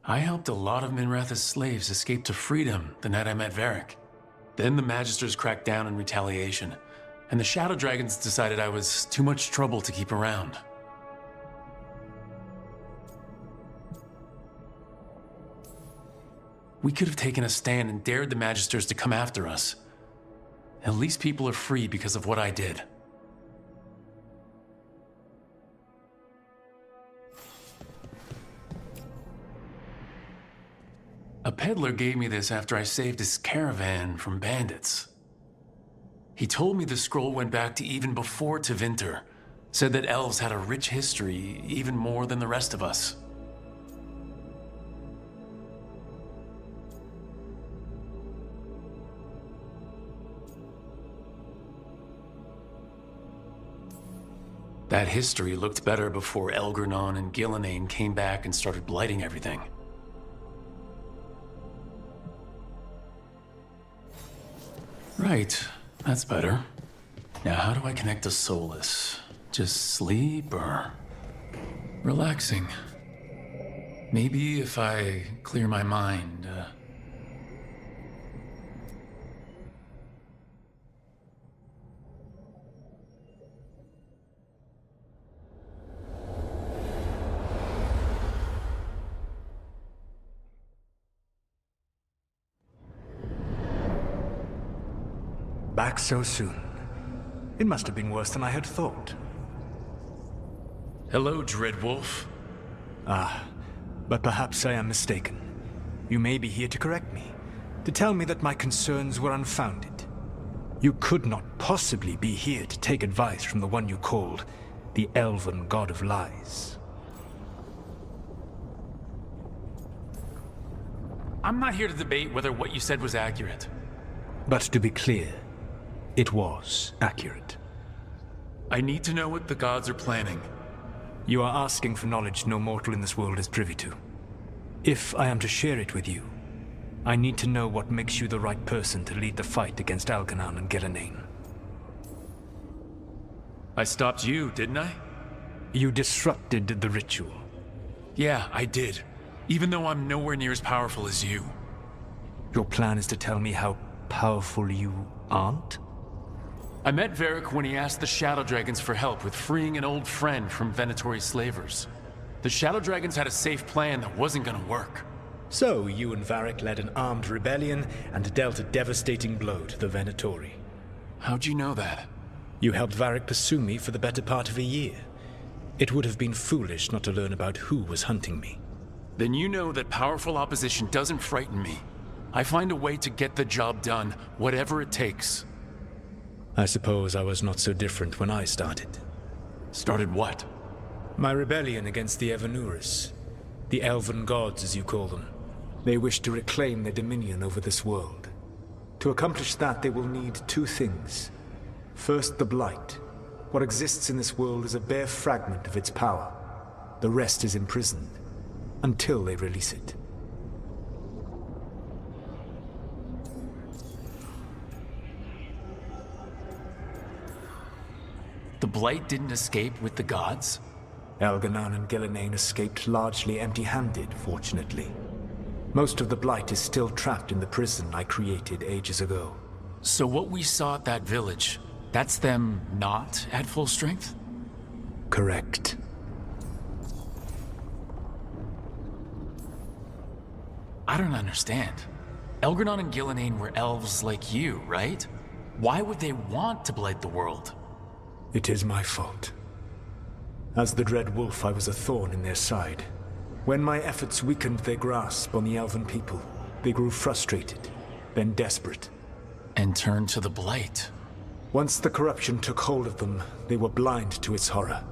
I helped a lot of Minrath's slaves escape to freedom the night I met Varric. Then the Magisters cracked down in retaliation, and the Shadow Dragons decided I was too much trouble to keep around. We could have taken a stand and dared the Magisters to come after us. At least people are free because of what I did. A peddler gave me this after I saved his caravan from bandits. He told me the scroll went back to even before Tevinter, said that elves had a rich history, even more than the rest of us. That history looked better before Elgernon and Gillenane came back and started blighting everything. Right, that's better. Now how do I connect to Solus? Just sleep or relaxing? Maybe if I clear my mind, Back so soon. It must have been worse than I had thought. Hello, Dreadwolf. Ah, but perhaps I am mistaken. You may be here to correct me, to tell me that my concerns were unfounded. You could not possibly be here to take advice from the one you called the Elven God of Lies. I'm not here to debate whether what you said was accurate. But to be clear, it was accurate. I need to know what the gods are planning. You are asking for knowledge no mortal in this world is privy to. If I am to share it with you, I need to know what makes you the right person to lead the fight against Algernon and Gillenane. I stopped you, didn't I? You disrupted the ritual. Yeah, I did. Even though I'm nowhere near as powerful as you. Your plan is to tell me how powerful you aren't? I met Varric when he asked the Shadow Dragons for help with freeing an old friend from Venatori slavers. The Shadow Dragons had a safe plan that wasn't gonna work. So you and Varric led an armed rebellion and dealt a devastating blow to the Venatori. How'd you know that? You helped Varric pursue me for the better part of a year. It would have been foolish not to learn about who was hunting me. Then you know that powerful opposition doesn't frighten me. I find a way to get the job done, whatever it takes. I suppose I was not so different when I started. Started what? My rebellion against the Evanuris. The Elven Gods, as you call them. They wish to reclaim their dominion over this world. To accomplish that, they will need two things. First, the Blight. What exists in this world is a bare fragment of its power. The rest is imprisoned, until they release it. The Blight didn't escape with the gods? Elganon and Gillenane escaped largely empty-handed, fortunately. Most of the Blight is still trapped in the prison I created ages ago. So what we saw at that village, that's them not at full strength? Correct. I don't understand. Elganon and Gillenane were elves like you, right? Why would they want to blight the world? It is my fault. As the Dread Wolf, I was a thorn in their side. When my efforts weakened their grasp on the Elven people, they grew frustrated, then desperate. And turned to the Blight. Once the corruption took hold of them, they were blind to its horror.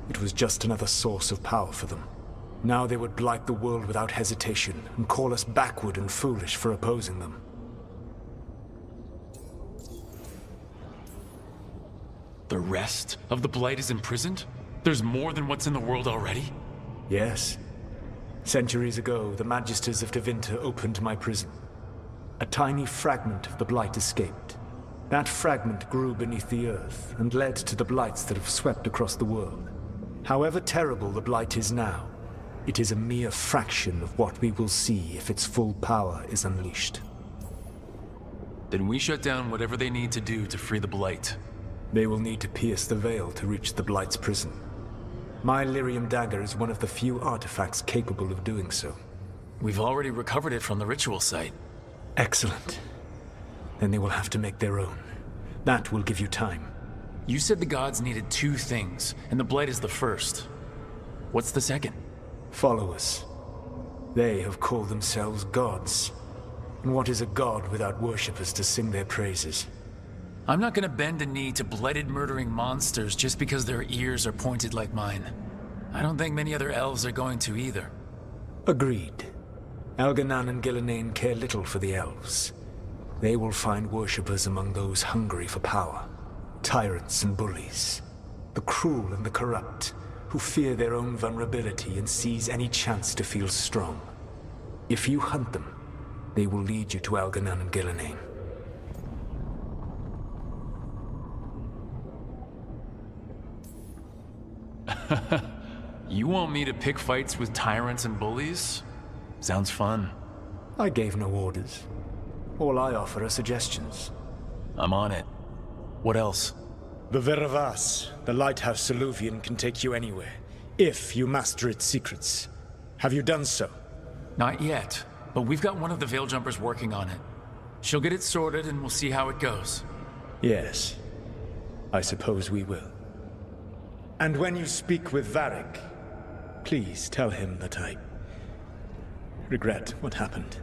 It was just another source of power for them. Now they would blight the world without hesitation, and call us backward and foolish for opposing them. The rest of the Blight is imprisoned? There's more than what's in the world already? Yes. Centuries ago, the Magisters of Tevinter opened my prison. A tiny fragment of the Blight escaped. That fragment grew beneath the earth, and led to the Blights that have swept across the world. However terrible the Blight is now, it is a mere fraction of what we will see if its full power is unleashed. Then we shut down whatever they need to do to free the Blight. They will need to pierce the veil to reach the Blight's prison. My Lyrium dagger is one of the few artifacts capable of doing so. We've already recovered it from the ritual site. Excellent. Then they will have to make their own. That will give you time. You said the gods needed two things, and the Blight is the first. What's the second? Followers. They have called themselves gods. And what is a god without worshippers to sing their praises? I'm not gonna bend a knee to blighted murdering monsters just because their ears are pointed like mine. I don't think many other elves are going to either. Agreed. Elganon and Gillenane care little for the elves. They will find worshippers among those hungry for power. Tyrants and bullies. The cruel and the corrupt, who fear their own vulnerability and seize any chance to feel strong. If you hunt them, they will lead you to Elganon and Gillenane. You want me to pick fights with tyrants and bullies? Sounds fun. I gave no orders. All I offer are suggestions. I'm on it. What else? The Veravas, the lighthouse Soluvian, can take you anywhere, if you master its secrets. Have you done so? Not yet, but we've got one of the Veil Jumpers working on it. She'll get it sorted and we'll see how it goes. Yes. I suppose we will. And when you speak with Varric, please tell him that I regret what happened.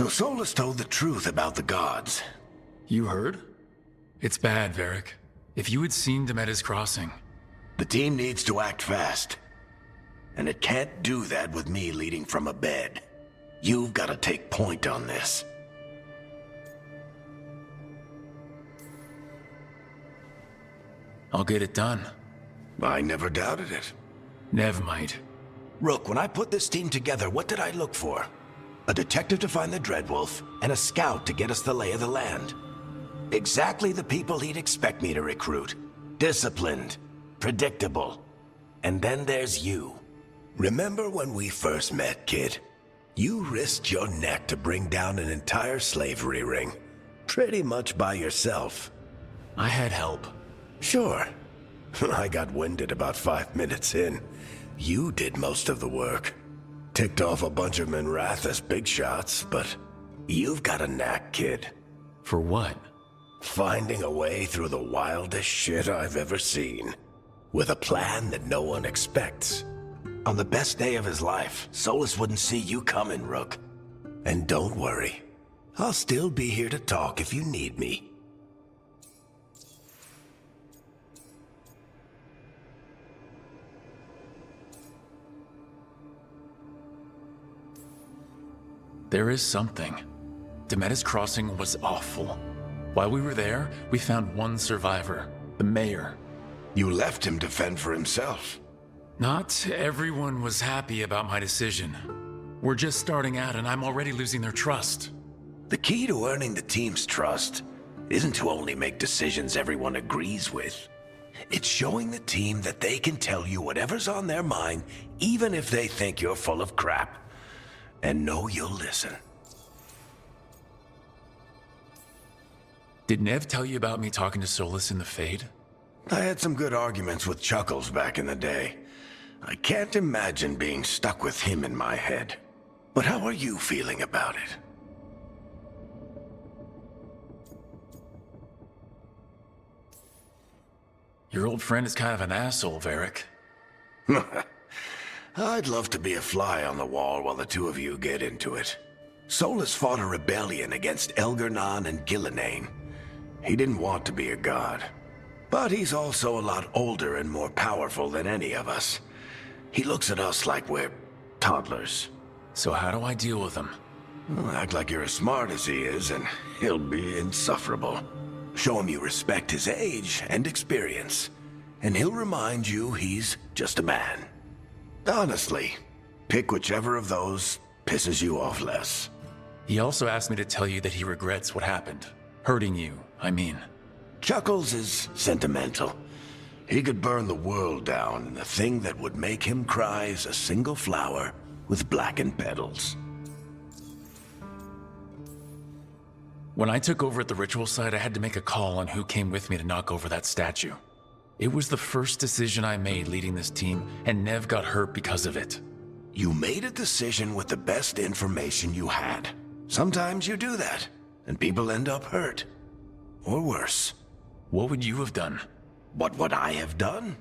So Solus told the truth about the gods. You heard? It's bad, Varric. If you had seen Demeter's crossing... The team needs to act fast. And it can't do that with me leading from a bed. You've got to take point on this. I'll get it done. I never doubted it. Never mind. Rook, when I put this team together, what did I look for? A detective to find the Dreadwolf, and a scout to get us the lay of the land. Exactly the people he'd expect me to recruit. Disciplined, predictable. And then there's you. Remember when we first met, kid? You risked your neck to bring down an entire slavery ring. Pretty much by yourself. I had help. Sure. I got winded about 5 minutes in. You did most of the work. Ticked off a bunch of Minrathous big shots, but you've got a knack, kid. For what? Finding a way through the wildest shit I've ever seen. With a plan that no one expects. On the best day of his life, Solus wouldn't see you coming, Rook. And don't worry. I'll still be here to talk if you need me. There is something. Demeter's crossing was awful. While we were there, we found one survivor, the mayor. You left him to fend for himself. Not everyone was happy about my decision. We're just starting out and I'm already losing their trust. The key to earning the team's trust isn't to only make decisions everyone agrees with. It's showing the team that they can tell you whatever's on their mind, even if they think you're full of crap. And know you'll listen. Did Nev tell you about me talking to Solus in the Fade? I had some good arguments with Chuckles back in the day. I can't imagine being stuck with him in my head. But how are you feeling about it? Your old friend is kind of an asshole, Varric. I'd love to be a fly on the wall while the two of you get into it. Solus fought a rebellion against Elgar'nan and Gillenane. He didn't want to be a god. But he's also a lot older and more powerful than any of us. He looks at us like we're toddlers. So how do I deal with him? Well, act like you're as smart as he is, and he'll be insufferable. Show him you respect his age and experience, and he'll remind you he's just a man. Honestly, pick whichever of those pisses you off less. He also asked me to tell you that he regrets what happened. Hurting you, I mean. Chuckles is sentimental. He could burn the world down, and the thing that would make him cry is a single flower with blackened petals. When I took over at the ritual site, I had to make a call on who came with me to knock over that statue. It was the first decision I made leading this team, and Nev got hurt because of it. You made a decision with the best information you had. Sometimes you do that, and people end up hurt. Or worse. What would you have done? What would I have done?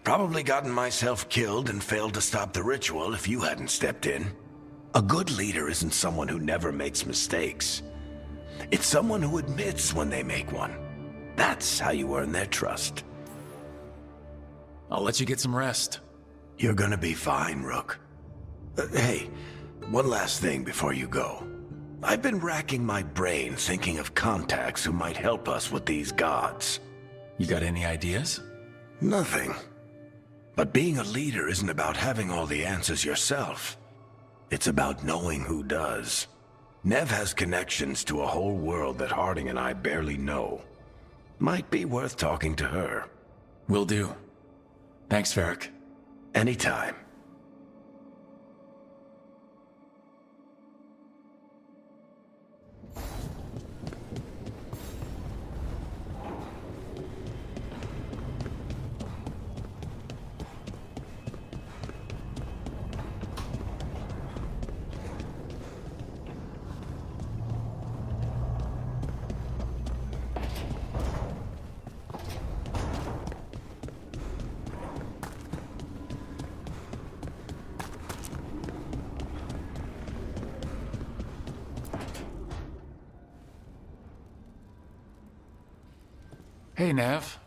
Probably gotten myself killed and failed to stop the ritual if you hadn't stepped in. A good leader isn't someone who never makes mistakes. It's someone who admits when they make one. That's how you earn their trust. I'll let you get some rest. You're gonna be fine, Rook. Hey, one last thing before you go. I've been racking my brain thinking of contacts who might help us with these gods. You got any ideas? Nothing. But being a leader isn't about having all the answers yourself. It's about knowing who does. Nev has connections to a whole world that Harding and I barely know. Might be worth talking to her. Will do. Thanks, Varric. Anytime. Hey, Nev.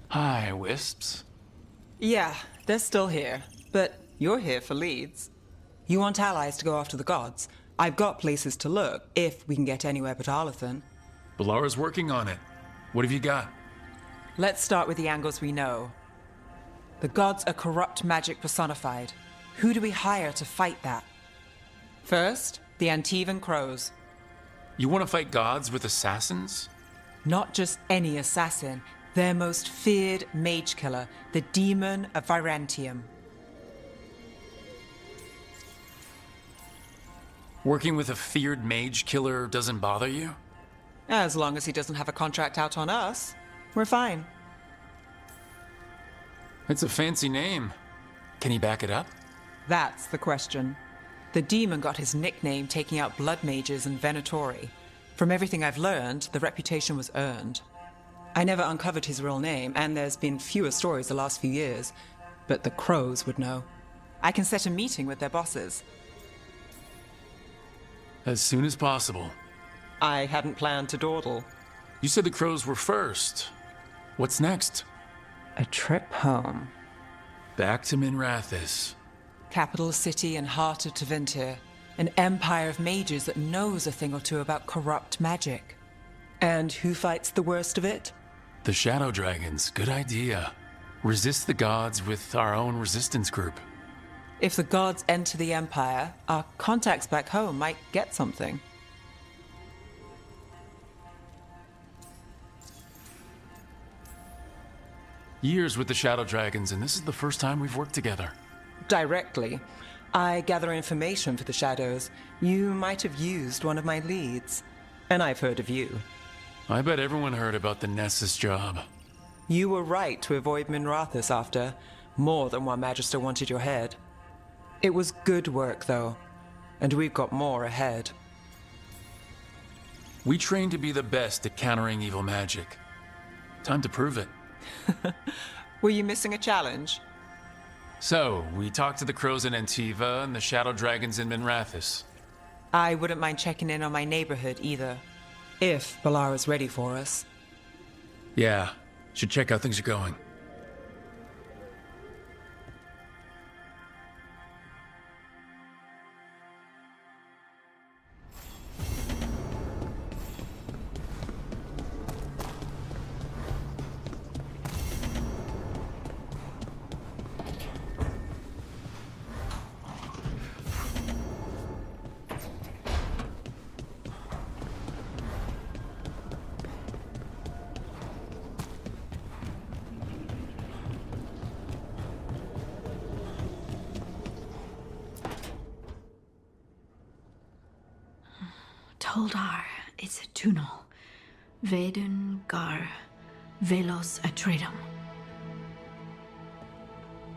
Hi, Wisps. Yeah, they're still here. But you're here for leads. You want allies to go after the gods? I've got places to look, if we can get anywhere but Arlathan. Balara's working on it. What have you got? Let's start with the angles we know. The gods are corrupt magic personified. Who do we hire to fight that? First, the Antivan Crows. You want to fight gods with assassins? Not just any assassin, their most feared mage killer, the Demon of Virantium. Working with a feared mage killer doesn't bother you? As long as he doesn't have a contract out on us, we're fine. It's a fancy name. Can he back it up? That's the question. The demon got his nickname taking out blood mages and Venatori. From everything I've learned, the reputation was earned. I never uncovered his real name, and there's been fewer stories the last few years, but the Crows would know. I can set a meeting with their bosses. As soon as possible. I hadn't planned to dawdle. You said the Crows were first. What's next? A trip home. Back to Minrathous. Capital city and heart of Tevinter. An empire of mages that knows a thing or two about corrupt magic. And who fights the worst of it? The Shadow Dragons. Good idea. Resist the gods with our own resistance group. If the gods enter the empire, our contacts back home might get something. Years with the Shadow Dragons, and this is the first time we've worked together. Directly. I gather information for the Shadows. You might have used one of my leads. And I've heard of you. I bet everyone heard about the Nessus job. You were right to avoid Minrathous after. More than one Magister wanted your head. It was good work, though. And we've got more ahead. We train to be the best at countering evil magic. Time to prove it. Were you missing a challenge? So, we talked to the Crows in Antiva and the Shadow Dragons in Minrathous. I wouldn't mind checking in on my neighborhood either. If Balara's ready for us. Yeah, should check how things are going. Toldar, it's a tunnel. VeilGuard, Velos Atreidim.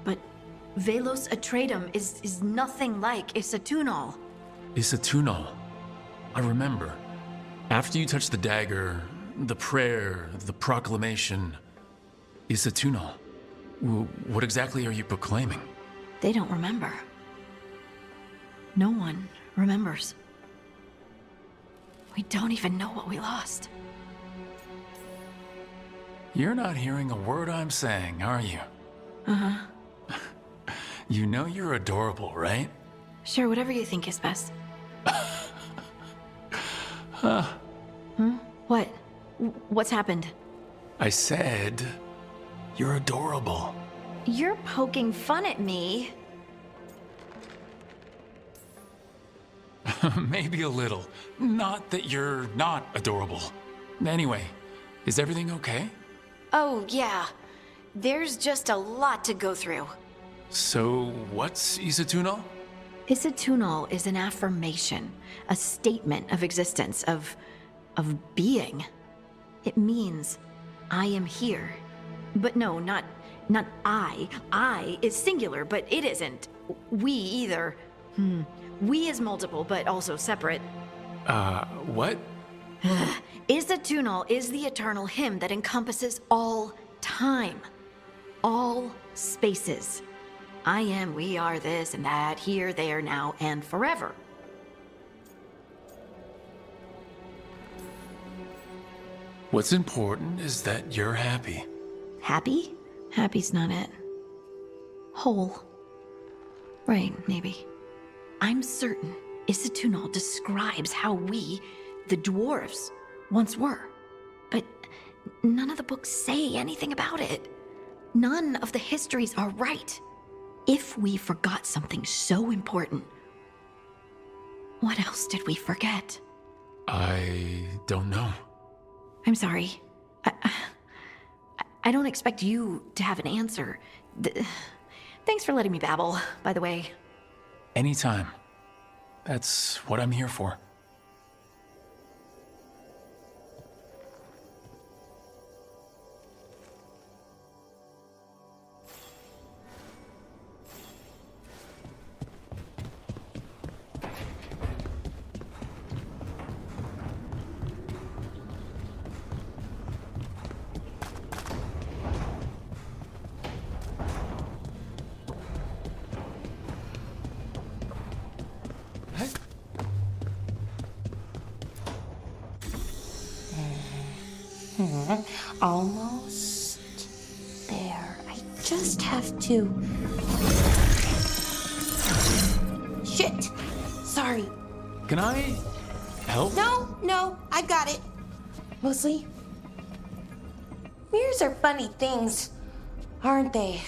But Velos Atreidim is nothing like Isatunal. Isatunal. I remember. After you touched the dagger, the prayer, the proclamation, Isatunal. What exactly are you proclaiming? They don't remember. No one remembers. We don't even know what we lost. You're not hearing a word I'm saying, are you? Uh-huh. You know you're adorable, right? Sure, whatever you think is best. Huh. What? What's happened? I said, you're adorable. You're poking fun at me. Maybe a little. Not that you're not adorable. Anyway, is everything okay? Oh, yeah. There's just a lot to go through. So, what's Isatunal? Isatunal is an affirmation, a statement of existence, of being. It means, I am here. But no, not I. I is singular, but it isn't. We either. We is multiple, but also separate. What? Isatunal is the eternal hymn that encompasses all time. All spaces. I am, we are, this and that, here, there, now, and forever. What's important is that you're happy. Happy? Happy's not it. Whole. Right, maybe. I'm certain Isitunal describes how we, the dwarves, once were. But none of the books say anything about it. None of the histories are right. If we forgot something so important, what else did we forget? I don't know. I'm sorry. I don't expect you to have an answer. Thanks for letting me babble, by the way. Anytime. That's what I'm here for. Almost there. I just have to... Shit! Sorry. Can I help? No, I've got it. Mostly, mirrors are funny things, aren't they?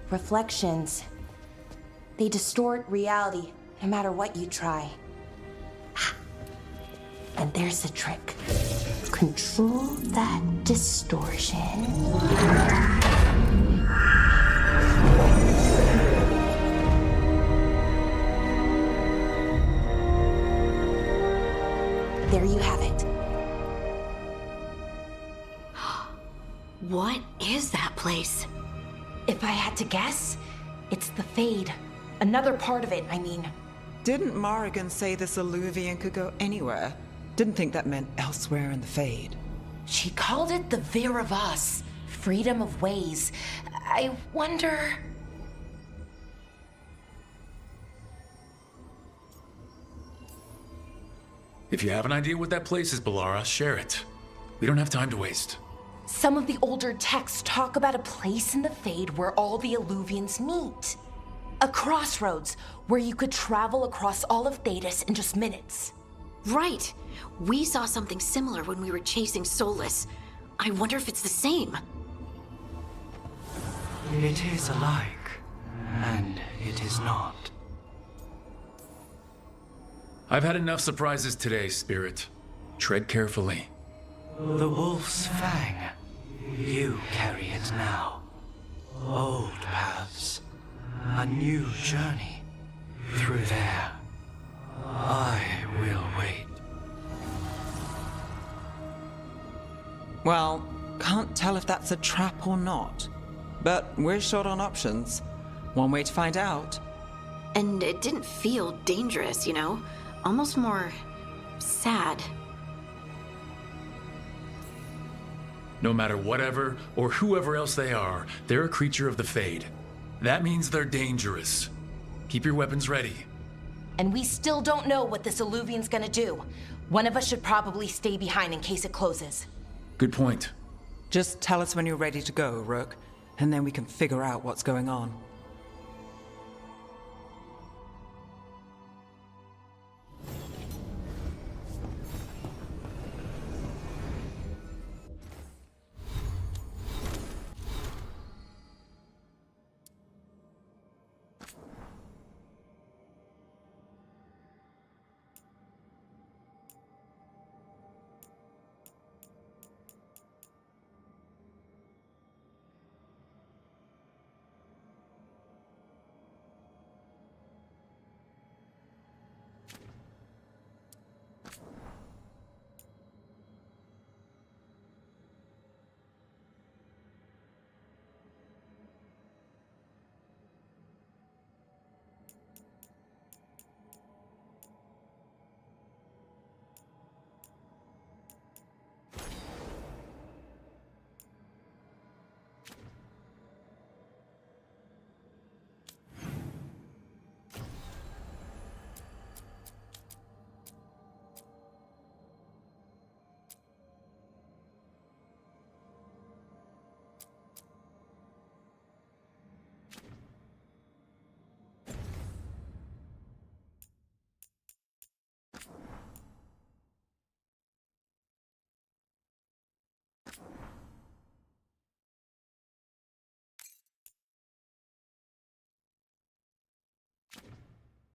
Reflections. They distort reality, no matter what you try. And there's the trick. Control that distortion. There you have it. What is that place? If I had to guess, it's the Fade. Another part of it, I mean. Didn't Morrigan say this Illuvian could go anywhere? Didn't think that meant elsewhere in the Fade. She called it the Vir of Us, freedom of ways. I wonder... If you have an idea what that place is, Balara, share it. We don't have time to waste. Some of the older texts talk about a place in the Fade where all the Illuvians meet. A crossroads where you could travel across all of Thedas in just minutes. Right. We saw something similar when we were chasing Solus. I wonder if it's the same. It is alike, and it is not. I've had enough surprises today, Spirit. Tread carefully. The wolf's fang. You carry it now. Old paths. A new journey. Through there. I will wait. Well, can't tell if that's a trap or not. But we're short on options. One way to find out. And it didn't feel dangerous, you know? Almost more... sad. No matter whatever or whoever else they are, they're a creature of the Fade. That means they're dangerous. Keep your weapons ready. And we still don't know what this Illuvian's gonna do. One of us should probably stay behind in case it closes. Good point. Just tell us when you're ready to go, Rook, and then we can figure out what's going on.